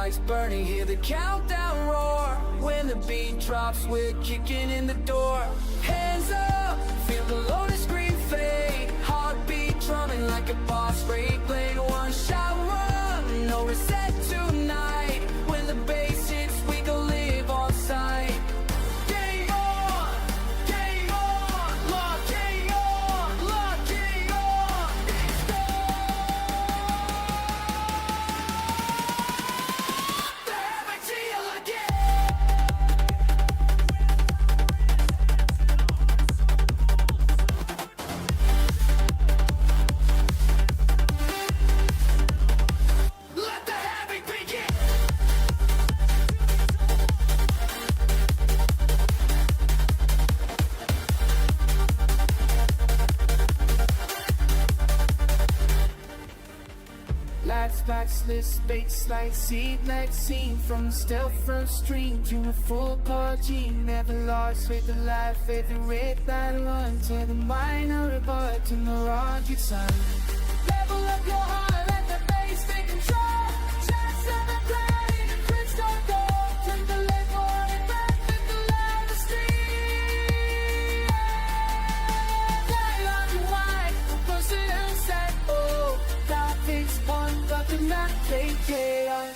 spikes burning, hear the countdown roar. When the beat drops, we're kicking in the door. Hands up, feel the loaded screen fade. Heartbeat drumming like a boss raid blade. One shot run, no reset tonight. When the bass hits, we go live on sight. Game on, locking on, locking on. It's go. The havoc till again. Let the havoc begin. Lights, backslist, baits like seed, like scene. From the stealth front stream to a full party. Never lost with the life, with the red line run. To the minor report, to the rocket side. Level up your heart, let the bass take control. Shots on the plane, the crystal gold. Turn the leg on and back with the live stream. Light on the white, person inside, oh. Graphics on, but the map play chaos.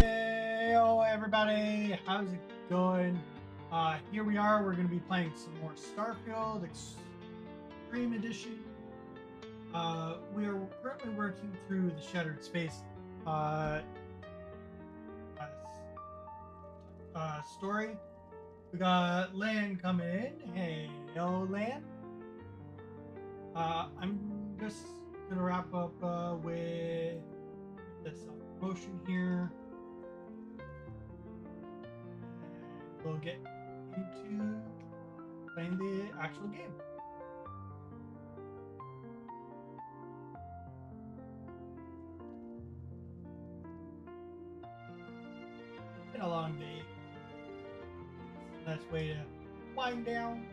Heyo everybody, how's it going? Here we are, we're going to be playing some more Starfield Extreme Edition. We are currently working through the Shattered Space story. We got Lan coming in. Hey, Lan. I'm just going to wrap up with this motion here. We'll get into playing the actual game. It's been a long day. Nice way to wind down.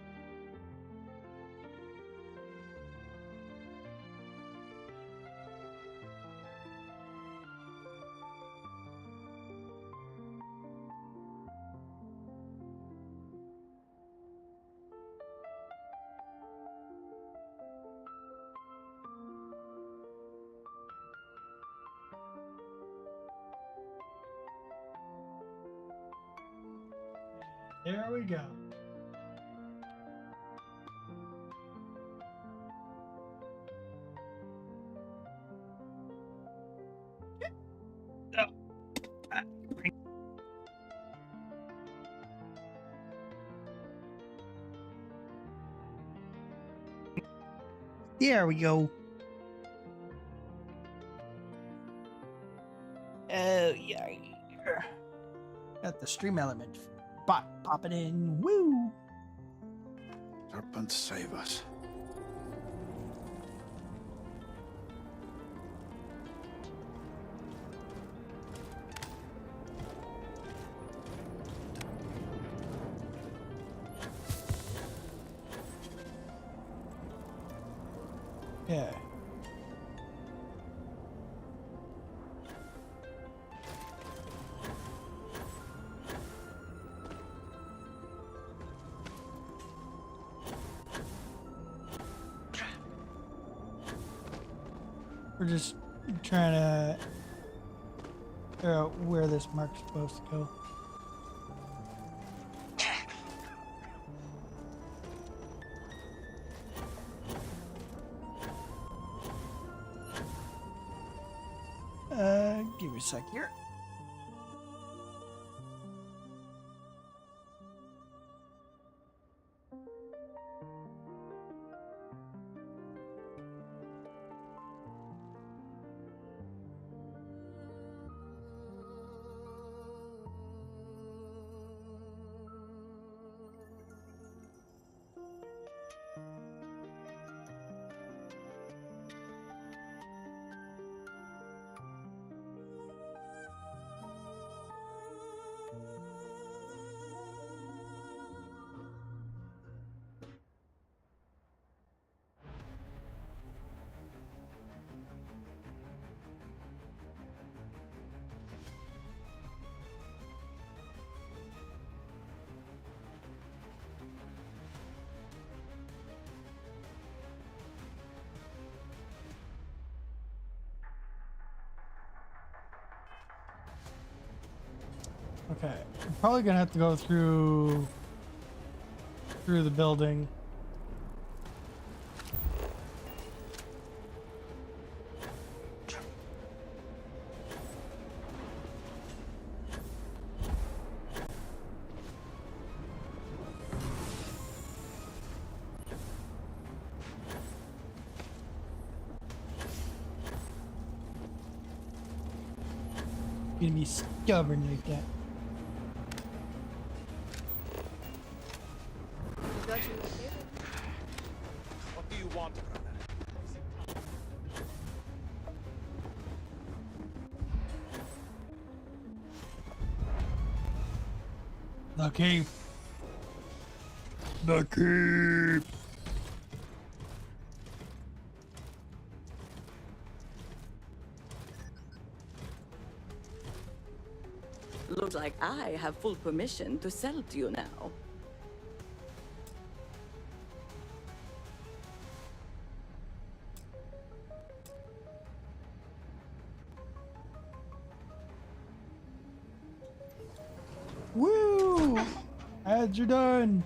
There we go. There we go. Oh yeah. Got the stream element popping in. Woo! Serpent, save us. Yeah. We're just trying to figure out where this mark's supposed to go. Give me a sec here. Okay, I'm probably gonna have to go through the building. Gonna be stubborn like that. What do you want, brother? The keep. The keep. Looks like I have full permission to sell to you now. Woo! Ads are done.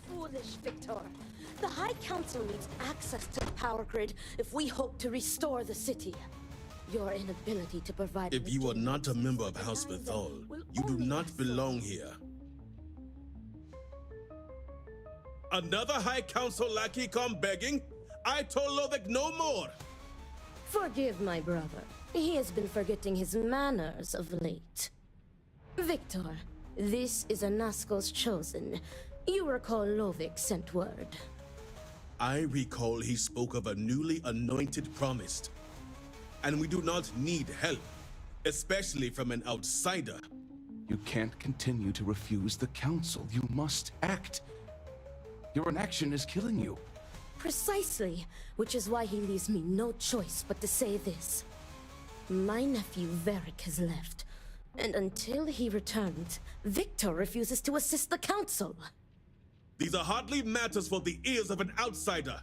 Foolish, Victor. The High Council needs access to the power grid if we hope to restore the city. Your inability to provide... If you are not a member of House Bethel, you do not belong here. Another High Council lackey come begging? I told Lovick no more! Forgive my brother. He has been forgetting his manners of late. Victor, this is Anasco's chosen. You recall Lovick sent word. I recall he spoke of a newly anointed promised. And we do not need help, especially from an outsider. You can't continue to refuse the council. You must act. Your inaction is killing you. Precisely, which is why he leaves me no choice but to say this. My nephew Varric has left, and until he returns, Victor refuses to assist the council. These are hardly matters for the ears of an outsider.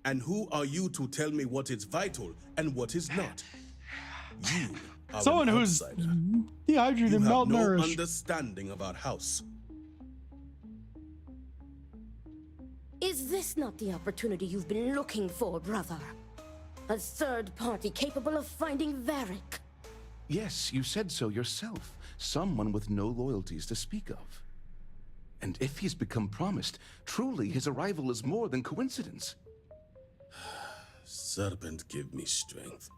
And who are you to tell me what is vital and what is not? You are Someone an who's outsider. dehydrated You and have no malnourished. understanding of our house. Is this not the opportunity you've been looking for, brother? A third party capable of finding Varric? Yes, you said so yourself. Someone with no loyalties to speak of. And if he's become promised, truly his arrival is more than coincidence. Serpent, give me strength.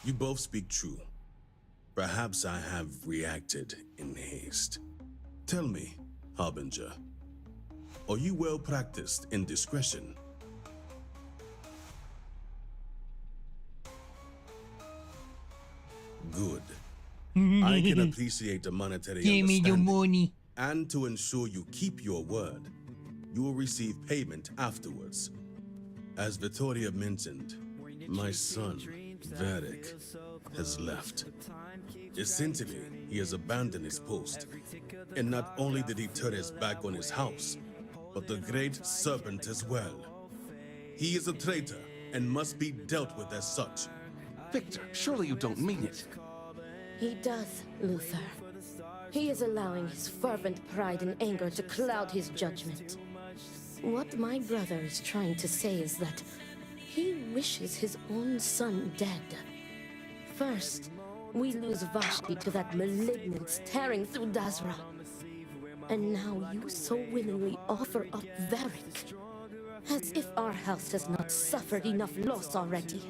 You both speak true. Perhaps I have reacted in haste. Tell me, Harbinger, Are you well practiced in discretion? Good. I can appreciate the monetary Give me your understanding. money. And to ensure you keep your word, you will receive payment afterwards. As Vittoria mentioned, my son, Varric, has left. Essentially, he has abandoned his post. And not only did he turn his back on his house, but the great serpent as well. He is a traitor and must be dealt with as such. Victor, surely you don't mean it. He does, Luther. He is allowing his fervent pride and anger to cloud his judgment. What my brother is trying to say is that he wishes his own son dead. First, we lose Vashti to that malignance tearing through Dazra. And now you so willingly offer up Varric. As if our house has not suffered enough loss already.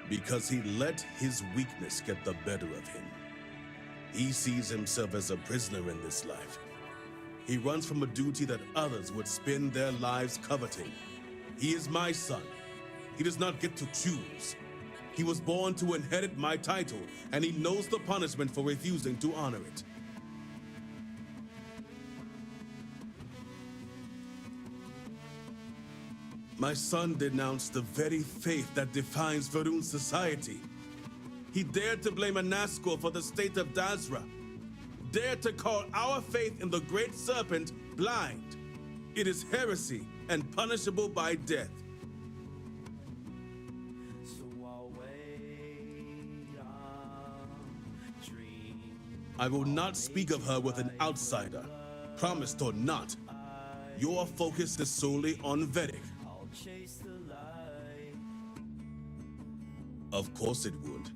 Because he let his weakness get the better of him. He sees himself as a prisoner in this life. He runs from a duty that others would spend their lives coveting. He is my son. He does not get to choose. He was born to inherit my title, and he knows the punishment for refusing to honor it. My son denounced the very faith that defines Varun's society. He dared to blame Anasco for the state of Dazra. Dared to call our faith in the Great Serpent blind. It is heresy and punishable by death. I will not speak of her with an outsider, promised or not. Your focus is solely on Varric. Of course it would.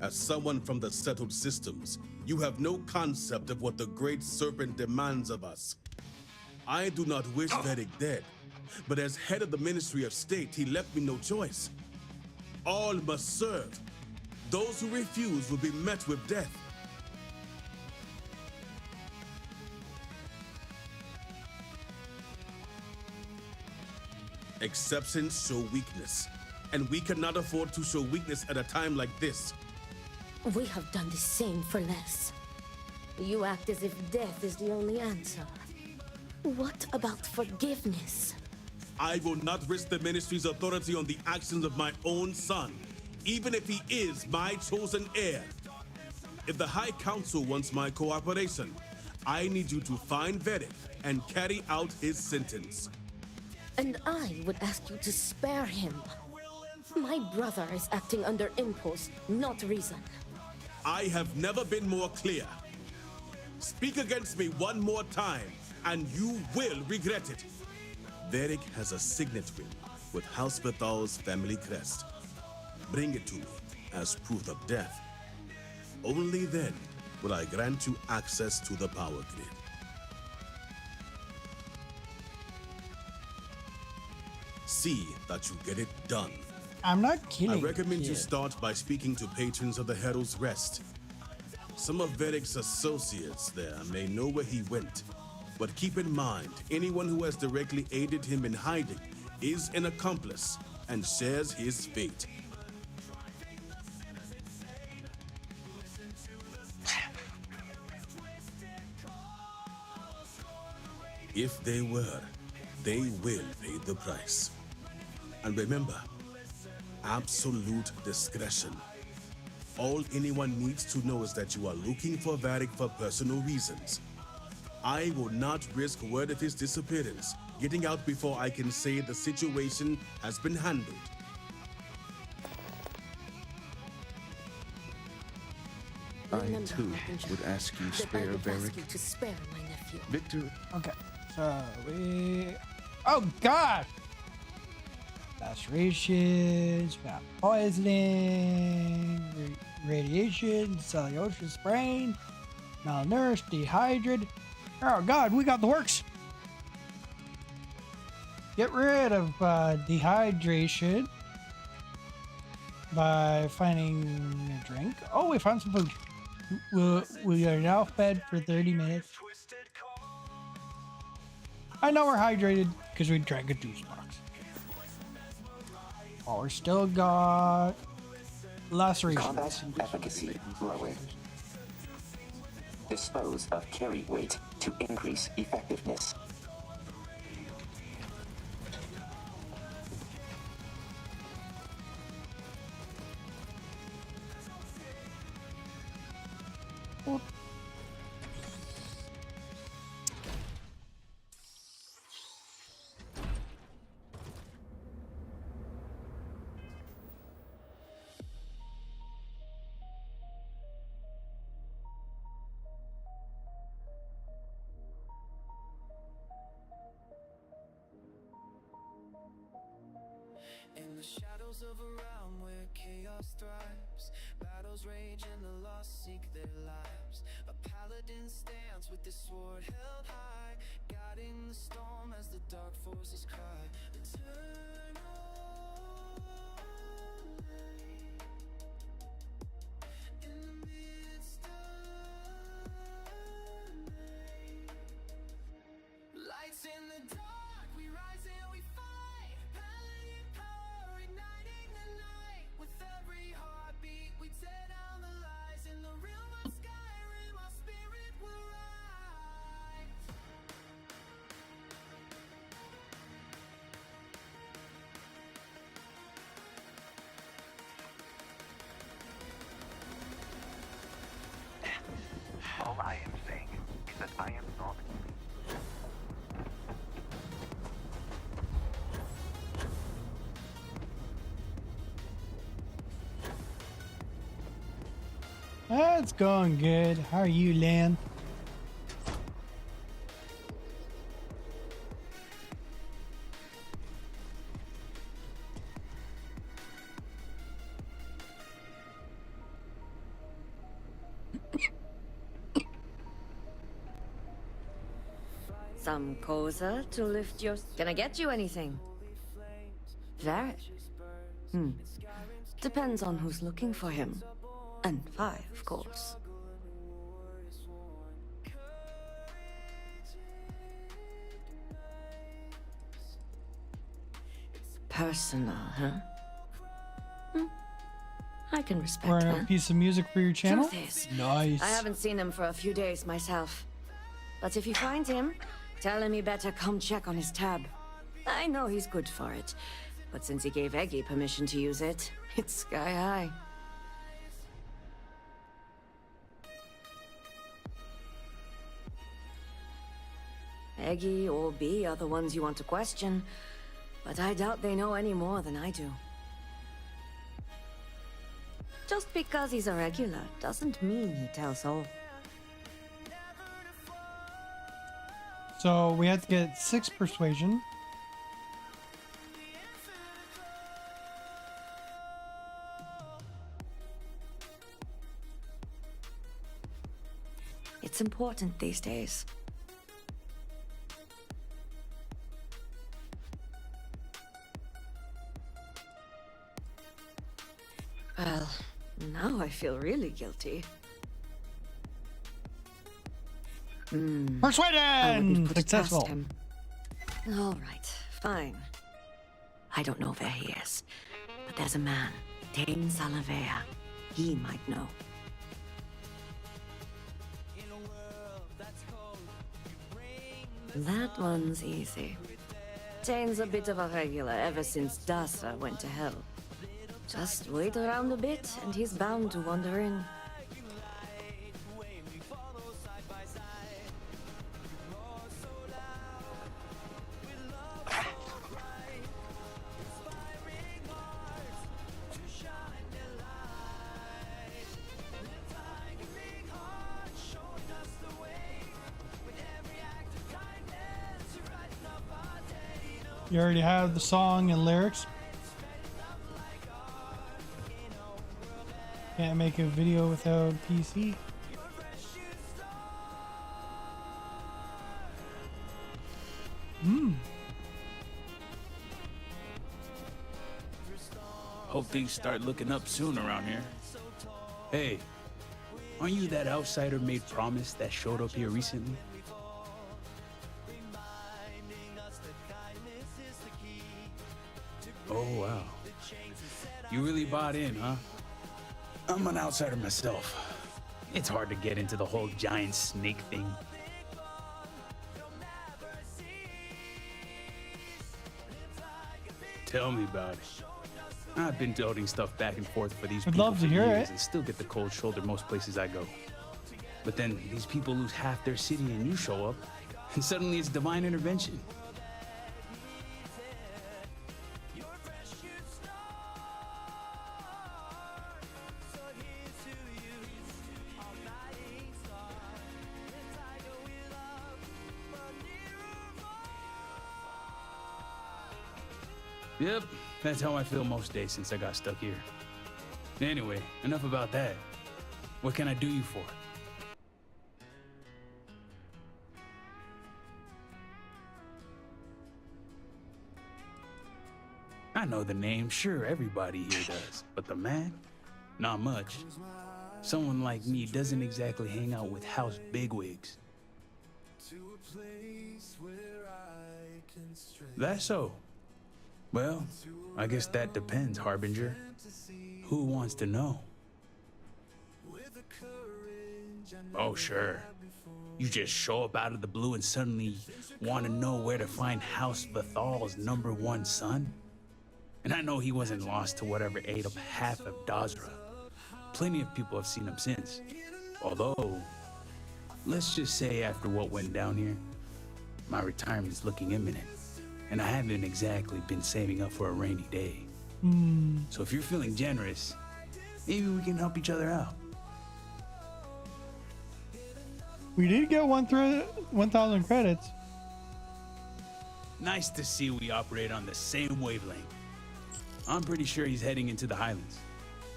As someone from the settled systems, you have no concept of what the Great Serpent demands of us. I do not wish Varric dead, but as head of the Ministry of State, he left me no choice. All must serve. Those who refuse will be met with death. Exceptions show weakness, and we cannot afford to show weakness at a time like this. We have done the same for less. You act as if death is the only answer. What about forgiveness? I will not risk the Ministry's authority on the actions of my own son, even if he is my chosen heir. If the High Council wants my cooperation, I need you to find Varric and carry out his sentence. And I would ask you to spare him. My brother is acting under impulse, not reason. I have never been more clear. Speak against me one more time, and you will regret it. Varric has a signet ring with House Bethal's family crest. Bring it to me as proof of death. Only then will I grant you access to the power grid. See that you get it done. I'm not kidding. I recommend you start by speaking to patrons of the Herald's Rest. Some of Varric's associates there may know where he went, but keep in mind, anyone who has directly aided him in hiding is an accomplice and shares his fate. If they were, they will pay the price. And remember, absolute discretion. All anyone needs to know is that you are looking for Varric for personal reasons. I will not risk word of his disappearance getting out before I can say the situation has been handled. I, Remember, too, Harbinger, would ask you that spare I would ask Varric. you to spare my nephew. Victor, Okay, so we. Oh God! Lacerations, we got poisoning, radiation, cellulose sprain, malnourished, dehydrated. Oh God, we got the works. Get rid of dehydration. by finding a drink. Oh, we found some food. We are now fed for 30 minutes. I know we're hydrated because we drank a juice box. Oh, we're still got lacerations. Combat efficacy lower. Dispose of carry weight to increase effectiveness. In the shadows of a realm where chaos thrives, battles rage and the lost seek their lives. A paladin stands with his sword held high, guiding the storm as the dark forces cry. Eternal light in the midst of night. Lights in the dark, we rise and we fight. Paladin power igniting the night. With every heartbeat we tear down the lies. In the realm of Skyrim our spirit will rise. All I am saying is that I am not. That's going good. How are you, Lan? Some cosa to lift your... Can I get you anything? Varric? Depends on who's looking for him. And Vi, of course. Personal, huh? I can respect Or a that. piece of music for your channel? Truth is, Nice. I haven't seen him for a few days myself. But if you find him, tell him he better come check on his tab. I know he's good for it, but since he gave Eggy permission to use it, it's sky high. Eggy or B are the ones you want to question, but I doubt they know any more than I do. Just because he's a regular doesn't mean he tells all. So we have to get 6 persuasion. It's important these days. Well, now I feel really guilty. I wouldn't Persuasion! put it past Successful. him. All right, fine. I don't know where he is, but there's a man, Dane Salavea. He might know. That one's easy. Dane's a bit of a regular ever since Dasa went to hell. Just wait around a bit, and he's bound to wander in. You already have the song and lyrics. Can't make a video without PC. things start looking up soon around here. Hey, aren't you that outsider made promise that showed up here recently? Oh, wow. You really bought in, huh? I'm an outsider myself. It's hard to get into the whole giant snake thing. Tell me about it. I've been toting stuff back and forth for these people for years and still get the cold shoulder most places I go. But then these people lose half their city and you show up, and suddenly it's divine intervention. Yep, that's how I feel most days since I got stuck here. Anyway, enough about that. What can I do you for? I know the name, sure, everybody here does. But the man? Not much. Someone like me doesn't exactly hang out with house bigwigs. That's so. Well, I guess that depends, Harbinger. Who wants to know? Oh, sure. You just show up out of the blue and suddenly want to know where to find House Bethal's #1 son? And I know he wasn't lost to whatever ate up half of Dazra. Plenty of people have seen him since. Although, let's just say after what went down here, my retirement's looking imminent. And I haven't exactly been saving up for a rainy day. So if you're feeling generous, maybe we can help each other out. We did get 1,000 credits. Nice to see we operate on the same wavelength. I'm pretty sure he's heading into the Highlands.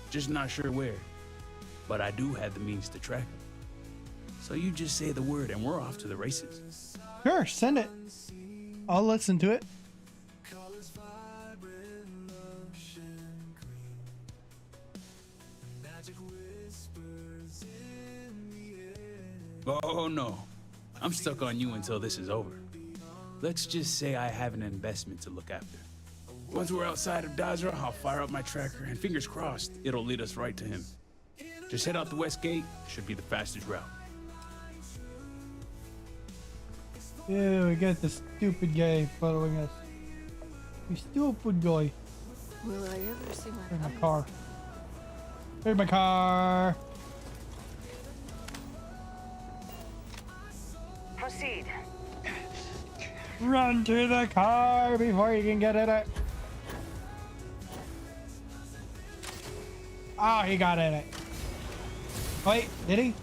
Just not sure where. But I do have the means to track him. So you just say the word and we're off to the races. Sure, send it. I'll listen to it. Oh no, I'm stuck on you until this is over. Let's just say I have an investment to look after. Once we're outside of Dazra, I'll fire up my tracker and fingers crossed, it'll lead us right to him. Just head out the west gate, should be the fastest route. Yeah, we got this stupid guy following us. You stupid guy. Will I ever see my Where's my car? Where's my car? Proceed. Run to the car before you can get in it. Oh, he got in it. Wait, did he?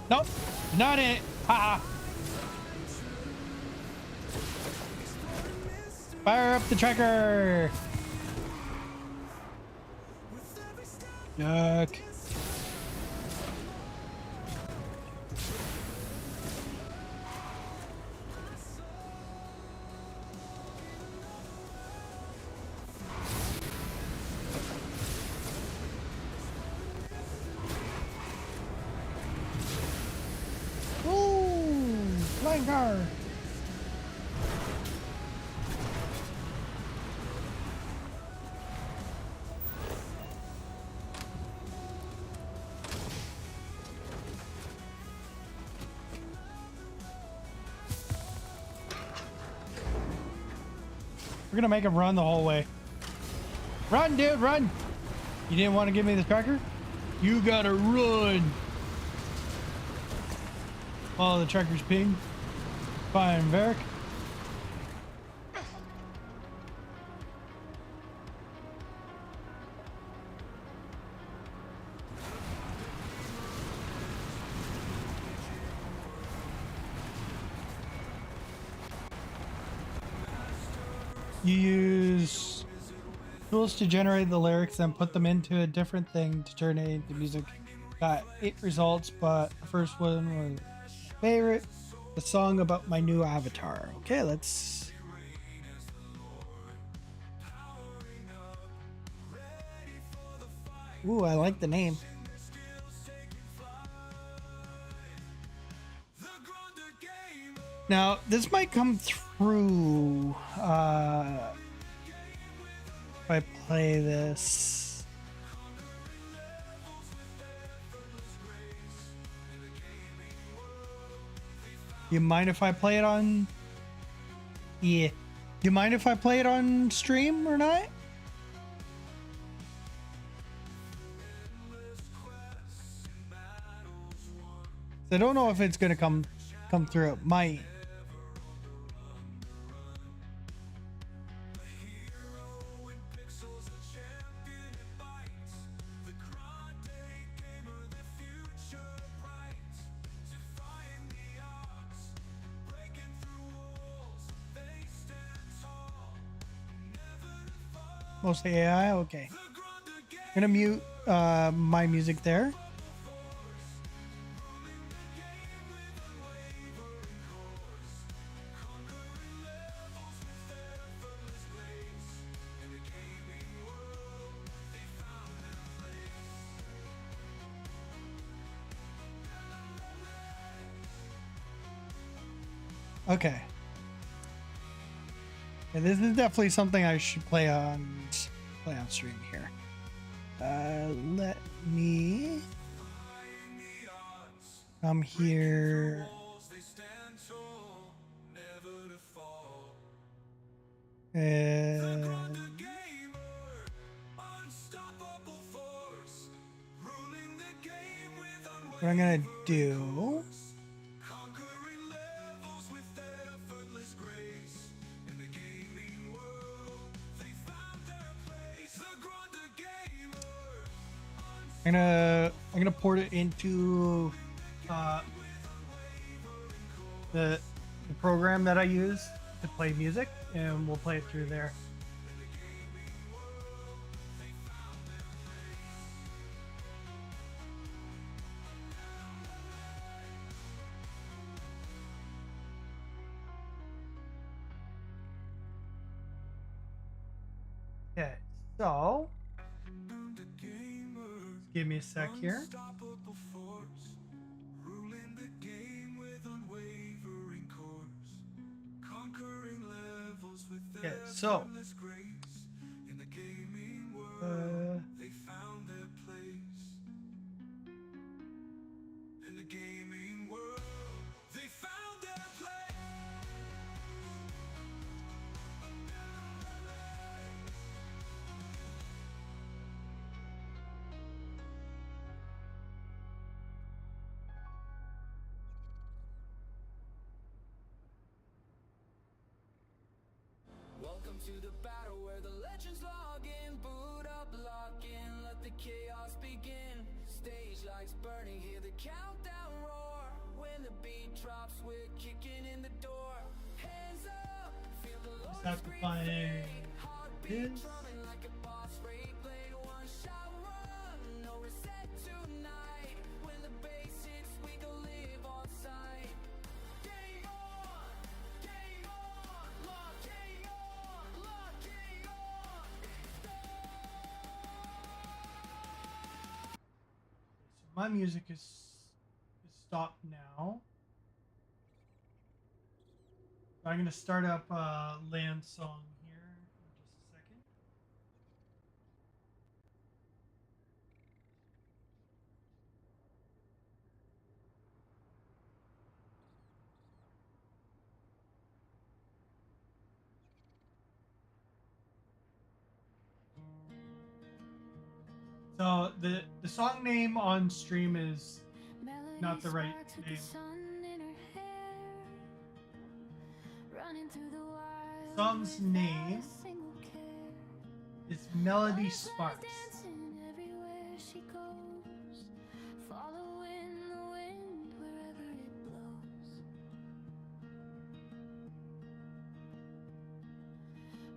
Nope, not in it. Haha. Fire up the tracker. Yuck. Ooh, flying car. We're gonna make him run the whole way. Run, dude, run! You didn't want to give me the tracker? You gotta run! Follow the tracker's ping. Fine, Varric. You use tools to generate the lyrics and put them into a different thing to turn it into music. Got 8 results, but the first one was my favorite. The song about my new avatar. Okay, let's... Ooh, I like the name. Now, this might come through if I play this. You mind if I play it on? Yeah. Do you mind if I play it on stream or not? I don't know if it's gonna come through. It might. Mostly AI. Okay. I'm gonna mute my music there. Okay. Yeah, this is definitely something I should play on stream here. Let me come here. And what I'm gonna do. I'm gonna port it into the program that I use to play music, and we'll play it through there. Okay, so give me a sec here. Okay, so Welcome to the battle where the legends log in. Boot up, lock in, let the chaos begin. Stage lights burning, hear the countdown roar. When the beat drops, we're kicking in the door. Hands up, feel the Lord's green fade. Heartbeat drumming like a boss raid blade. One shot run, no reset tonight. When the bass hits, we go live on sight. Game on, game on, locking on, locking on. so my music is stopped now. I'm gonna start up Land Song here in just a second. So the song name on stream is not the right name. The song's name is Melody Sparks.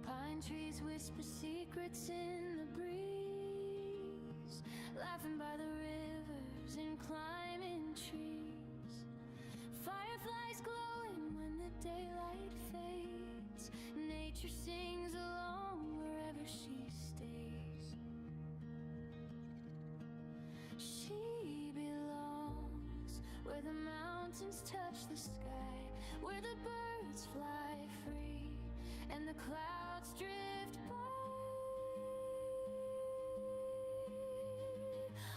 Pine trees whisper secrets in the breeze, laughing by the rivers and climbing trees. Fireflies glowing when the daylight fades. Nature sings along wherever she stays. mountains touch the sky, where the birds fly free and the clouds drift by.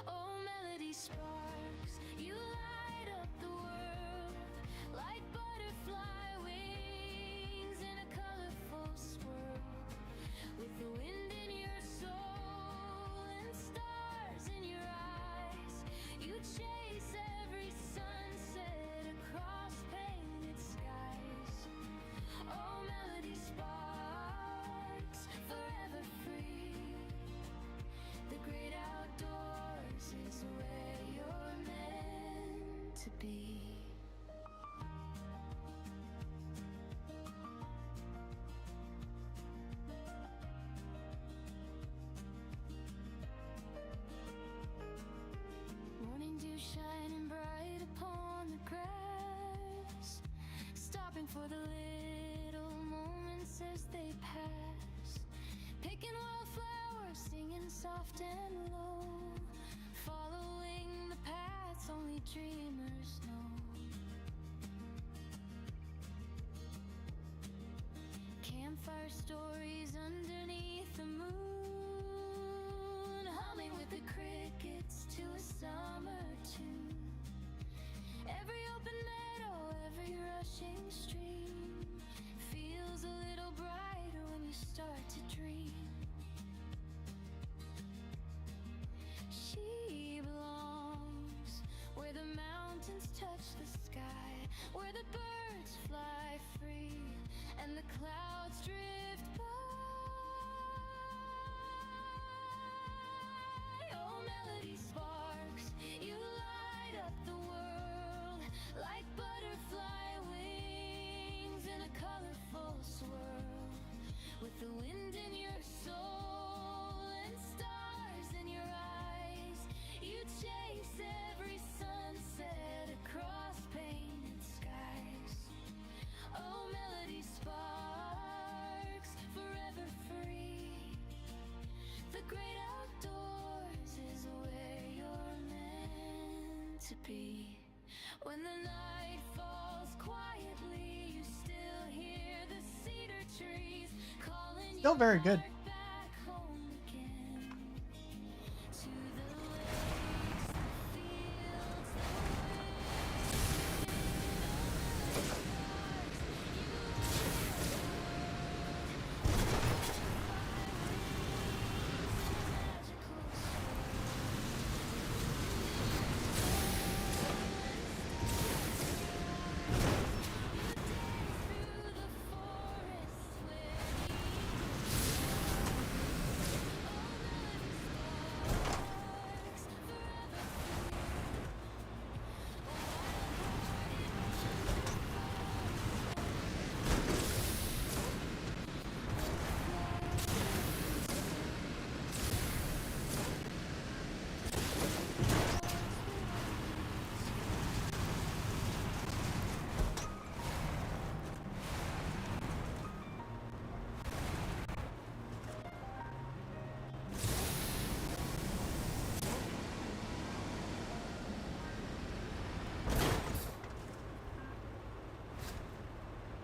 Oh, melody sparks, you light up the world like butterfly wings in a colorful swirl. With the wind in your soul and stars in your eyes, you chase every sunset across painted skies. Oh, melody sparks, forever free. The great outdoors is where you're meant to be. Morning dew shining bright upon the grass, stopping for the little moments as they pass. Picking wildflowers, singing soft and low, following the paths only dreamers know. Campfire stories underneath the moon, humming with the crickets to a summer tune. Every open meadow, every rushing stream feels a little brighter when you start to dream. She belongs where the mountains touch the sky, where the birds fly free and the clouds drift by. Oh, melody sparks, you light up the world like butterfly wings in a colorful swirl. With the wind in your soul and stars in your eyes, you chase every sunset across painted skies. Oh, melody sparks, forever free. The great outdoors is where you're meant to be. When the night falls quietly, you still hear the cedar trees calling. Still very good. Back home again. To the lakes, the fields, the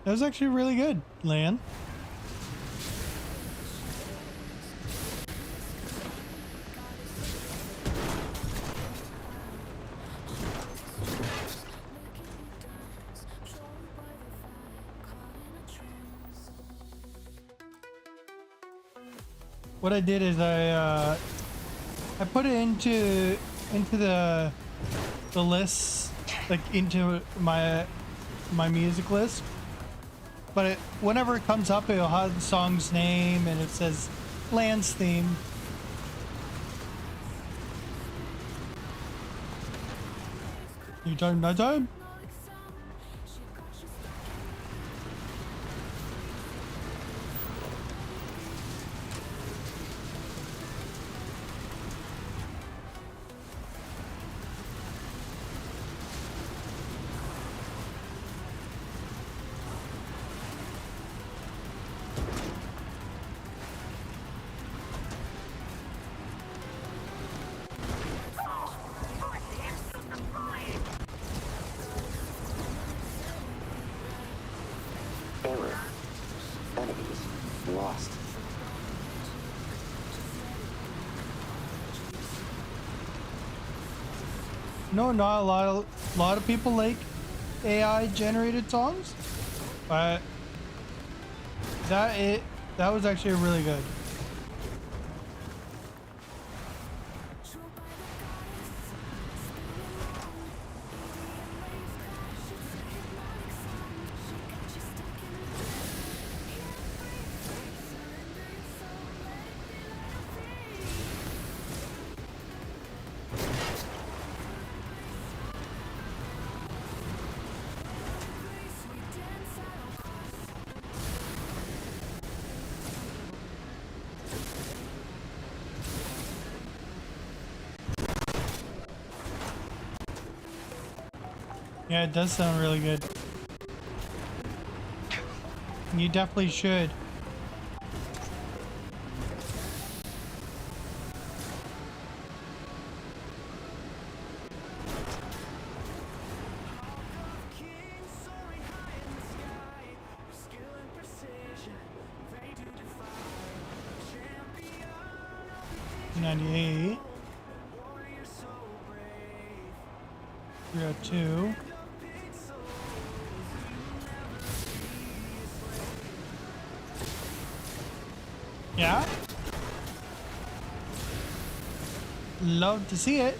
That was actually really good, Lan. What I did is I put it into the lists, like into my music list. But whenever it comes up, it'll have the song's name and it says Lan's theme. You time, no time? No, not a lot of people like AI generated songs, but that was actually really good. Yeah, it does sound really good. You definitely should. $98. 302. Yeah. Love to see it.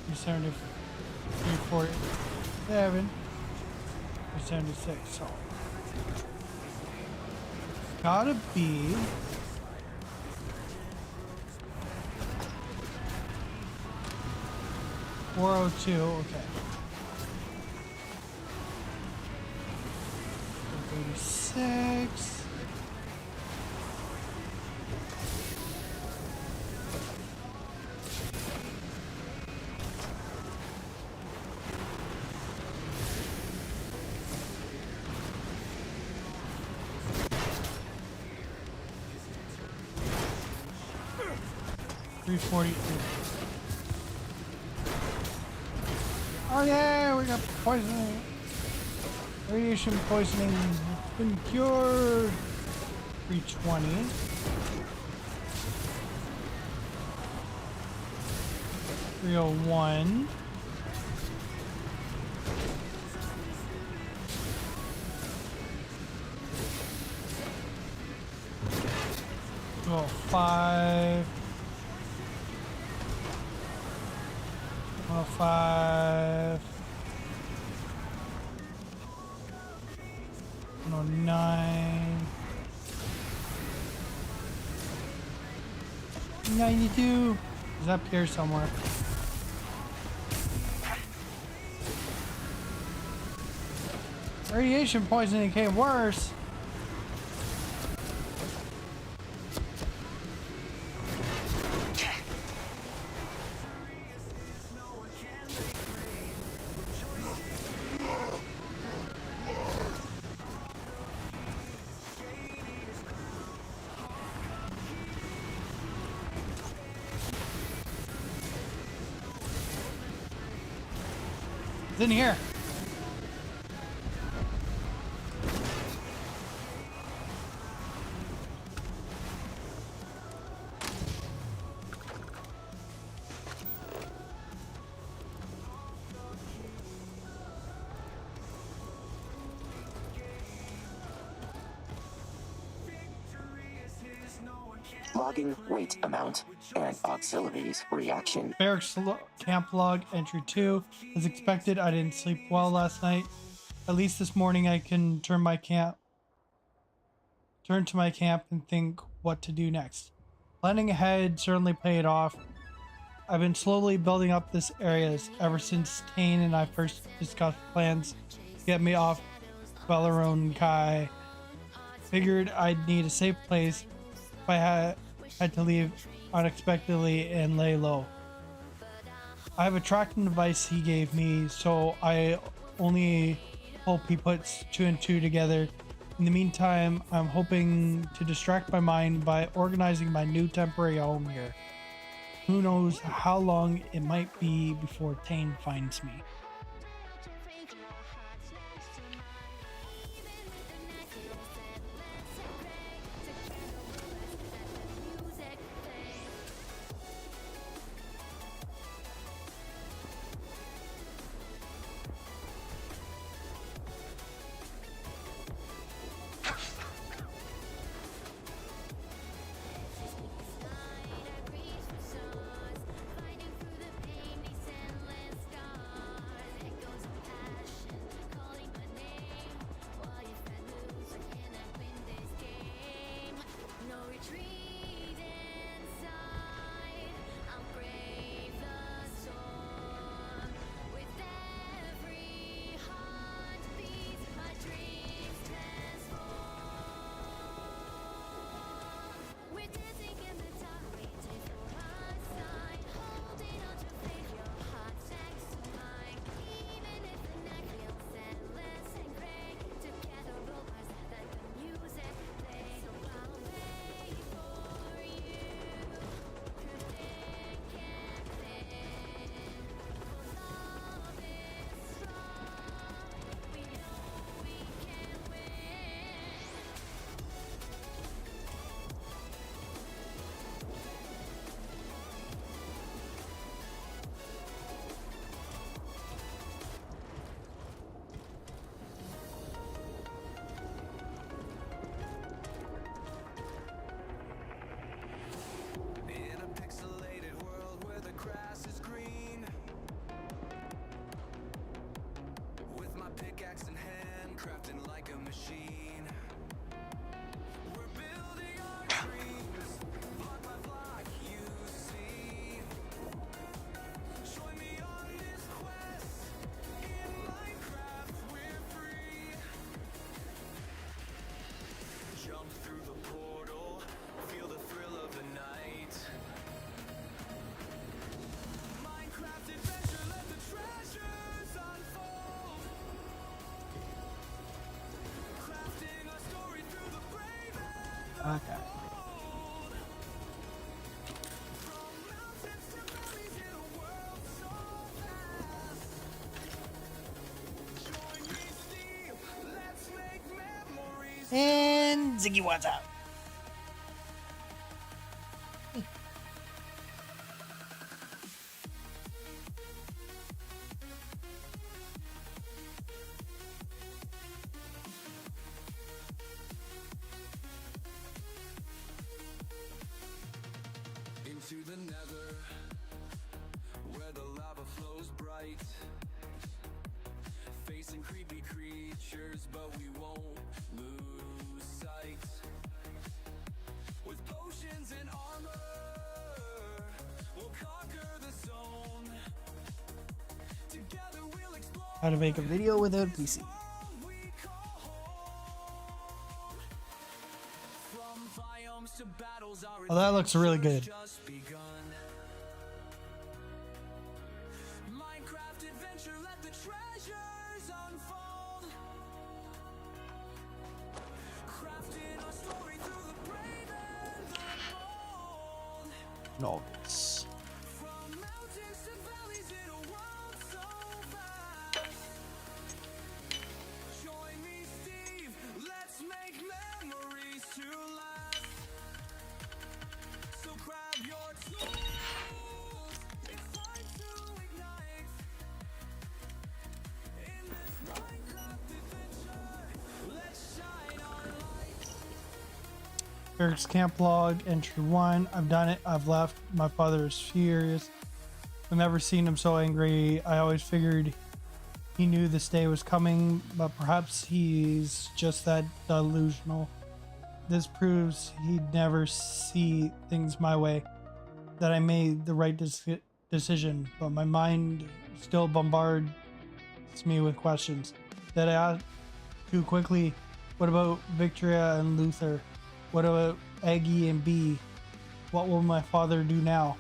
370, 347, 376. So gotta be 402. Okay. 36. Oh yeah, we got poisoning. Radiation poisoning has been cured. 320. 301. Oh, 5. 105. 109. 92. Is up here somewhere? Radiation poisoning became worse. It's in here. Logging weight amount and auxiliaries reaction. Barracks camp log entry 2. As expected, I didn't sleep well last night. At least this morning I can turn to my camp and think what to do next. Planning ahead certainly paid off. I've been slowly building up this area ever since Tane and I first discussed plans to get me off Belleron Kai. Figured I'd need a safe place if I had to leave unexpectedly and lay low. I have a tracking device he gave me, so I only hope he puts 2 and 2 together. In the meantime, I'm hoping to distract my mind by organizing my new temporary home here. Who knows how long it might be before Tane finds me. Ziggy, what's up? Into the nether, where the lava flows bright, facing creepy creatures, but we won't lose sight. With potions and armor, we'll conquer the zone. Together we'll explore How to make a video without PC. we call home. From biomes to battles, our Oh, that looks really good. just begun. Minecraft adventure, let the treasures unfold. Crafting our story through the brave and the bold. Novels. From mountains to valleys in a world so vast. Join me, Steve. Let's make memories to last. So grab your tools. It's time to ignite. In this Minecraft adventure, let's shine our light. Eric's camp log, entry 1. I've done it. I've left. My father is furious. I've never seen him so angry. I always figured he knew this day was coming, but perhaps he's just that delusional. This proves he'd never see things my way, that I made the right decision, but my mind still bombards me with questions. Did I act too quickly? What about Victoria and Luther? What about Aggie and B? What will my father do now?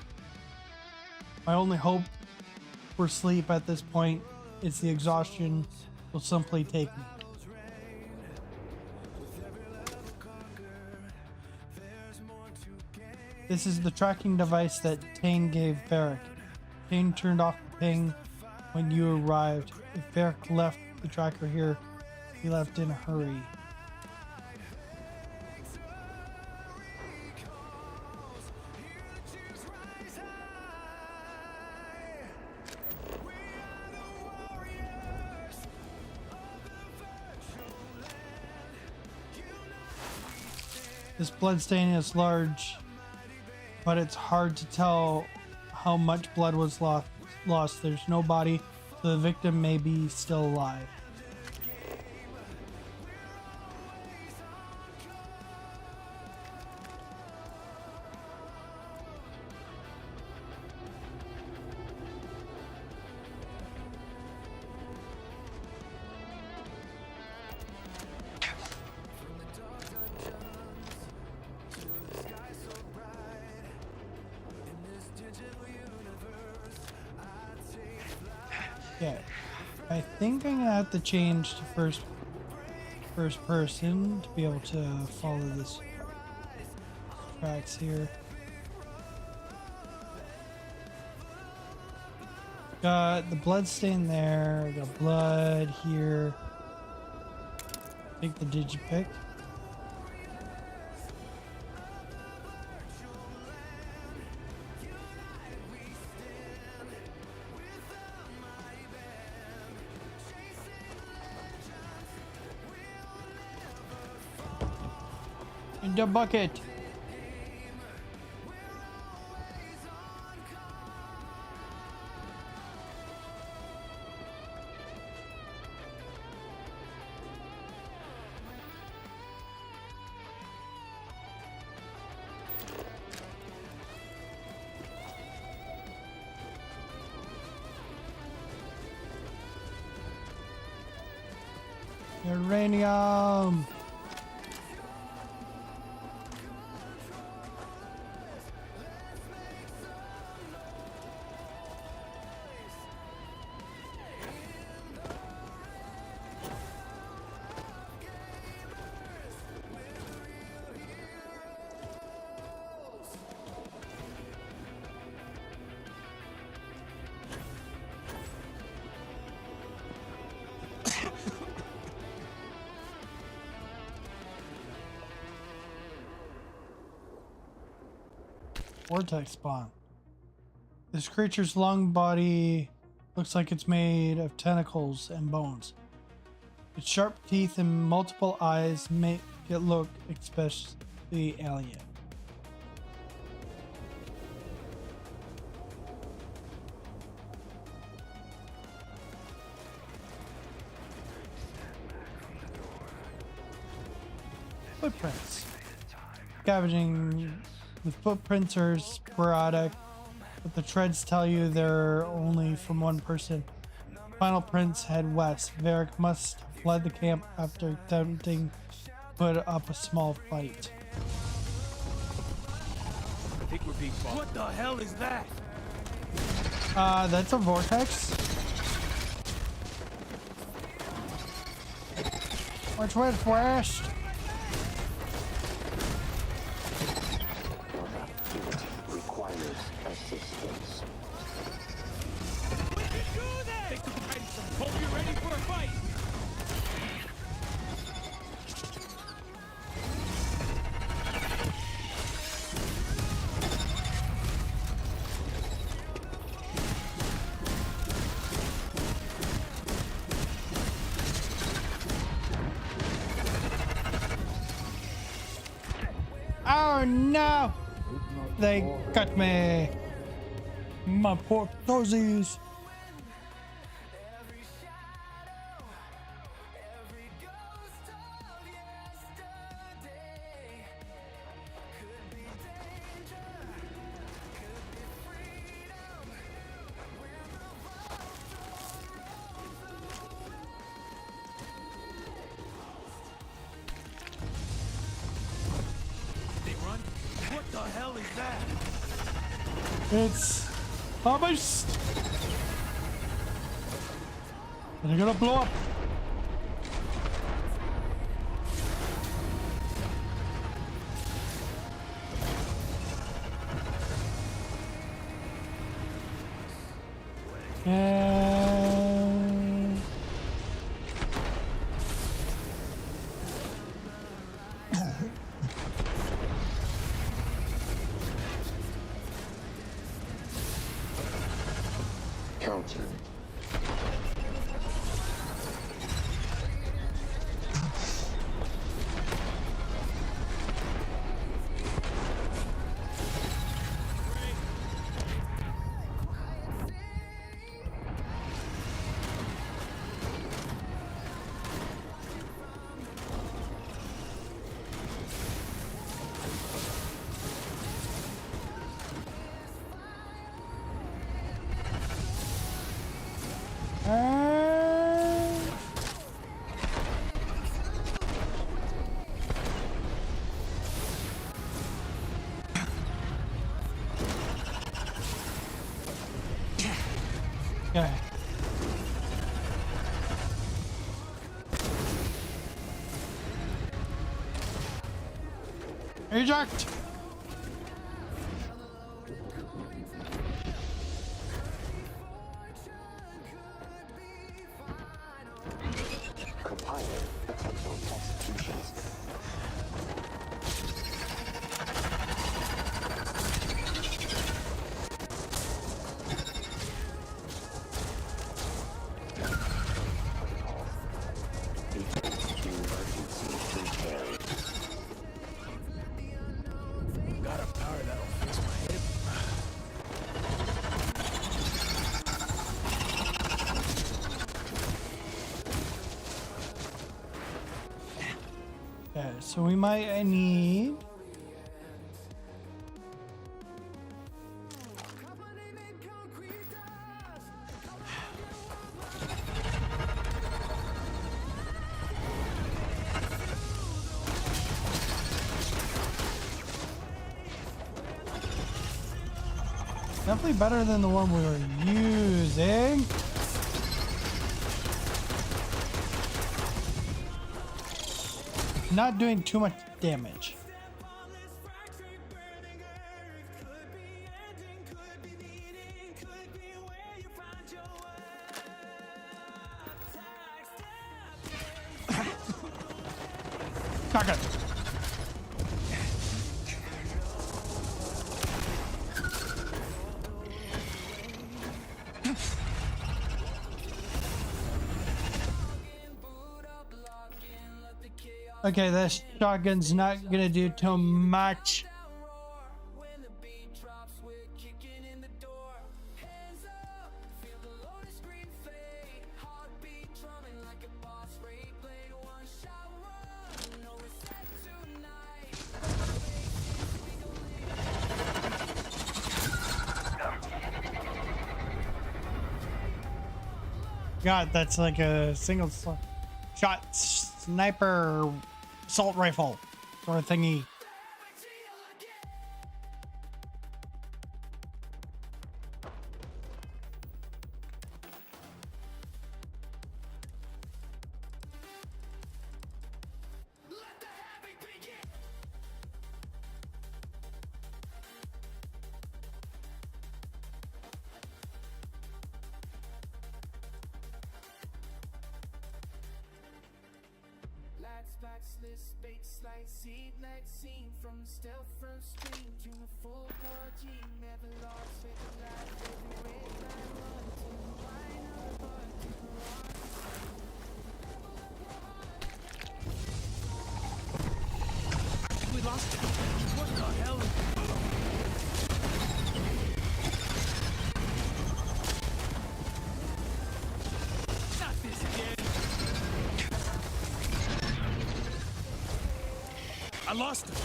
My only hope for sleep at this point is the exhaustion will simply take me. This is the tracking device that Tane gave Varric. Tane turned off the ping when you arrived. If Varric left the tracker here, he left in a hurry. This bloodstain is large, but it's hard to tell how much blood was lost. There's no body, so the victim may be still alive. Yeah, I think I'm gonna have to change to first person to be able to follow this tracks here. Got the blood stain there, got blood here. Take the digipick. In the bucket. Uranium. vortex spawn. This creature's long body looks like it's made of tentacles and bones. Its sharp teeth and multiple eyes make it look especially alien. Footprints. Scavenging with footprints are sporadic, but the treads tell you they're only from one person. Final prints head west. Varric must have fled the camp after attempting to put up a small fight. I think we're being followed. What the hell is that? That's a vortex. Which way west? Requires assistance. Take the fight. Hope you're ready for a fight. Oh no! They got me. My poor toesies. They run? What the hell is that? It's a beast. And they're gonna blow up. And Counter. okay. Eject. Compiler potential executions. Emergency prepared. Got a power that'll fix my hip. Okay, so we might need. Definitely better than the one we were using. Not doing too much damage. Not good. Okay, this shotgun's not gonna do too much. God, that's like a single shot sniper assault rifle sort of thingy. We lost it. What the hell is... Not this again. I lost him.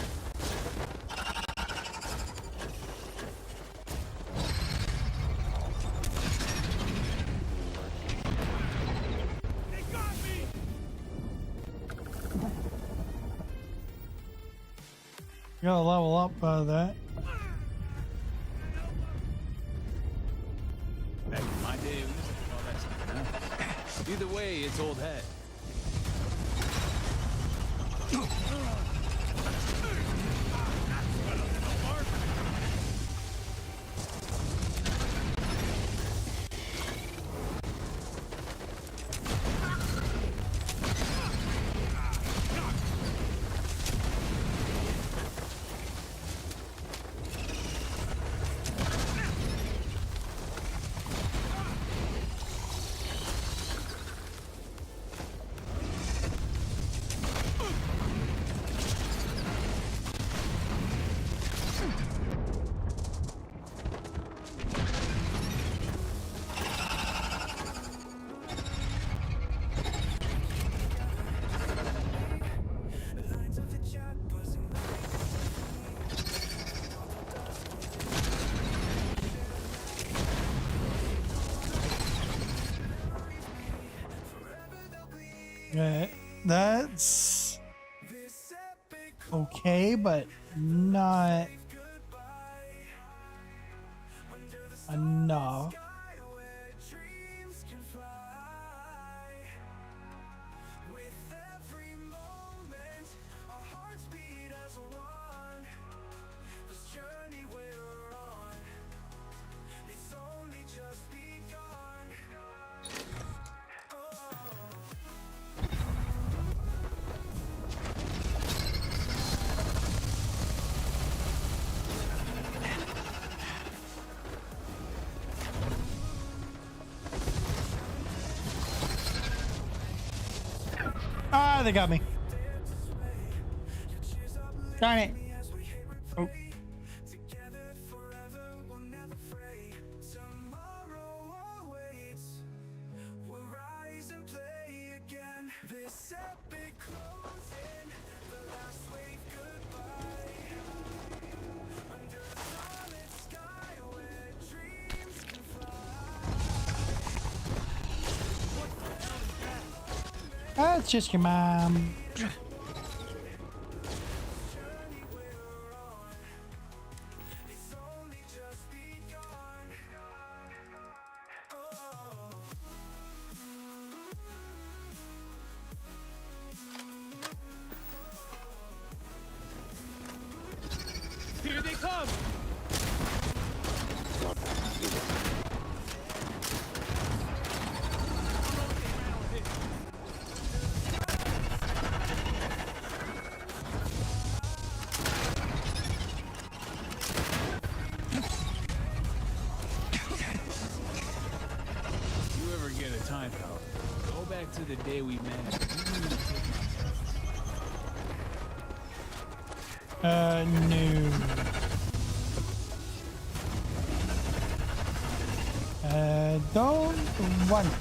They got me. You gotta level up that. Back in my day, we used to call that something else. Either way, it's old hat. That's okay, but not enough. Ah, they got me. Darn it. Oh. Ah, it's just your mom. Here they come! You ever get a time, pal? Go back to the day we met. You need to take my test. No. Don't want it.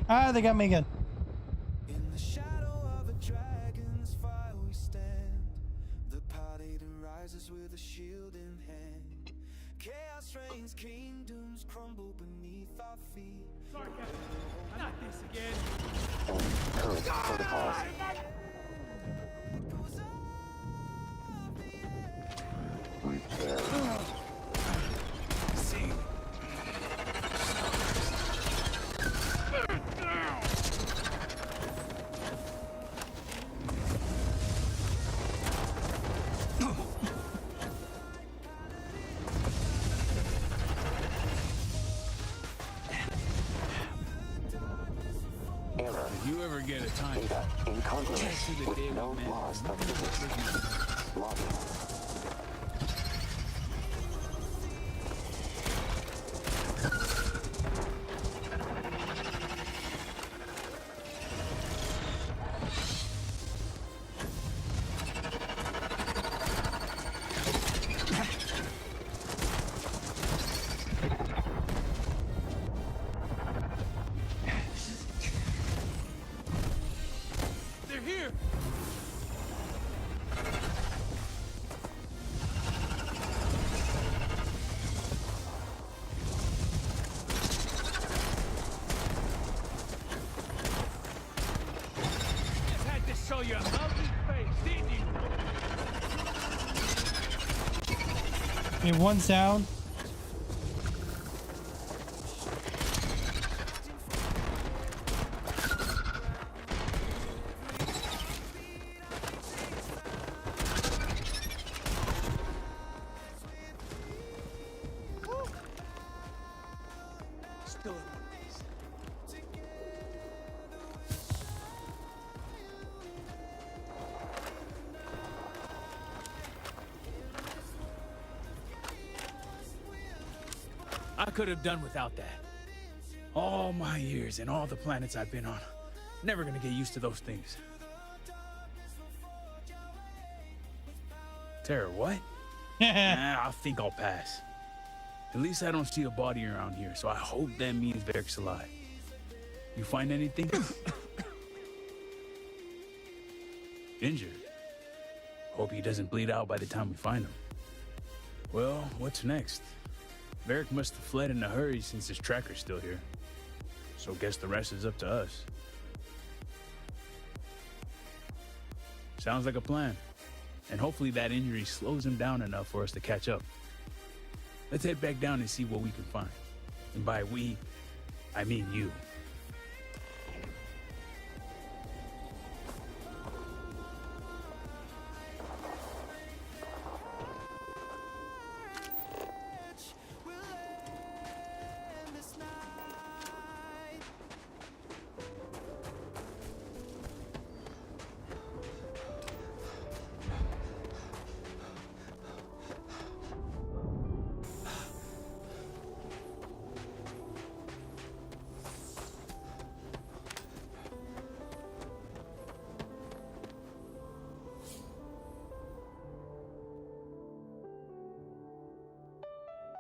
Ah, they got me again. In the shadow of a dragon's fire we stand. The paladin rises with a shield in hand. Chaos reigns, kingdoms crumble beneath our feet. Sorry, Captain. Not this again. Current protocols. Repair. See. Error. If you ever get a time, Data incongruous check to the day with we known met. laws of physics. Login. They're here. Just had to show you a ugly face, didn't you? Okay, one's down. Still in one piece. I could have done without that. All my years and all the planets I've been on, never gonna get used to those things. Terra, what? Nah, I think I'll pass. At least I don't see a body around here, so I hope that means Varric's alive. You find anything? Injured? Hope he doesn't bleed out by the time we find him. Well, what's next? Varric must have fled in a hurry since his tracker's still here. So guess the rest is up to us. Sounds like a plan. And hopefully that injury slows him down enough for us to catch up. Let's head back down and see what we can find. And by we, I mean you.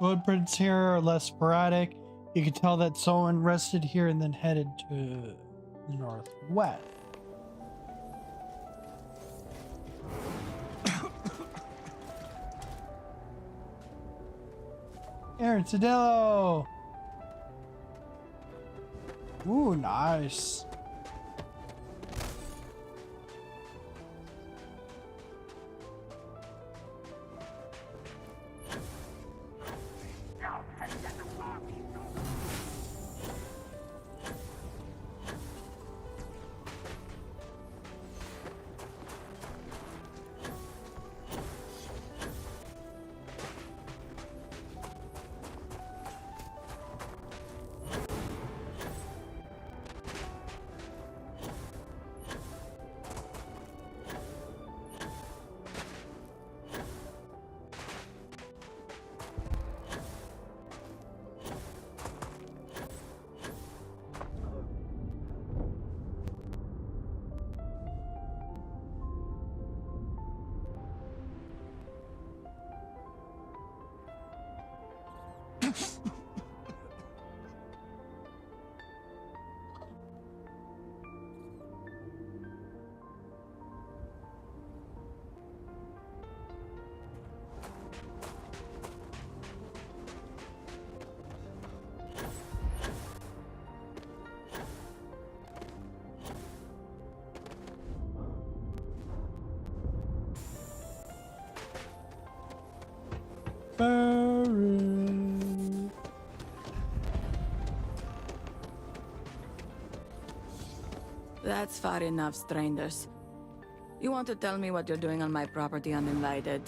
Footprints here are less sporadic. You can tell that someone rested here and then headed to the northwest. Aaron Cedillo! Ooh, nice. That's far enough, strangers. You want to tell me what you're doing on my property uninvited?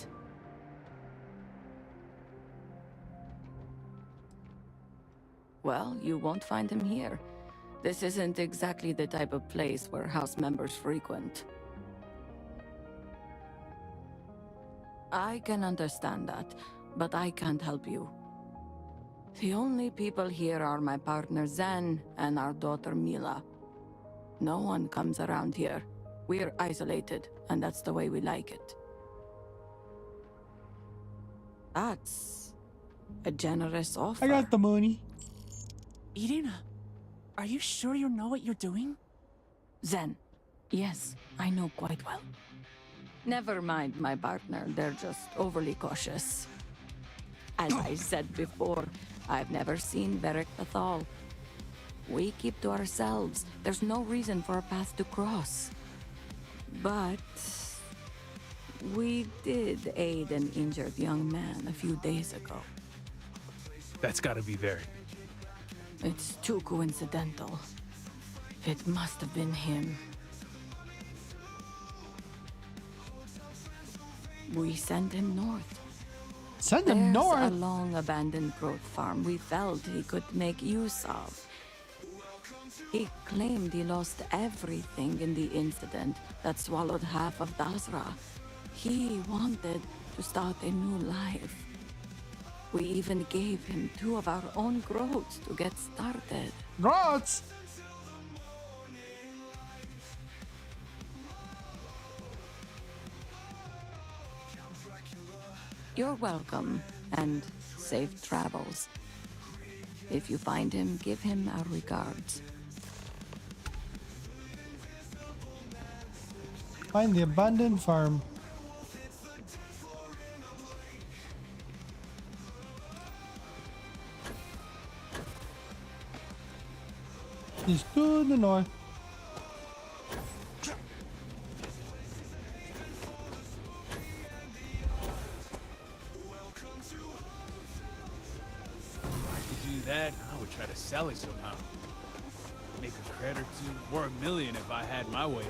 Well, you won't find him here. This isn't exactly the type of place where house members frequent. I can understand that, but I can't help you. The only people here are my partner Zen and our daughter Mila. No one comes around here. We're isolated, and that's the way we like it. That's a generous offer. I got the money. Eden, are you sure you know what you're doing? Zen, yes, I know quite well. Never mind my partner, they're just overly cautious. As I said before, I've never seen Varric at all. We keep to ourselves. There's no reason for a path to cross. But we did aid an injured young man a few days ago. That's gotta be Varric. It's too coincidental. It must have been him. We sent him north. Send him There's north? a long abandoned growth farm we felt he could make use of. He claimed he lost everything in the incident that swallowed half of Dasra. He wanted to start a new life. We even gave him 2 of our own growths to get started. Growths? You're welcome, and safe travels. If you find him, give him our regards. Find the abandoned farm. He's to the north. That, I would try to sell it somehow. Make a credit or two, or $1 million if I had my way.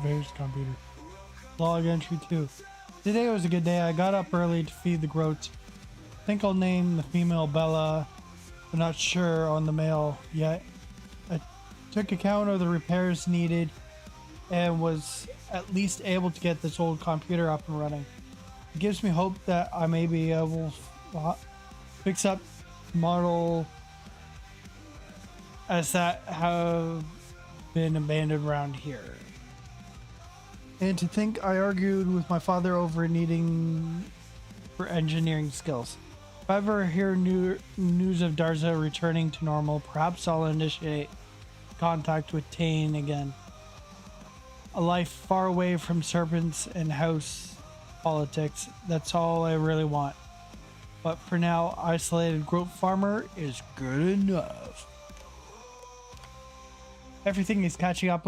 Various computer. Log entry 2. Today was a good day. I got up early to feed the groats. I think I'll name the female Bella. I'm not sure on the male yet. I took account of the repairs needed and was at least able to get this old computer up and running. It gives me hope that I may be able to fix up model as that have been abandoned around here. And to think I argued with my father over needing for engineering skills. If I ever hear news of Darza returning to normal, perhaps I'll initiate contact with Tane again. A life far away from serpents and house politics, that's all I really want. But for now, isolated growth farmer is good enough. Everything is catching up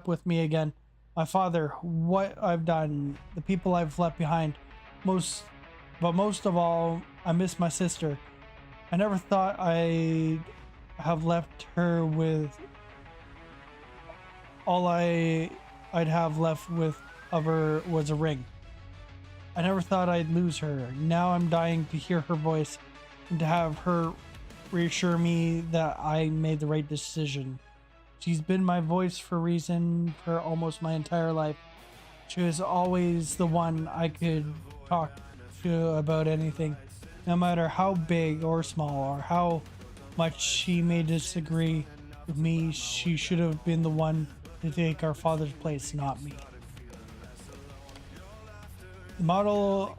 with me again. My father, what I've done, the people I've left behind, most of all, I miss my sister. I never thought I'd have left her with all I'd have left with of her was a ring. I never thought I'd lose her. Now I'm dying to hear her voice and to have her reassure me that I made the right decision. She's been my voice for reason for almost my entire life. She was always the one I could talk to about anything, no matter how big or small or how much she may disagree. with me. She should have been the one to take our father's place, not me. The Model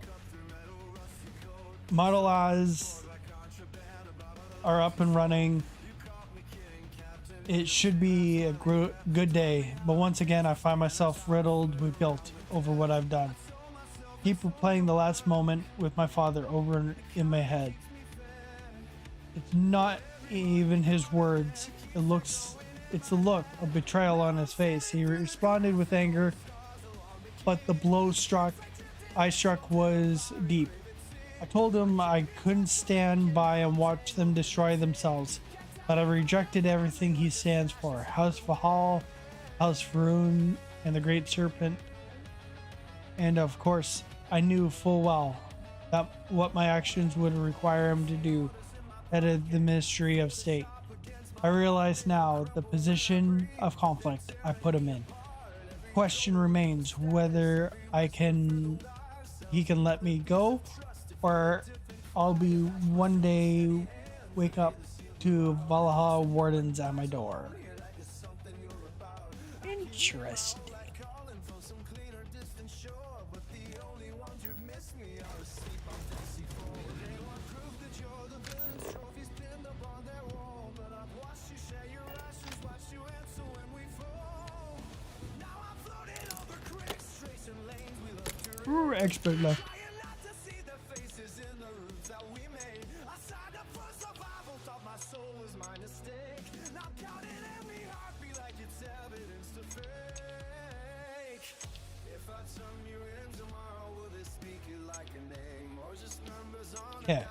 As are up and running. It should be a good day, but once again I find myself riddled with guilt over what I've done. Keep replaying the last moment with my father over in my head. It's not even his words. It's the look of betrayal on his face. He responded with anger, but the blow I struck was deep. I told him I couldn't stand by and watch them destroy themselves, but I rejected everything he stands for. House Vahal, House Varun, and the Great Serpent. And of course, I knew full well that what my actions would require him to do, headed the Ministry of State. I realize now the position of conflict I put him in. Question remains whether he can let me go, or I'll be one day wake up to Valhalla wardens at my door. Interesting. Ooh, expert left. Yeah.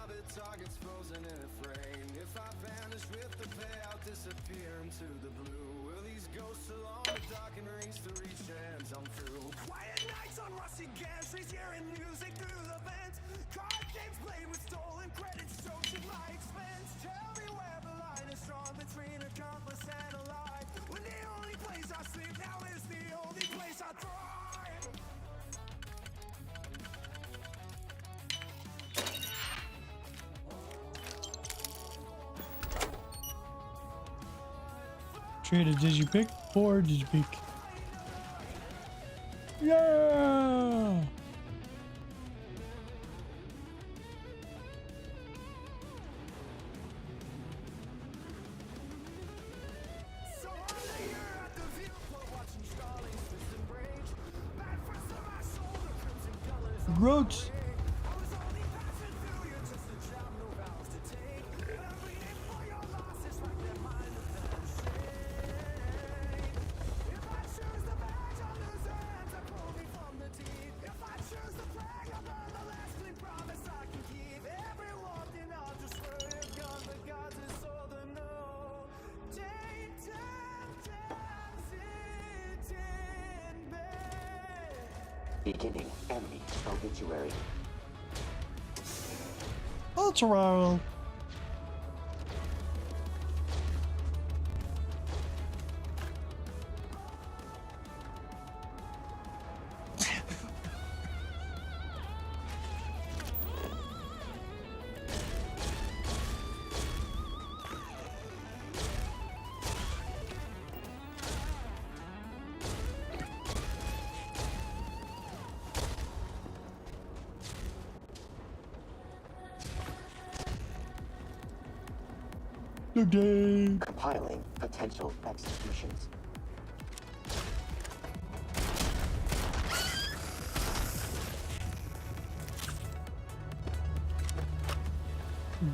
Trade a digipick for digipick. Yeah! Groats! Beginning enemy obituary. Ultra. Okay. Compiling potential executions.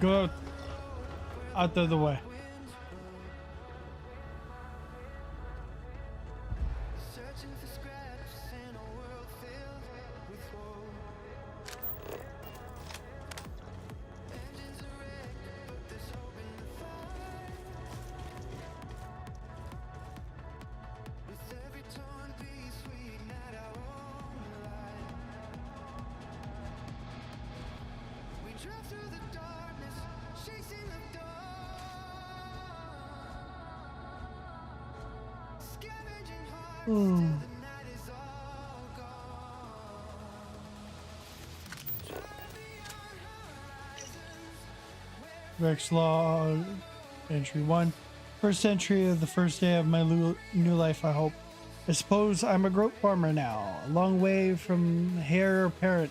Go out of the way. Vex log entry 1. First entry of the first day of my new life, I hope. I suppose I'm a goat farmer now, a long way from heir apparent.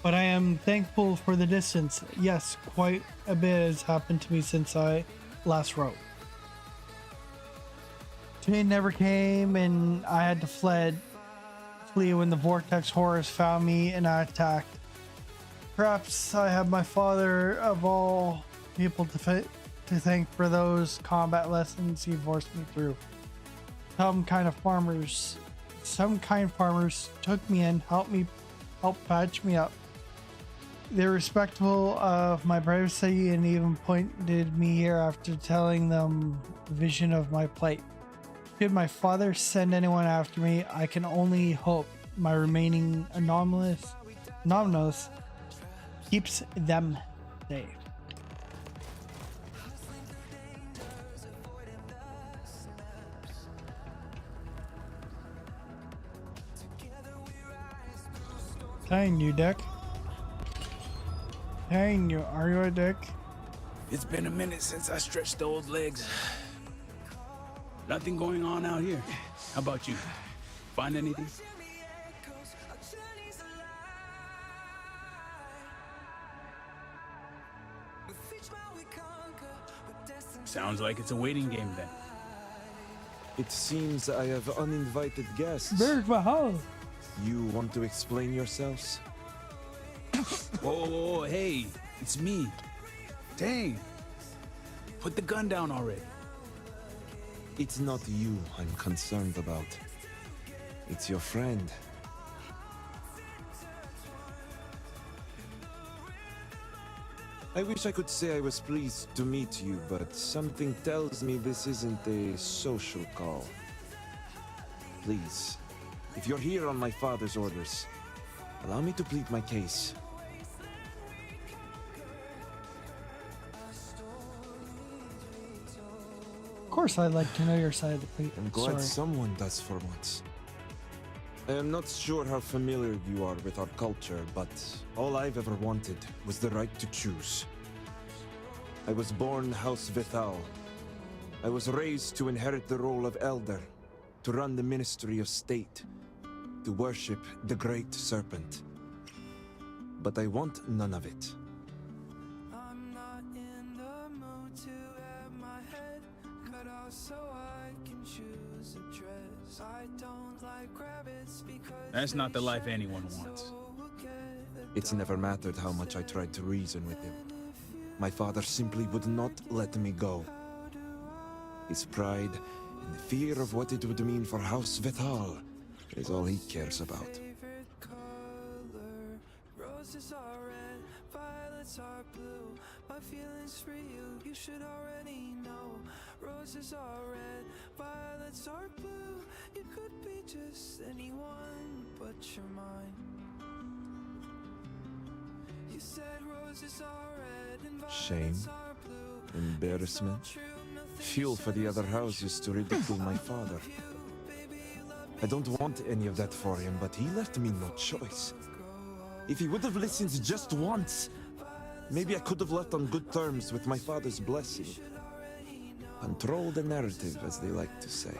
But I am thankful for the distance. Yes, quite a bit has happened to me since I last wrote. Jane never came, and I had to flee when the vortex horrors found me and I attacked. Perhaps I have my father of all people to thank for those combat lessons he forced me through. Some kind farmers took me in, helped patch me up. They're respectful of my privacy and even pointed me here after telling them the vision of my plight. Should my father send anyone after me, I can only hope my remaining anonymous keeps them safe. Dang you, Dick. Dang you, are you a dick? It's been a minute since I stretched the old legs. Nothing going on out here. How about you? Find anything? Sounds like it's a waiting game then. It seems I have uninvited guests. Berg Mahal. You want to explain yourselves? Whoa, hey, it's me. Dang. Put the gun down already. It's not you I'm concerned about. It's your friend. I wish I could say I was pleased to meet you, but something tells me this isn't a social call. Please, if you're here on my father's orders, allow me to plead my case. Of course, I'd like to know your side of the I'm glad someone does for once. I am not sure how familiar you are with our culture, but all I've ever wanted was the right to choose. I was born House Vithal. I was raised to inherit the role of elder, to run the Ministry of State, to worship the Great Serpent. But I want none of it. I'm not in the mood to have my head cut off so I can choose a dress. I don't like rabbits because That's not the life anyone wants. It's never mattered how much I tried to reason with him. My father simply would not let me go. His pride and the fear of what it would mean for House Vithal is all he cares about. Roses are red, violets are blue. My feelings for you should already know. Roses are red, violets are blue. You could be just anyone but you're mine. You said roses are red and Shame, violets are blue. embarrassment, fuel for the other houses to ridicule my father. I don't want any of that for him, but he left me no choice. If he would have listened just once, maybe I could have left on good terms with my father's blessing. Control the narrative, as they like to say.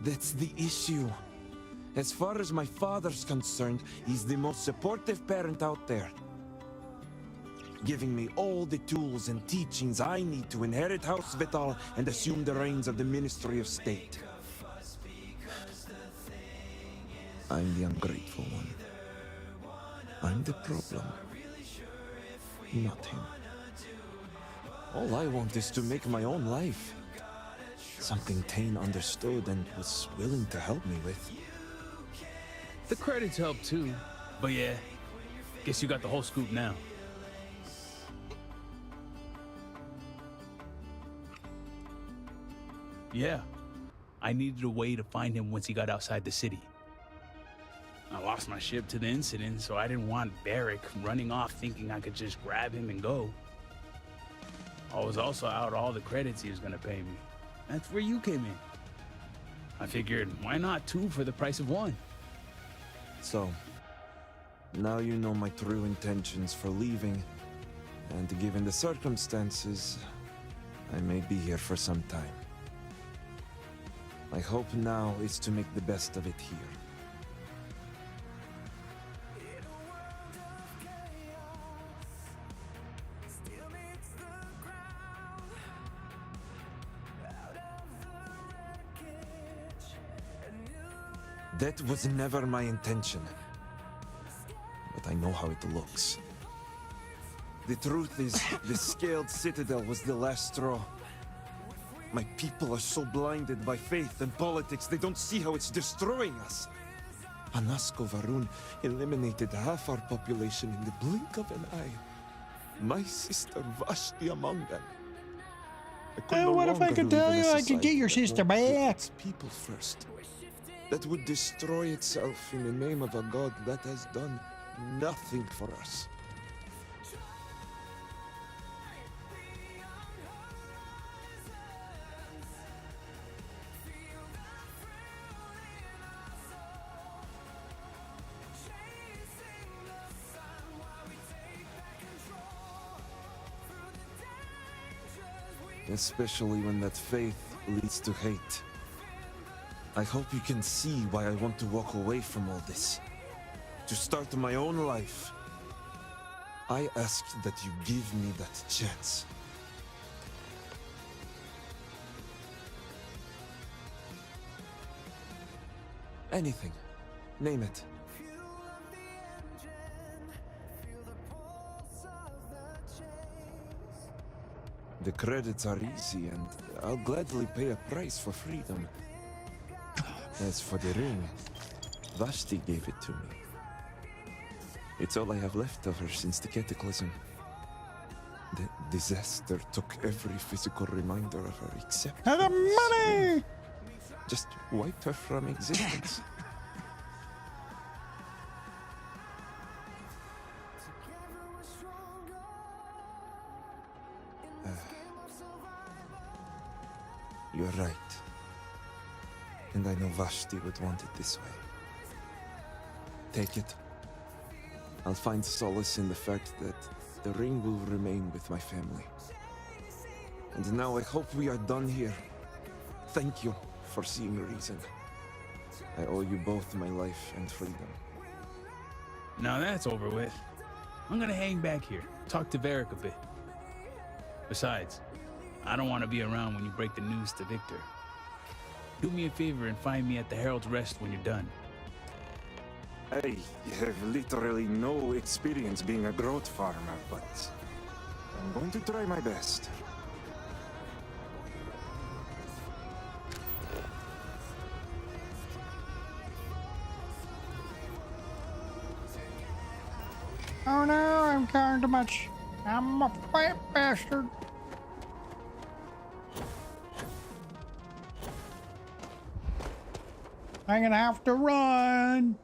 That's the issue. As far as my father's concerned, he's the most supportive parent out there. Giving me all the tools and teachings I need to inherit House Vithal and assume the reins of the Ministry of State. I'm the ungrateful one. I'm the problem, not him. All I want is to make my own life. Something Tane understood and was willing to help me with. The credits help too. But yeah, guess you got the whole scoop now. Yeah, I needed a way to find him once he got outside the city. I lost my ship to the incident, so I didn't want Barrick running off thinking I could just grab him and go. I was also out all the credits he was gonna pay me. That's where you came in. I figured, why not two for the price of one? So, Now you know my true intentions for leaving, and given the circumstances, I may be here for some time. My hope now is to make the best of it here. That was never my intention. But I know how it looks. The truth is, the scaled citadel was the last straw. My people are so blinded by faith and politics, they don't see how it's destroying us. Anasko Varun eliminated half our population in the blink of an eye. My sister Vashti among them. What if I could tell you I could get your sister back? People first. That would destroy itself in the name of a god that has done nothing for us. Especially when that faith leads to hate. I hope you can see why I want to walk away from all this. To start my own life. I ask that you give me that chance. Anything. Name it. The credits are easy, and I'll gladly pay a price for freedom. As for the ring, Vashti gave it to me. It's all I have left of her since the cataclysm. The disaster took every physical reminder of her except the money! Just wiped her from existence. You're right. And I know Vashti would want it this way. Take it. I'll find solace in the fact that the ring will remain with my family. And now I hope we are done here. Thank you for seeing reason. I owe you both my life and freedom. Now that's over with. I'm gonna hang back here, talk to Varric a bit. Besides, I don't want to be around when you break the news to Victor. Do me a favor and find me at the Herald's Rest when you're done. I have literally no experience being a growth farmer, but I'm going to try my best. Oh no, I'm carrying too much. I'm a fat bastard. I'm gonna have to run.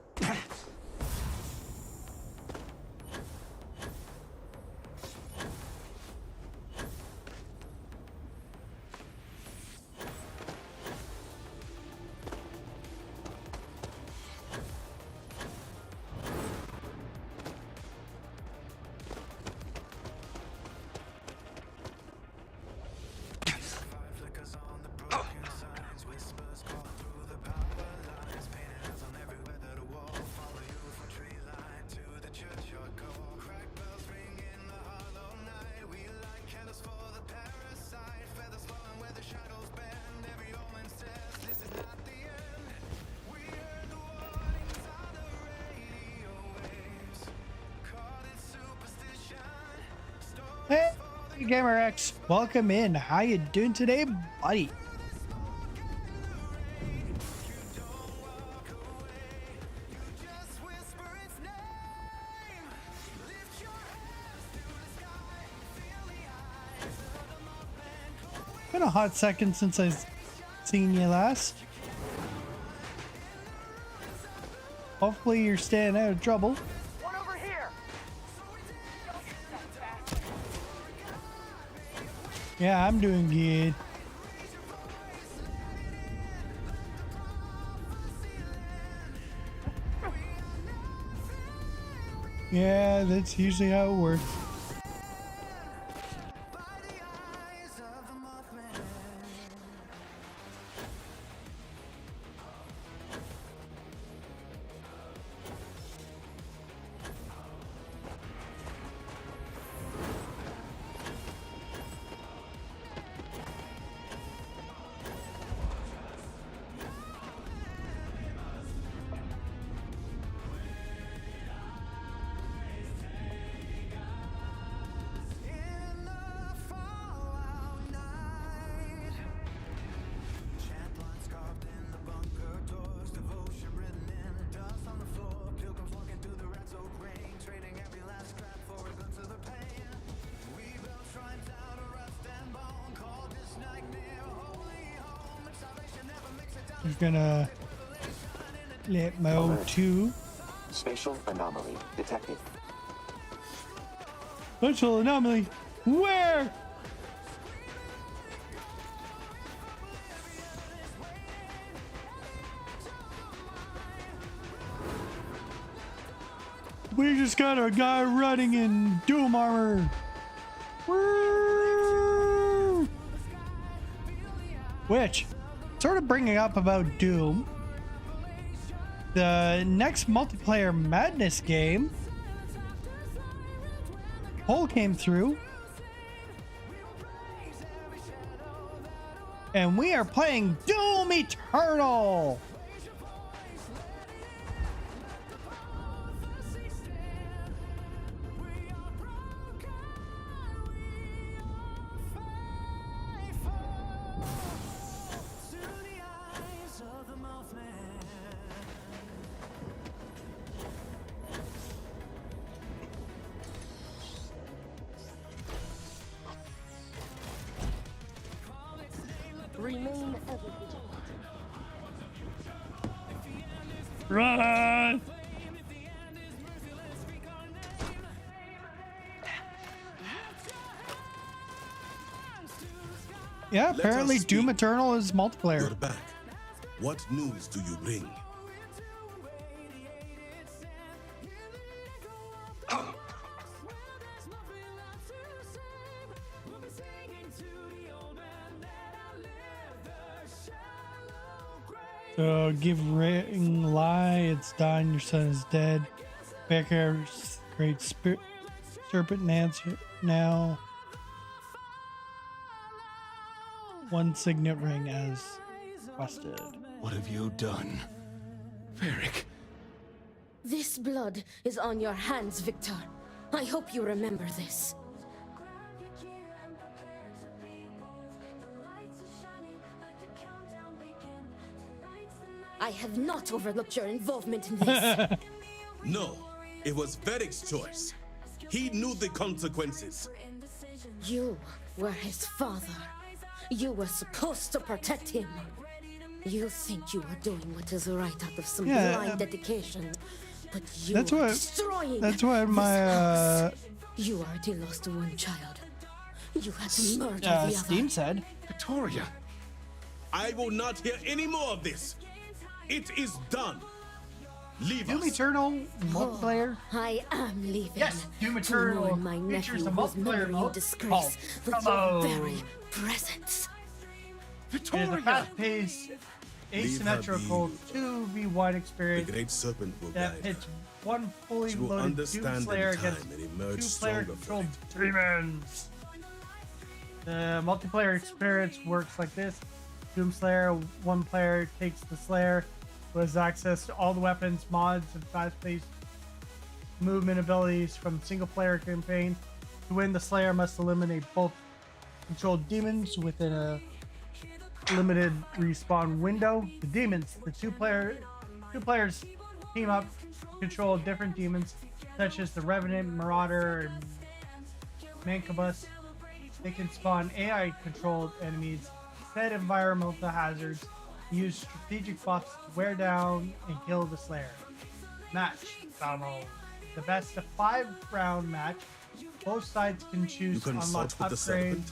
Hey, Gamer X, welcome in. How you doing today, buddy? Been a hot second since I've seen you last. Hopefully you're staying out of trouble. Yeah, I'm doing good. Yeah, that's usually how it works. We're gonna let my O2. Spatial anomaly detected. Spatial anomaly. Where? We just got a guy running in Doom armor. Woo! Which, sort of bringing up about Doom, the next multiplayer madness game poll came through, and we are playing Doom Eternal. Remain ever vigilant. Run! Yeah, apparently Doom Eternal is multiplayer. You're back. What news do you bring? So give ring lie, it's done, your son is dead. Becker's great serpent answer now. One signet ring as requested. What have you done? Varric. This blood is on your hands, Victor. I hope you remember this. I have not overlooked your involvement in this. No, it was Varric's choice. He knew the consequences. You were his father. You were supposed to protect him. You think you are doing what is right out of some blind dedication, but you are destroying. That's what my You already lost one child. You had to murder the other. Steam said. Victoria. I will not hear any more of this. It is done. Leave Doom us. Eternal multiplayer. I am leaving. Yes, Doom Eternal my features nephew a was multiplayer never mode disgrace with called your very presence. It is a Victoria. fast-paced, asymmetrical 2v1 The experience great serpent will that guide pits one fully She will loaded understand Doomslayer in time against and emerge two-player stronger controlled for demons. The multiplayer experience works like this. Doomslayer, one player takes the Slayer, who has access to all the weapons, mods, and fast-paced movement abilities from the single-player campaign. To win, the Slayer must eliminate both controlled demons within a limited respawn window. The demons, the two players team up to control different demons, such as the Revenant, Marauder, and Mancubus. They can spawn AI-controlled enemies, set environmental hazards, use strategic buffs to wear down and kill the Slayer. Match battle mode. The best of 5 round match. Both sides can choose You to unlock consult with the upgrades. serpent.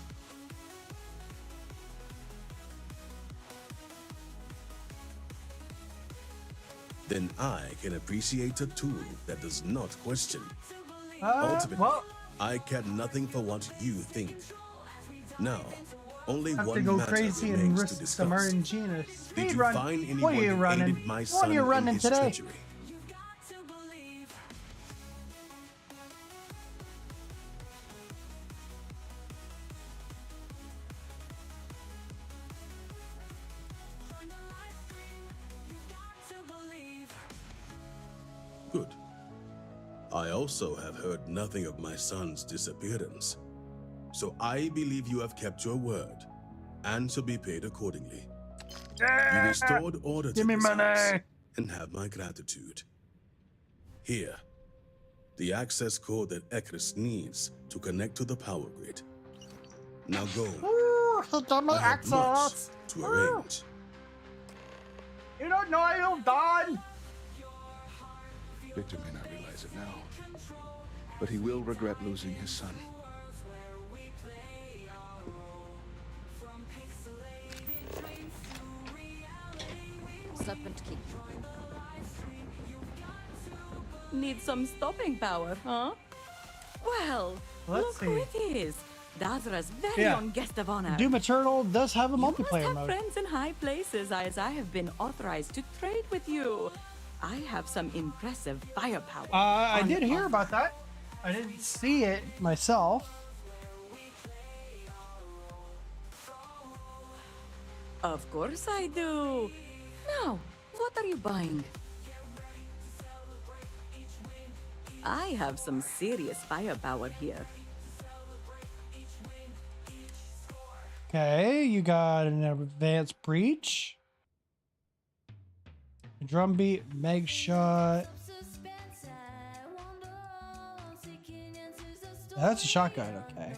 then I can appreciate a tool that does not question. Ultimately, Well, I care nothing for what you think. Now, only have to one go matter crazy and remains to risk discuss. some RNG in a Did speed you run. find What anyone are you who running? aided my What son are you in running his today? treachery? Good. I also have heard nothing of my son's disappearance. So I believe you have kept your word and shall be paid accordingly. You restored order to Give me this money. house and have my gratitude. Here, the access code that Ekris needs to connect to the power grid. Now go. Ooh, he gave me I have much access. to Ooh. arrange. You don't know you're done. Victor may not realize it now, but he will regret losing his son. Serpent key. Need some stopping power, huh? Well, Let's look who see. it is. Dazra's very own guest of honor. Doom Eternal does have a You must multiplayer have mode. friends in high places, as I have been authorized to trade with you. I have some impressive firepower. I on did hear offer. about that. I didn't see it myself. Of course I do. Now, what are you buying? I have some serious firepower here. Okay, you got an advanced breach, a drumbeat, meg shot. That's a shotgun. Okay.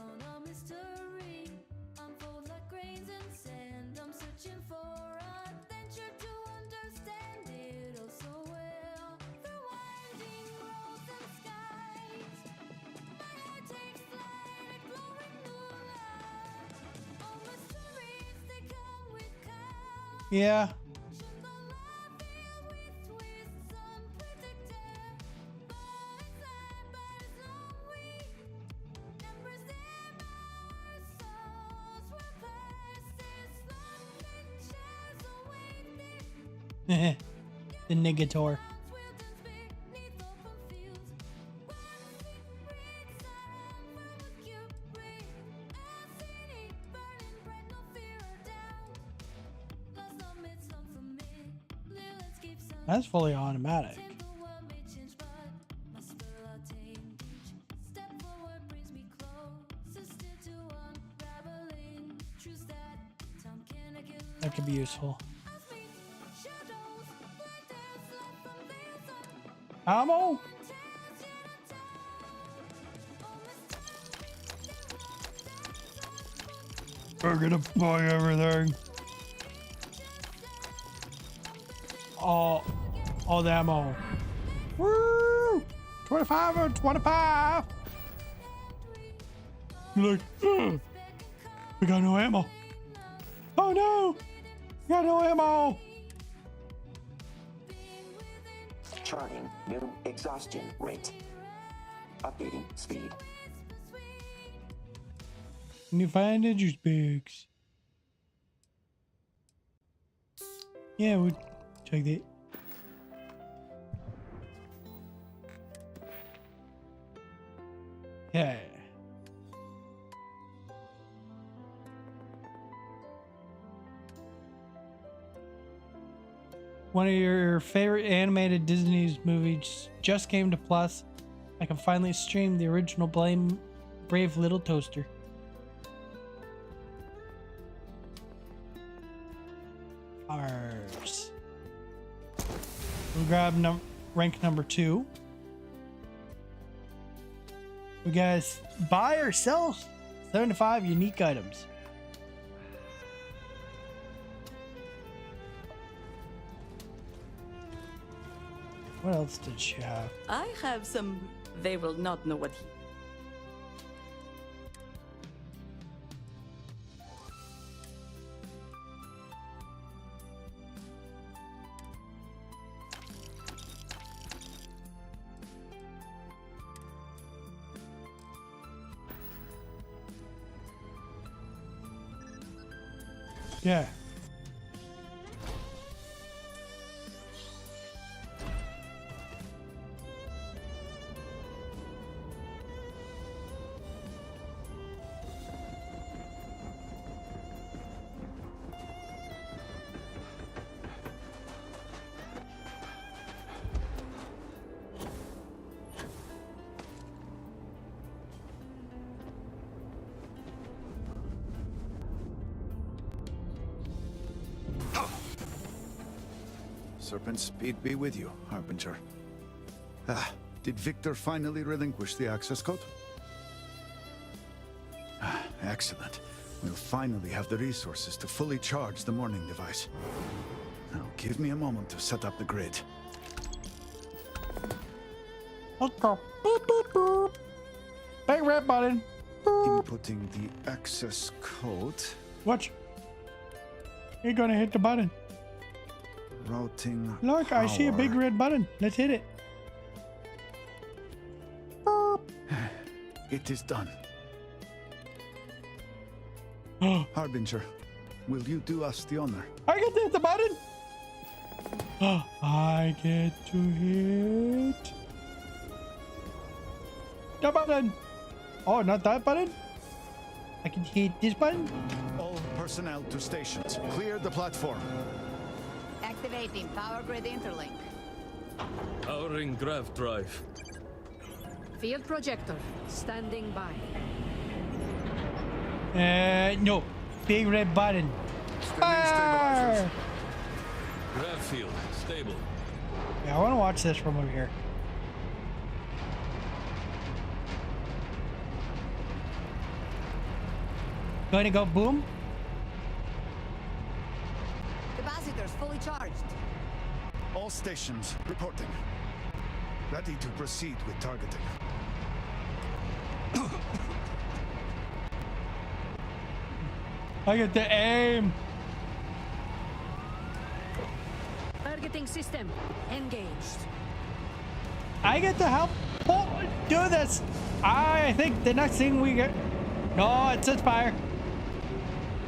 Yeah. The Negator. That's fully automatic. That could be useful. Ammo? We're gonna buy everything. All the ammo. Woo! 25 or 25. You're like, ugh, we got no ammo. Oh no! We got no ammo. Charting new exhaustion rate. Updating speed. New find juice bags. Yeah, we'll check that. Yeah. One of your favorite animated Disney's movies just came to Plus. I can finally stream the original Brave Little Toaster. Ours. We'll grab rank number 2. We guys buy or sell 75 unique items. What else did she have? I have some. They will not know what he. Yeah. Serpent's speed be with you, Harbinger. Ah, did Victor finally relinquish the access code? Ah, excellent. We'll finally have the resources to fully charge the morning device. Now, give me a moment to set up the grid. Okay. Boop, boop, boop. Big red button. Boop. Inputting the access code. Watch. You're gonna hit the button. Routing. Look, I see a big red button. Let's hit it. Boop. It is done. Harbinger, will you do us the honor? I get to hit the button. I get to hit the button. Oh, not that button. I can hit this button. All personnel to stations. Clear the platform. Activating power grid interlink. Powering grav drive. Field projector standing by. No. Big red button. Fire! Grav field stable. Yeah, I want to watch this from over here. Going to go boom. Capacitors fully charged. All stations reporting. Ready to proceed with targeting. I get to aim. Targeting system engaged. I get to help do this. I think the next thing we get. No, it says fire.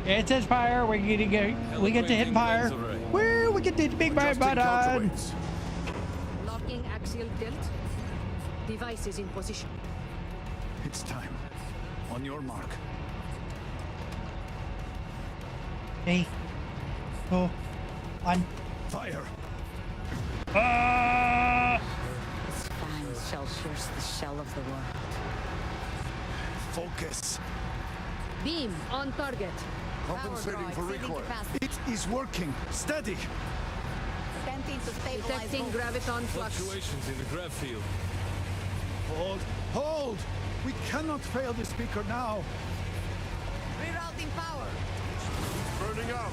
It says fire. We get to hit fire. Woo! We get to hit the big red button. Locking axial tilt. Device is in position. It's time. On your mark. 3, 2, 1. Fire! This fangs shall pierce the shell of the world. Focus. Beam on target. Compensating for recoil. It is working. Steady. Attempting to stabilize. Detecting graviton flux. Fluctuations in the grav field. Hold. Hold! We cannot fail the speaker now. Rerouting power. Burning out.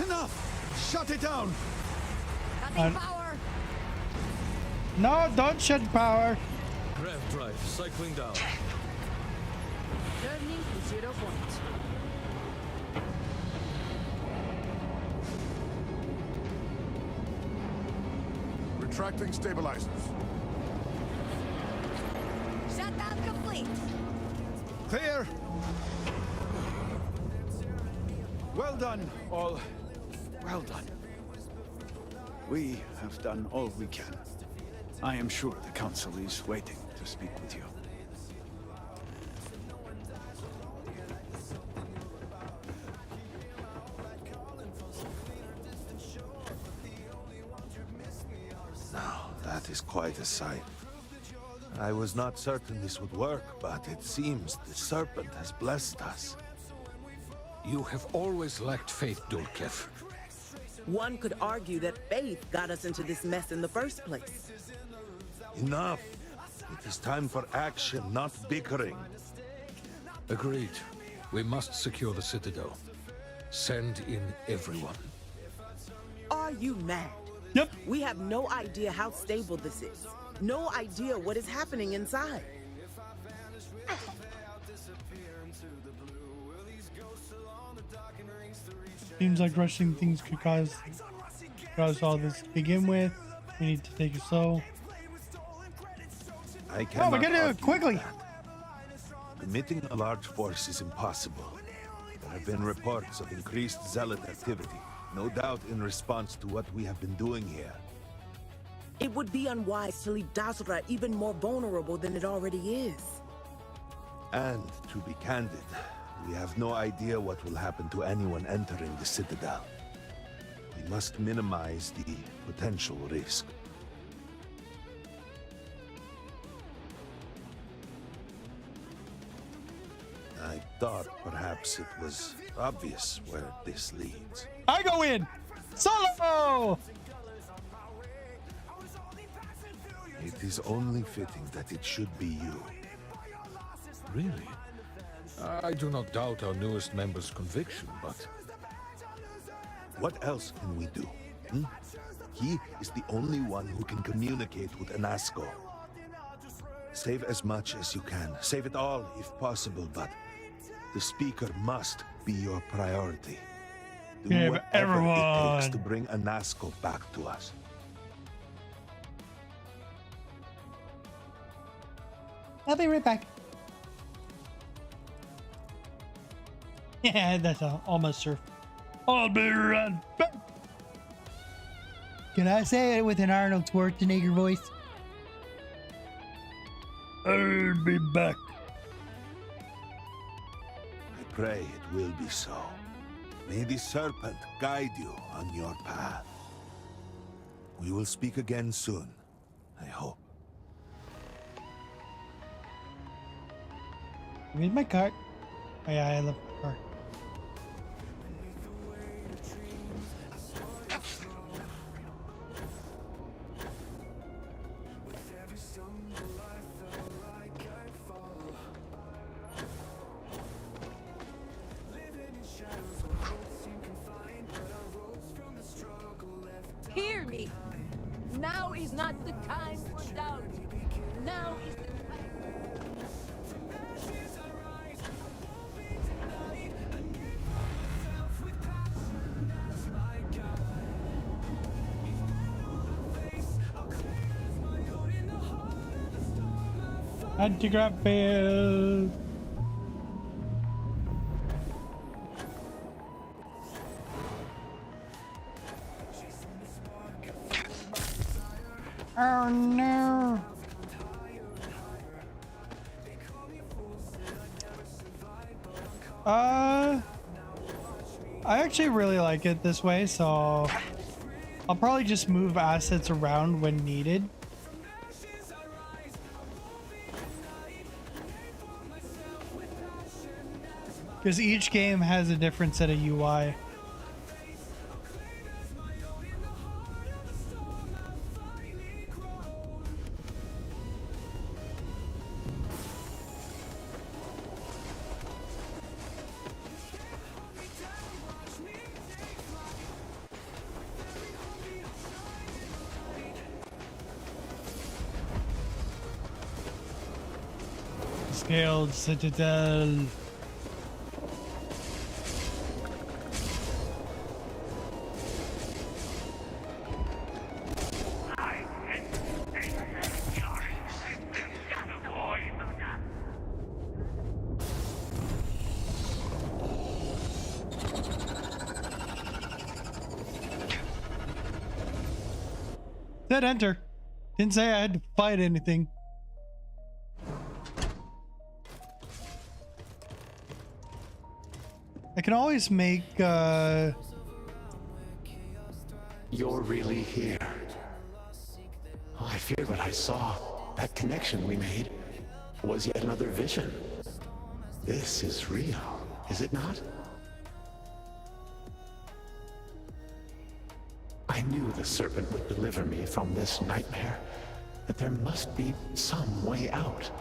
Enough! Shut it down! Cutting power. No, don't shut power. Grav drive cycling down. Turning to 0 point. Retracting stabilizers. Shutdown complete. Clear! Well done, all. Well done. We have done all we can. I am sure the Council is waiting to speak with you. Now, that is quite a sight. I was not certain this would work, but it seems the Serpent has blessed us. You have always lacked faith, Dulkev. One could argue that faith got us into this mess in the first place. Enough! It is time for action, not bickering. Agreed. We must secure the Citadel. Send in everyone. Are you mad? Yep. We have no idea how stable this is. No idea what is happening inside. Seems like rushing things could cause all this to begin with. We need to take it slow. I Oh, cannot we gotta do it argue quickly. that. Committing a large force is impossible. have been reports of increased zealot activity. No doubt in response to what we have been doing here. It would be unwise to leave Dazra even more vulnerable than it already is. And to be candid, we have no idea what will happen to anyone entering the Citadel. We must minimize the potential risk. I thought perhaps it was obvious where this leads. I go in! Solo! It is only fitting that it should be you. Really? I do not doubt our newest member's conviction, but... What else can we do? He is the only one who can communicate with Anasco. Save as much as you can. Save it all if possible, but the Speaker must be your priority. Do Give whatever it takes everyone. to bring Anasco back to us. I'll be right back. Yeah, that's almost surf. I'll be right back. Can I say it with an Arnold Schwarzenegger voice? I'll be back. I pray it will be so. May the serpent guide you on your path. We will speak again soon, I hope. Read my cart. Oh yeah, I love my cart. Hear me. Now is not the time for doubt. Now is the time. Anti-grapple. Oh no. I actually really like it this way, so I'll probably just move assets around when needed. Because each game has a different set of UI. Scaled Citadel. Said enter. Didn't say I had to fight anything. I can always make You're really here. Oh, I feared what I saw. That connection we made was yet another vision. This is real, is it not? I knew the serpent would deliver me from this nightmare, but there must be some way out.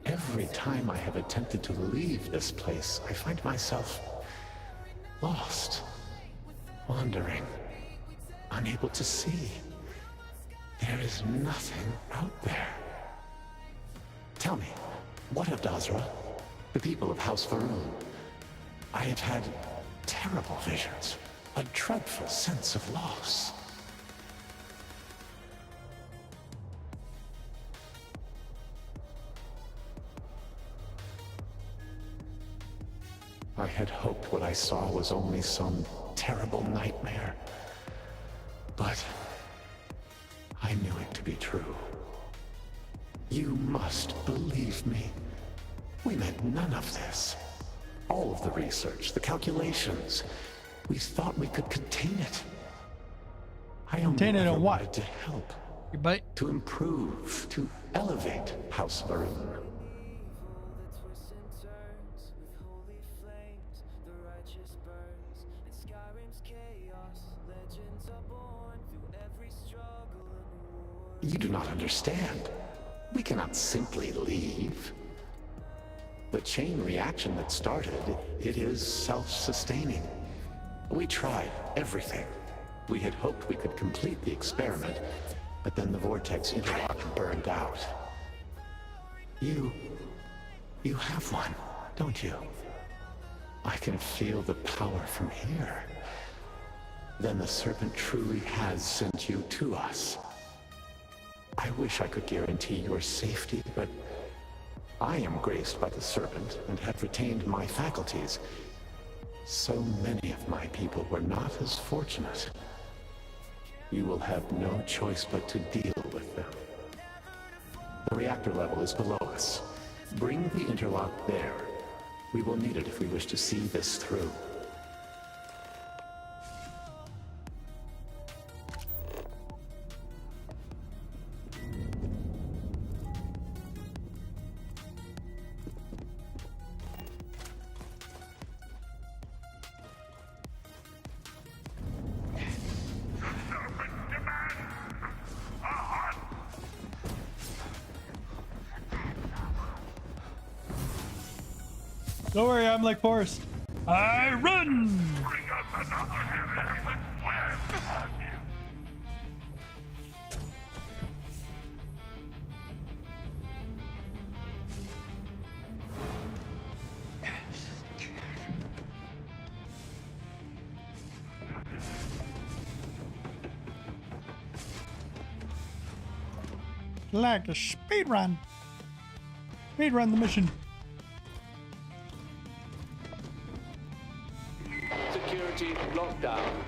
Every time I have attempted to leave this place, I find myself lost, wandering, unable to see. There is nothing out there. Tell me, what of Dazra? The people of House Faroon? I have had terrible visions, a dreadful sense of loss. I had hoped what I saw was only some terrible nightmare. But I knew it to be true. You must believe me. We meant none of this. All of the research, the calculations. We thought we could contain it. I only Contain it ever in what? wanted to help. Your butt? To improve, to elevate House Varun. You do not understand. We cannot simply leave. The chain reaction that started, it is self-sustaining. We tried everything. We had hoped we could complete the experiment, but then the vortex interlock burned out. You have one, don't you? I can feel the power from here. Then the Serpent truly has sent you to us. I wish I could guarantee your safety, but I am graced by the Serpent and have retained my faculties. So many of my people were not as fortunate. You will have no choice but to deal with them. The reactor level is below us. Bring the interlock there. We will need it if we wish to see this through. Don't worry, I'm like Forrest. I run! Like a speed run. Speed run the mission. Security lockdown.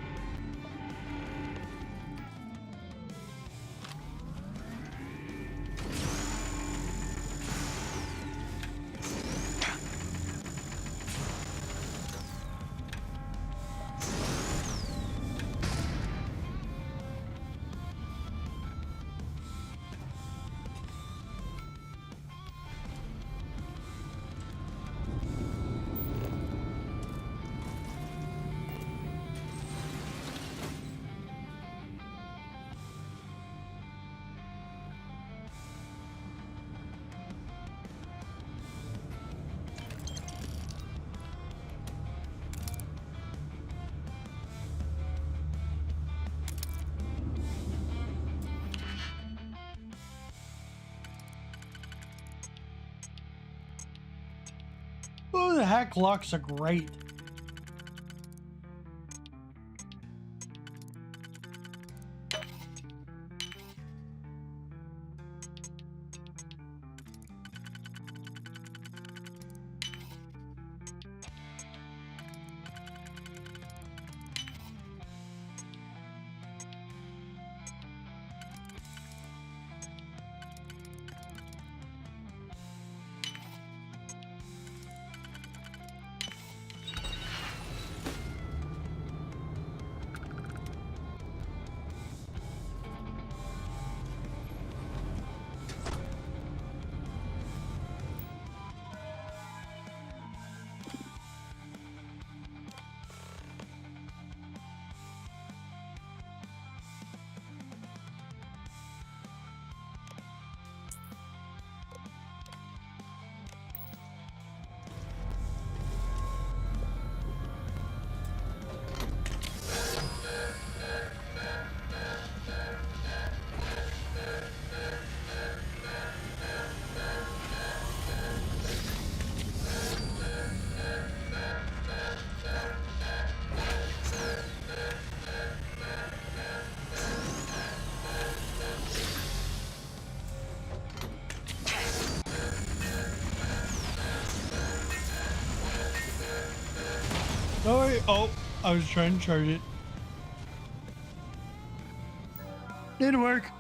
Who the heck locks are great? Sorry. Oh, I was trying to charge it. Didn't work.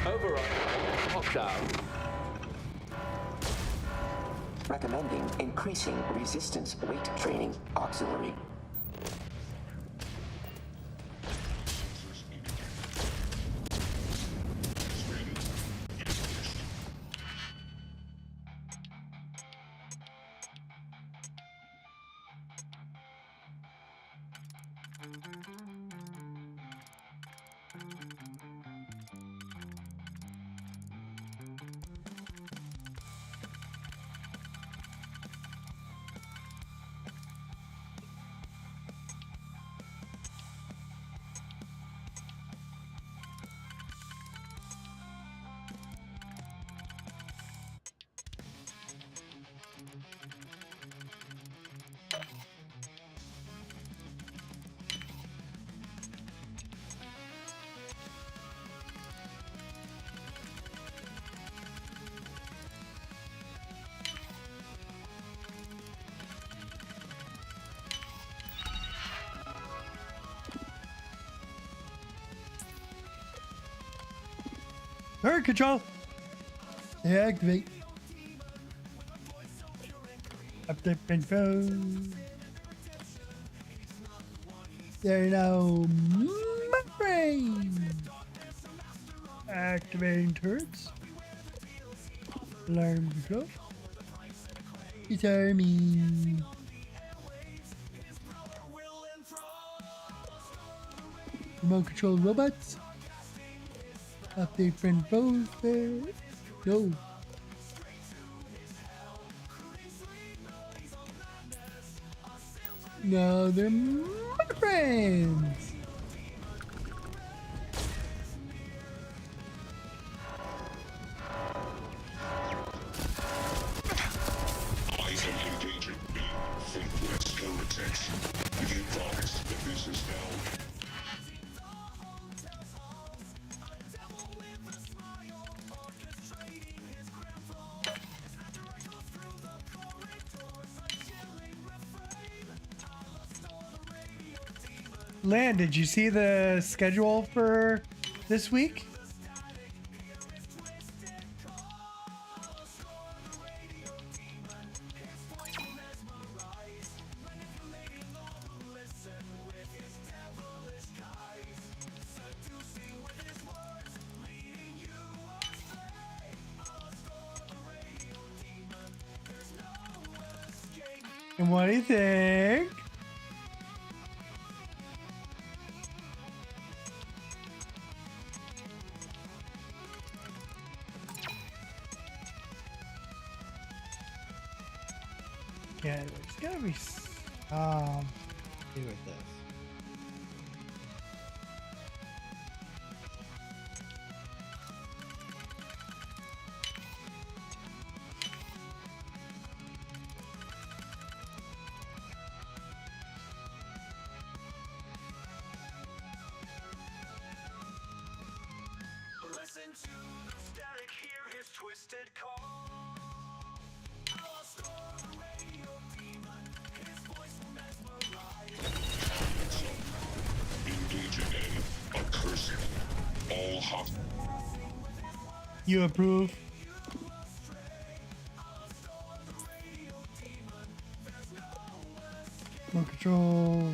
Override. Lockdown. Recommending increasing resistance weight training auxiliary. Turret control. Deactivate. Update info. There you go. My brain. Activating turrets. Alarm control. Disarming. Remote control robots. Update friend foes there. Go. No, they're my friends. Eyes on engaging B. Think less heretics. Be advised that this is now. Lan, did you see the schedule for this week? And what do you think? Yeah, there's gotta be do with this. Listen to the static, hear his twisted call. I'll score the radio demon, his voice will mesmerize. Engaging A. Accursed. All hot. You approve? More control.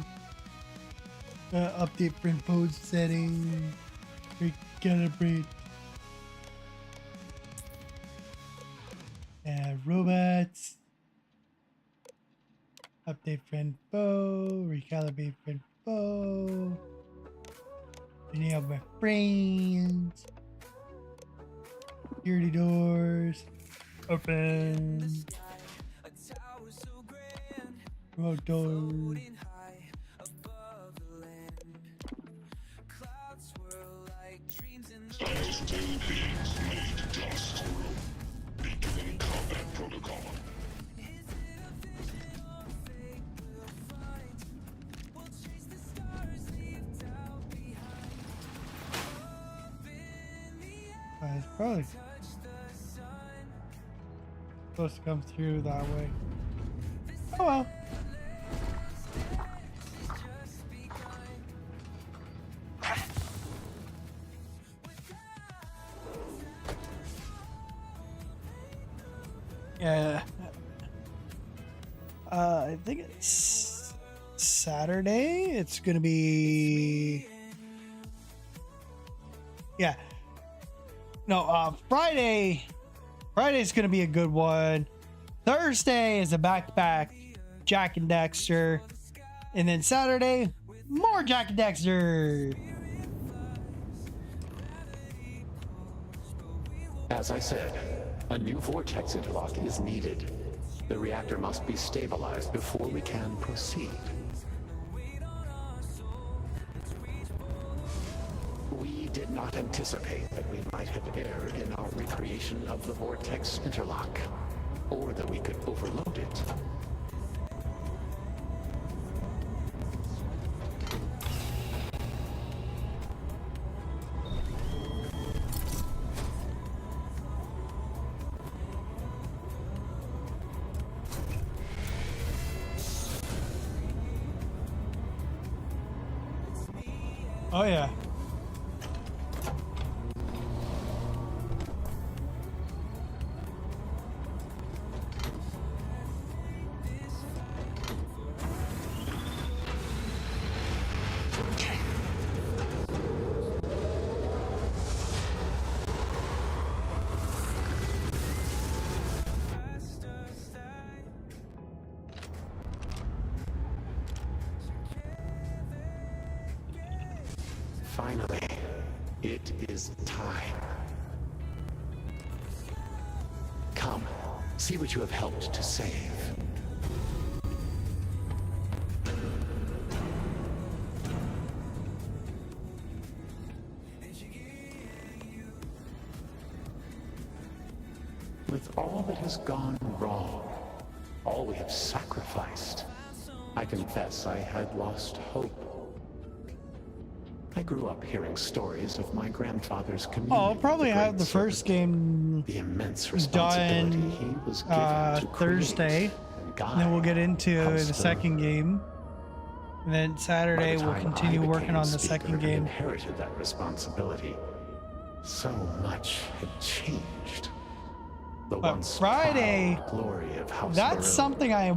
Update print pose setting. Recalibrate. Robots. Update friend foe. Recalibrate friend foe. Any of my friends. Security doors. Open. Remote doors. Celestial beings made dust. Beginning combat protocol. It's probably supposed to come through that way. Oh well. Yeah. I think it's Saturday. It's gonna be, yeah. No, Friday. Friday's gonna be a good one. Thursday is a back-to-back Jack and Dexter, and then Saturday more Jack and Dexter. As I said, a new vortex interlock is needed. The reactor must be stabilized before we can proceed. We did not anticipate that we might have erred in our recreation of the vortex interlock, or that we could overload it. Oh yeah. Finally, it is time. Come, see what you have helped to save. With all that has gone wrong, all we have sacrificed, I confess I had lost hope. I grew up hearing stories of my grandfather's community. Oh, I'll probably have the first game the immense responsibility done he was given to Thursday, and then we'll get into the second game, and then Saturday we'll continue working on the second game. Inherited that responsibility. So much had changed. The But once Friday, proud glory of House that's Baron something I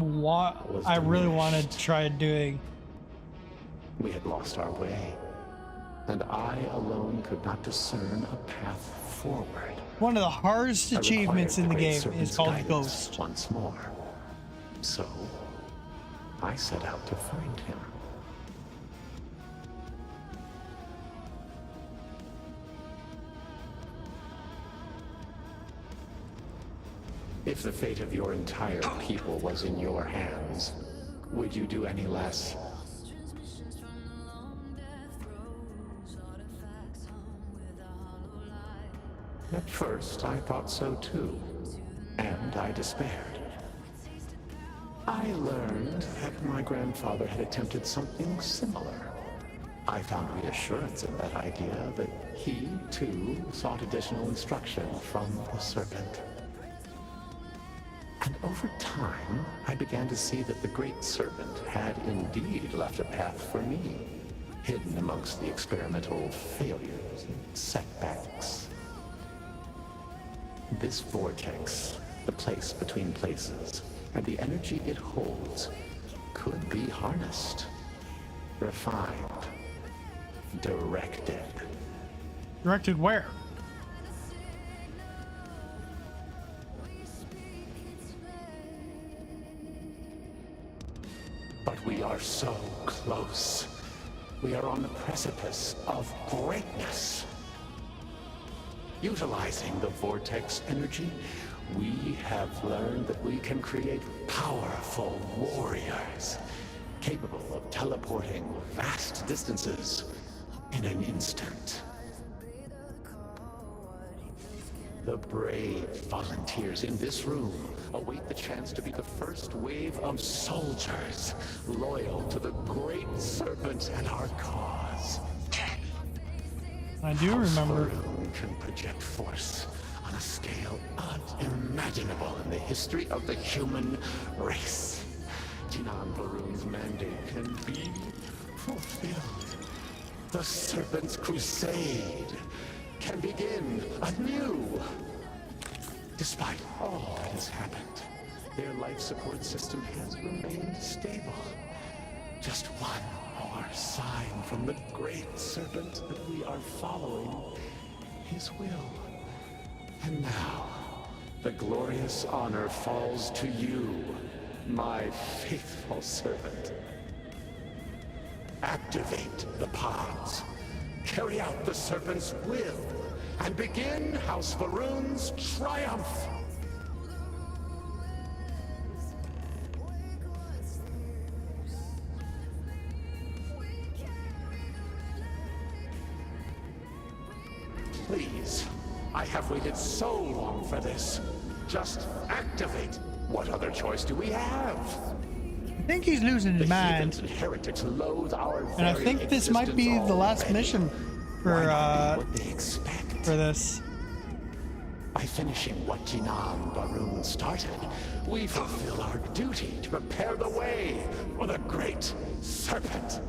really want to try doing. We had lost our way, and I alone could not discern a path forward. One of the hardest I achievements in the required game Serpent's is called guidance Ghost. once more. So, I set out to find him. If the fate of your entire people was in your hands, would you do any less? At first, I thought so too, and I despaired. I learned that my grandfather had attempted something similar. I found reassurance in that idea that he, too, sought additional instruction from the Serpent. And over time, I began to see that the Great Serpent had indeed left a path for me, hidden amongst the experimental failures and setbacks. This vortex, the place between places, and the energy it holds, could be harnessed, refined, directed. Directed where? But we are so close. We are on the precipice of greatness. Utilizing the vortex energy, we have learned that we can create powerful warriors, capable of teleporting vast distances in an instant. The brave volunteers in this room await the chance to be the first wave of soldiers loyal to the Great Serpent and our cause. I do remember. Can project force on a scale unimaginable in the history of the human race. Jinan Varun's mandate can be fulfilled. The Serpent's crusade can begin anew. Despite all that has happened, their life support system has remained stable. Just one more sign from the great Serpent that we are following his will. And now, the glorious honor falls to you, my faithful servant. Activate the pods, carry out the Serpent's will, and begin House Varun's triumph! Please, I have waited so long for this. Just activate. What other choice do we have? I think he's losing his mind. And heretics loathe our And I think this might be the last mission for this. By finishing what Jinan Varun started, we fulfill our duty to prepare the way for the great Serpent.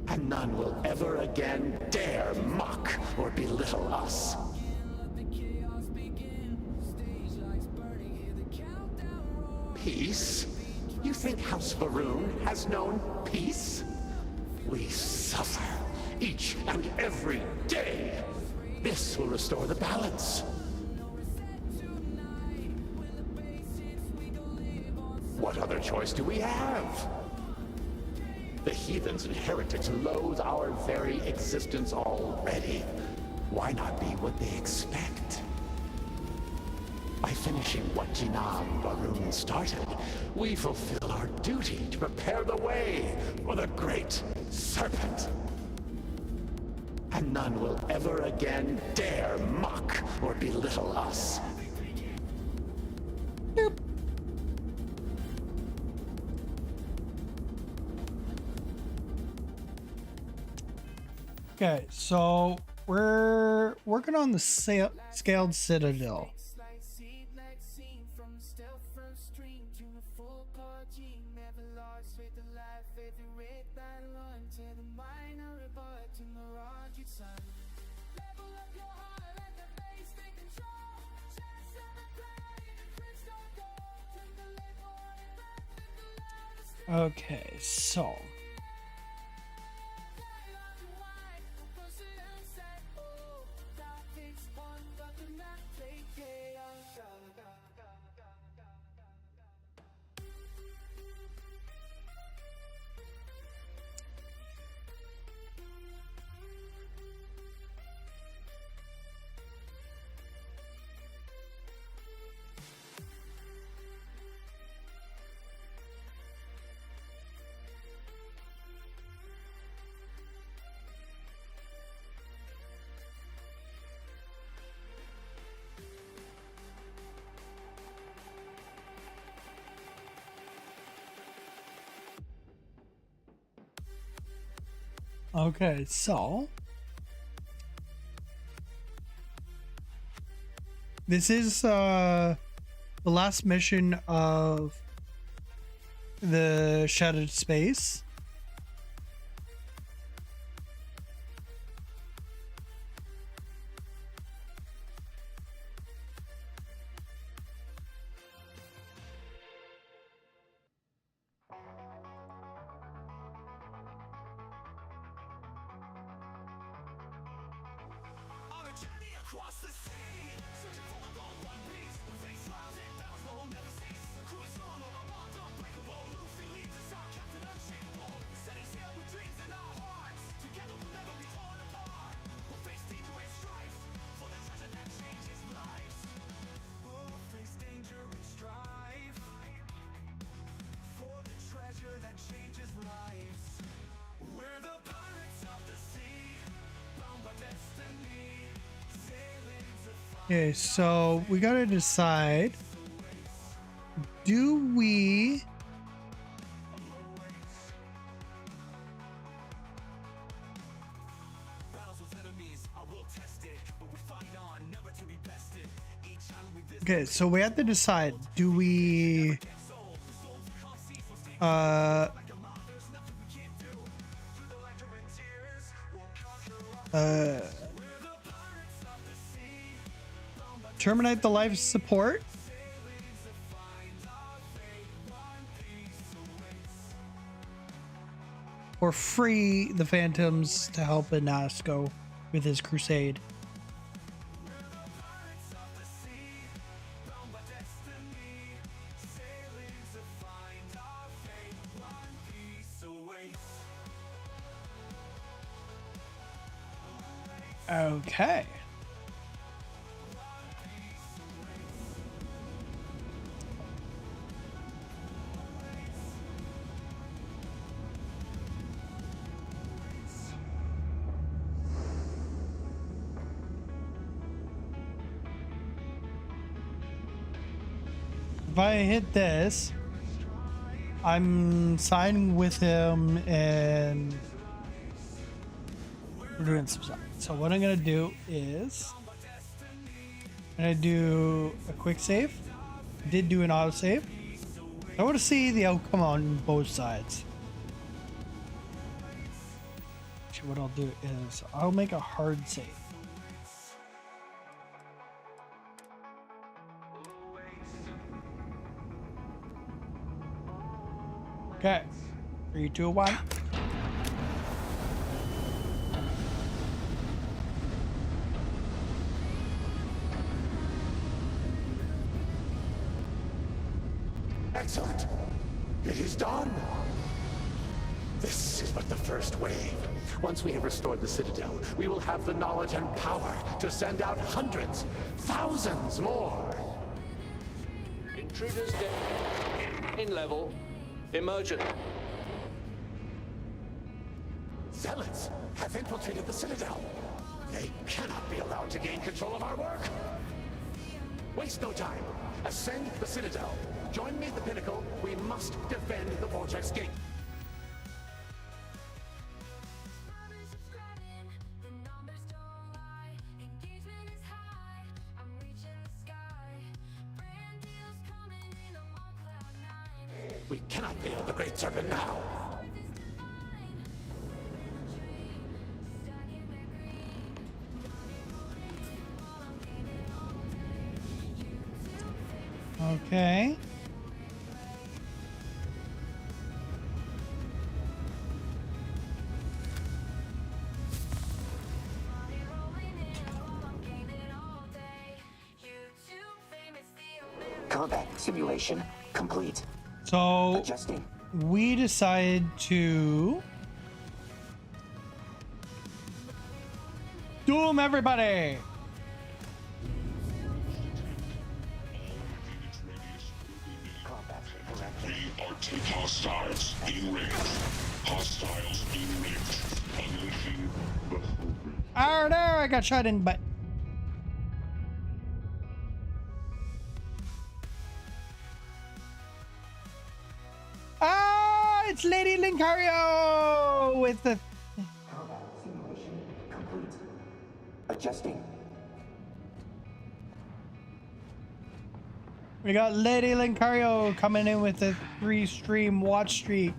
And none will ever again dare mock or belittle us. Peace? You think House Varun has known peace? We suffer each and every day. This will restore the balance. What other choice do we have? The heathens and heretics loathe our very existence already. Why not be what they expect? By finishing what Jinan Varun started, we fulfill our duty to prepare the way for the great Serpent. And none will ever again dare mock or belittle us. Nope. Okay, so we're working on the scaled citadel. Okay, so this is the last mission of the Shattered Space. Okay, so we gotta decide, do we Okay, so we have to decide, do we terminate the life support, or free the Phantoms to help Inasco with his crusade? Okay. If I hit this, I'm signing with him and we're doing some stuff. So what I'm gonna do is I'm gonna do a quick save. I did do an auto save. I want to see the outcome on both sides. Actually, what I'll do is I'll make a hard save. Okay, 3, 2, 1. Excellent. It is done. This is but the first wave. Once we have restored the Citadel, we will have the knowledge and power to send out hundreds, thousands more. Intruders dead. In level. Emergent. Zealots have infiltrated the Citadel. They cannot be allowed to gain control of our work. Waste no time. Ascend the Citadel. Join me at the pinnacle. We must defend the Vortex Gate. We cannot fail the Great Serpent now. Okay. Combat simulation complete. So Adjusting. we decide to doom everybody. Arctic hostiles in range. Hostiles in range. Unleashing the Oh no, I got shot in the butt. Ah, it's Lady Lincario with the Combat simulation complete. Adjusting. We got Lady Lincario coming in with a 3-stream watch streak.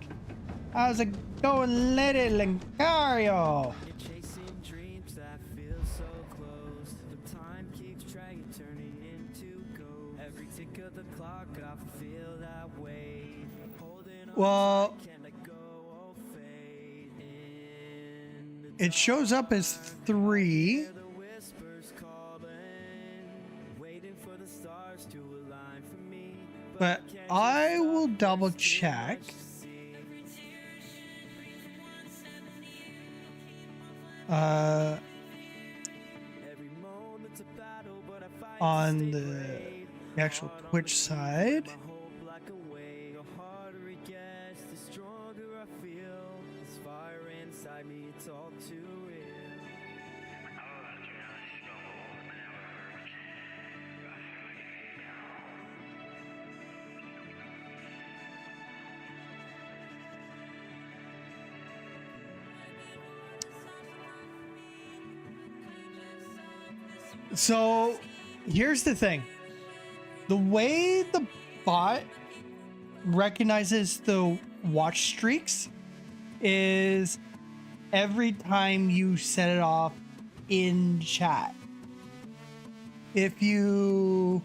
How's it going, Lady Lincario? Chasing dreams that feel so close. The time keeps dragging, turning into ghosts. Every tick of the clock, I feel that way. Holding on, Well, can I go or fade in? it shows up as 3. The whispers calling, waiting for the stars to align for me. But I will double check. On the actual Twitch side. So here's the thing. The way the bot recognizes the watch streaks is every time you set it off in chat. If you...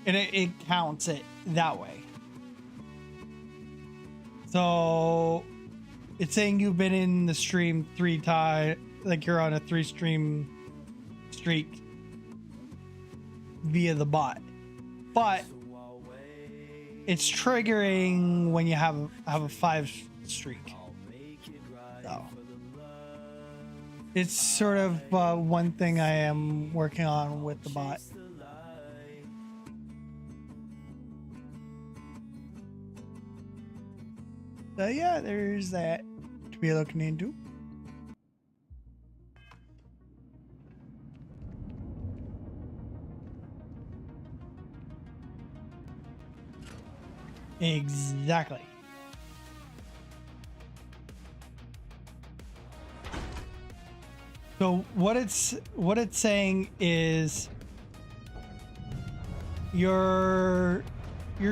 And it counts it that way. So it's saying you've been in the stream 3 times, like you're on a 3 stream streak via the bot. But it's triggering when you have a 5 streak. So it's sort of one thing I am working on with the bot. So yeah, there's that to be looking into. Exactly. So what it's saying is your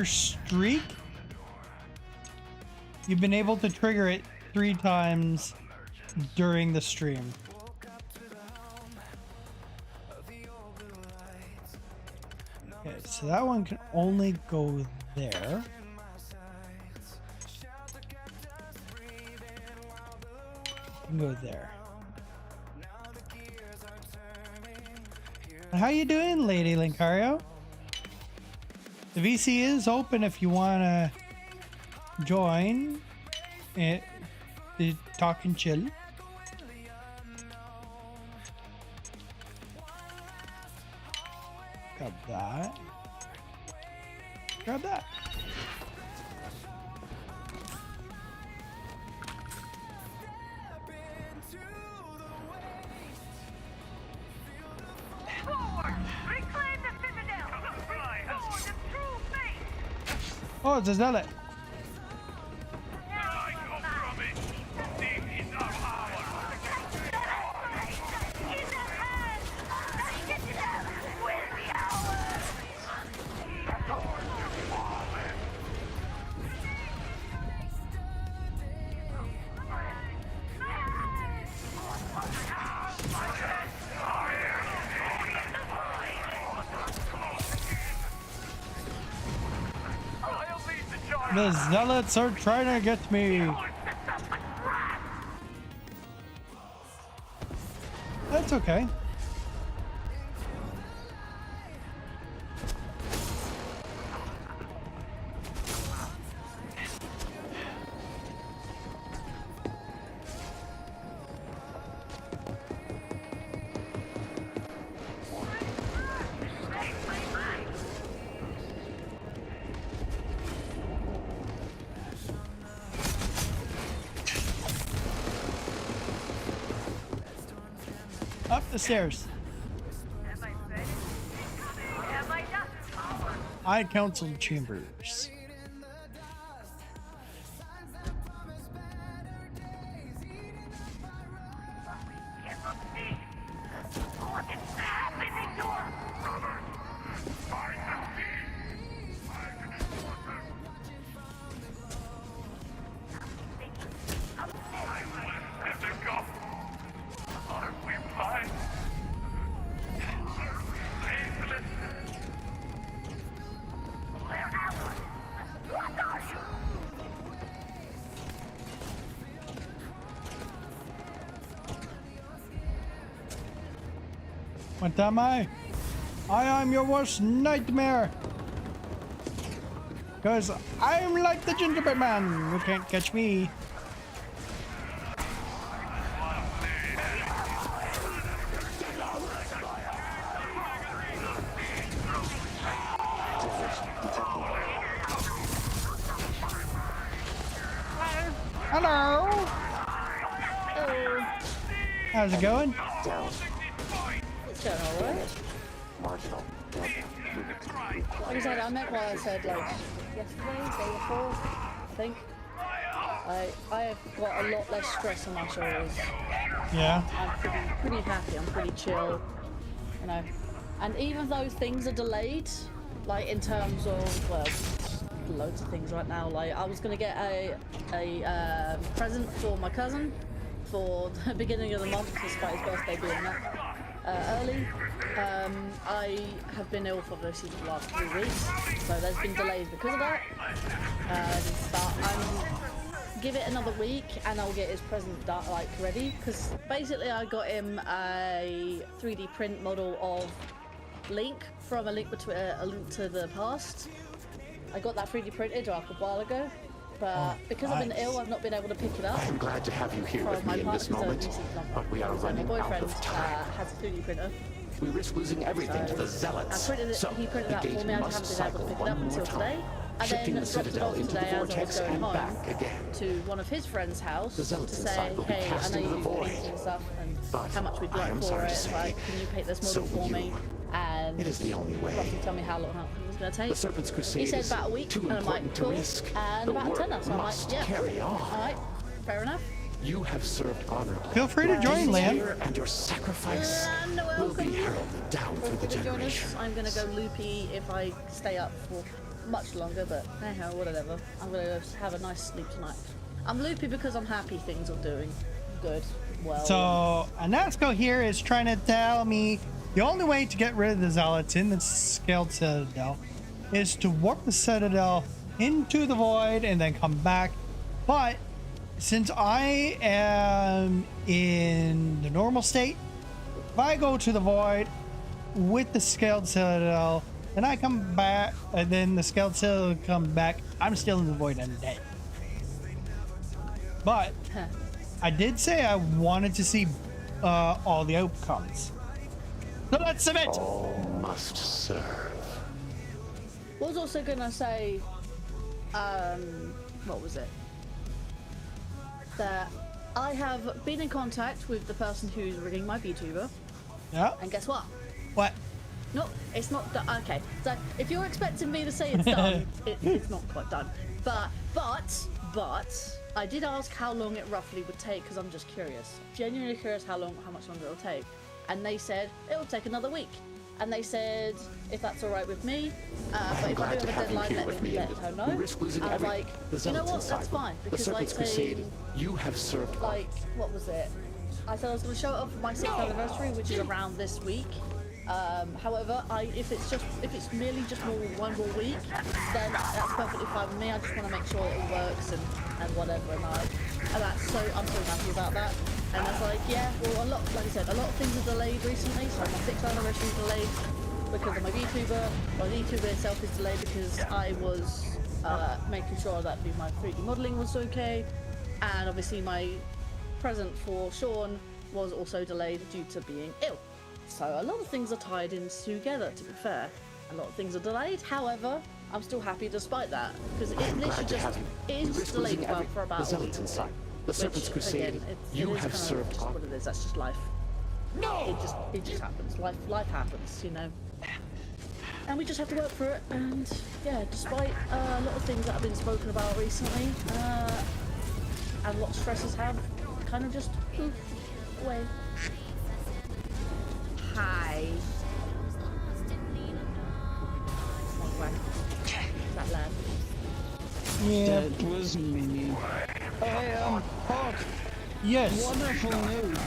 streak, you've been able to trigger it 3 times during the stream. Okay, so that one can only go there. Can go there. How you doing, Lady Lincario? The VC is open if you want to join it, the talk and chill. Grab that. Grab that. Oh, it's a zealot. The zealots are trying to get me. That's okay. Up the stairs. I council chambers. What am I? I am your worst nightmare. Because I'm like the gingerbread man. You can't catch me. Hello. Hello. How's it going? It's going alright. Like I said, I meant what I said like yesterday, day before, I think. I've got a lot less stress on my shoulders. Yeah. I'm pretty happy, I'm pretty chill. you know. And even though things are delayed, like in terms of, well, loads of things right now. Like I was gonna get a present for my cousin for the beginning of the month, despite his birthday being that early. I have been ill for the last 3 weeks, so there's been delays because of that. But give it another week and I'll get his present like ready, because basically I got him a 3D print model of Link from A Link to the Past. I got that 3D printed a while ago, but because I've been ill, I've not been able to pick it up. I'm glad to have you here with me in this moment, but we are running my out boyfriend of time. has a 3D printer. We risk losing everything to the zealots. I printed it, so he printed the it out for gate me, I must just haven't been able to pick it up until today. And shifting then the dropped it citadel off into today the as I was vortex going and home back again. to one of his friend's house The to zealots say, inside will be hey, I cast know into you the do void. things and stuff, and But how much we'd I like am for sorry to it. say, Like, can you paint this model so for you me? And it is the only way. roughly tell me how long it was going to take. The Serpent's Crusade He said is about a week, too and I'm like, important to cool. risk. And The about a work tenner, so I'm like, must yeah, carry on. alright, fair enough. You have served honorably. Feel free to join, Lan. And your sacrifice will be heralded down through the generations. I'm gonna go loopy if I stay up for much longer, but hey ho, whatever. I'm gonna have a nice sleep tonight. I'm loopy because I'm happy things are doing good, well. So Anasco here is trying to tell me the only way to get rid of the zealots in the scaled citadel is to warp the citadel into the void and then come back. But since I am in the normal state, if I go to the void with the scaled citadel and I come back and then the scaled citadel come back, I'm still in the void and dead. But I did say I wanted to see all the outcomes. So let's submit. All must serve. Was also gonna say, what was it? That I have been in contact with the person who's rigging my VTuber. Yeah. And guess what? What? No, it's not done. Okay, so if you're expecting me to say it's done, it's not quite done. But I did ask how long it roughly would take, because I'm just curious, genuinely curious how much longer it'll take. And they said it'll take another week. And they said if that's all right with me, but if I do have a deadline, let her know. And I'm like, you know what? That's fine, because like saying, you have served. Like, what was it? I said I was going to show it off for my 6th anniversary, which is around this week. However, if it's merely just one more week, then that's perfectly fine with me. I just want to make sure it all works and whatever, and I'm so happy about that. And I was like, yeah, well, like I said, a lot of things are delayed recently. So my 6th anniversary is delayed because of my VTuber. My VTuber itself is delayed because I was making sure that my 3D modeling was okay, and obviously my present for Sean was also delayed due to being ill. So a lot of things are tied in together, to be fair. A lot of things are delayed, however, I'm still happy despite that, because it literally is delayed for about a week. The Serpent's Crusade, again, you have served just what it is, that's just life. No! It just happens, life happens, you know. And we just have to work through it, and yeah, despite a lot of things that have been spoken about recently, and a lot of stresses have kind of just poof away. Hi. That lad. Yeah. That was me. Oh, hey, Hawk. Yes. Wonderful news.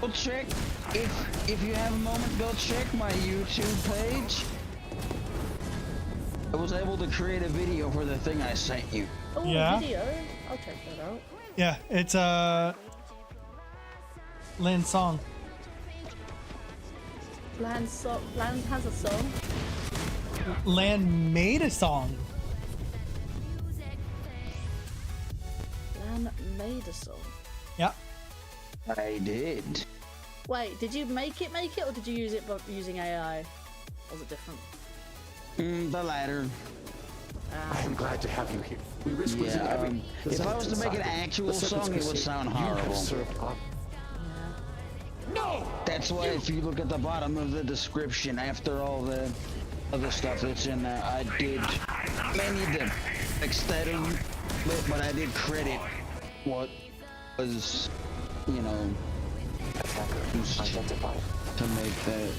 Go check, if you have a moment, go check my YouTube page. I was able to create a video for the thing I sent you. Oh, Yeah. a video? I'll check that out. Yeah, it's Lynn's song. Lan has a song. Lan made a song. Lan made a song. Yeah. I did. Wait, did you make it, or did you use it by using AI? Or was it different? The latter. I'm glad to have you here. We risk losing everything. If I was to make an actual song, it would sound horrible. No! That's why if you look at the bottom of the description, after all the other stuff that's in there, I did many of them extending, but I did credit what was, you know, used Identified. to make that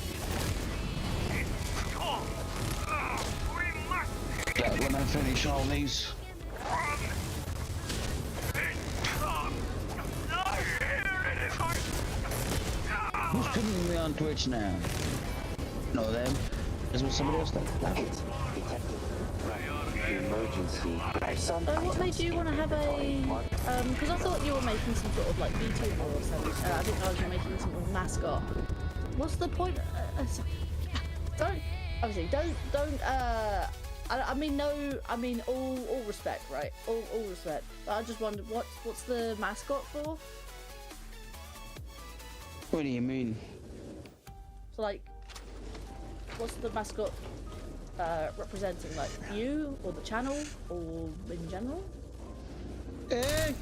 when I finish all these. Who's putting me on Twitch now? No, them. Is what somebody else does. Emergency. What made you want to have a? Because I thought you were making some sort of like VTuber or something. I didn't know you were making some sort of mascot. What's the point? Don't. Obviously, don't. I mean, no. I mean, all respect, right? All respect. I just wondered what's the mascot for? What do you mean? So like, what's the mascot representing? Like you or the channel or in general?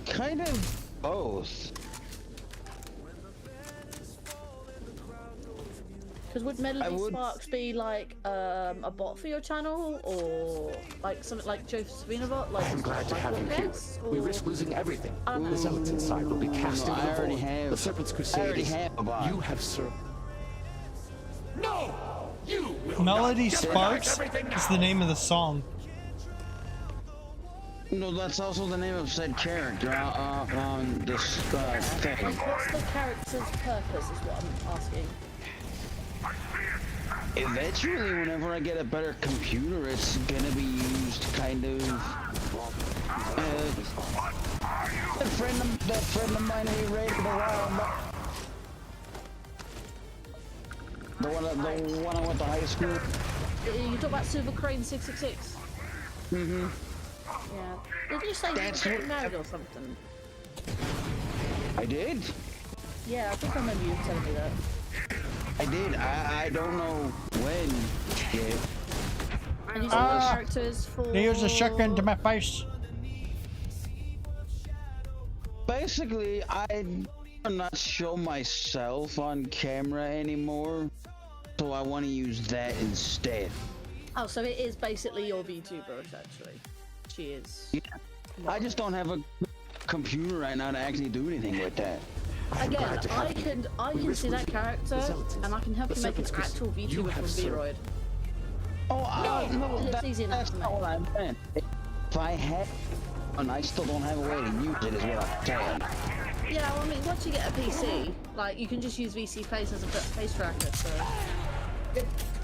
Kind of both. Because would Melody Sparks be like a bot for your channel, or like something like Josephina bot? Like I'm glad to have you here. We risk losing everything. The zealots inside will be cast into the void. The Serpent's Crusade you have served. No! You will Melody not Sparks everything now. is the name of the song. No, that's also the name of said character on this thing. What's the character's purpose is what I'm asking. Eventually, whenever I get a better computer, it's gonna be used kind of. That friend of mine he raided a while back. The one I went to high school. You talk about Silver Crane 666. Mm-hmm. Yeah. Did you say you were getting married or something? I did. Yeah, I think I remember you telling me that. I did. I don't know when yet. And you saw the characters for. Here's a shotgun to my face. Basically, I do not show myself on camera anymore, so I want to use that instead. Oh, so it is basically your VTuber, essentially. She is. Yeah. I just don't have a computer right now to actually do anything with that. Again, I can see that character, and I can help you make an actual VTuber from V-Roid. Oh, no, it's easy enough that's to not what I meant. If I had, and I still don't have a way to use it, is what I'm saying. Yeah, well, I mean, once you get a PC, like, you can just use VC Face as a face tracker, so.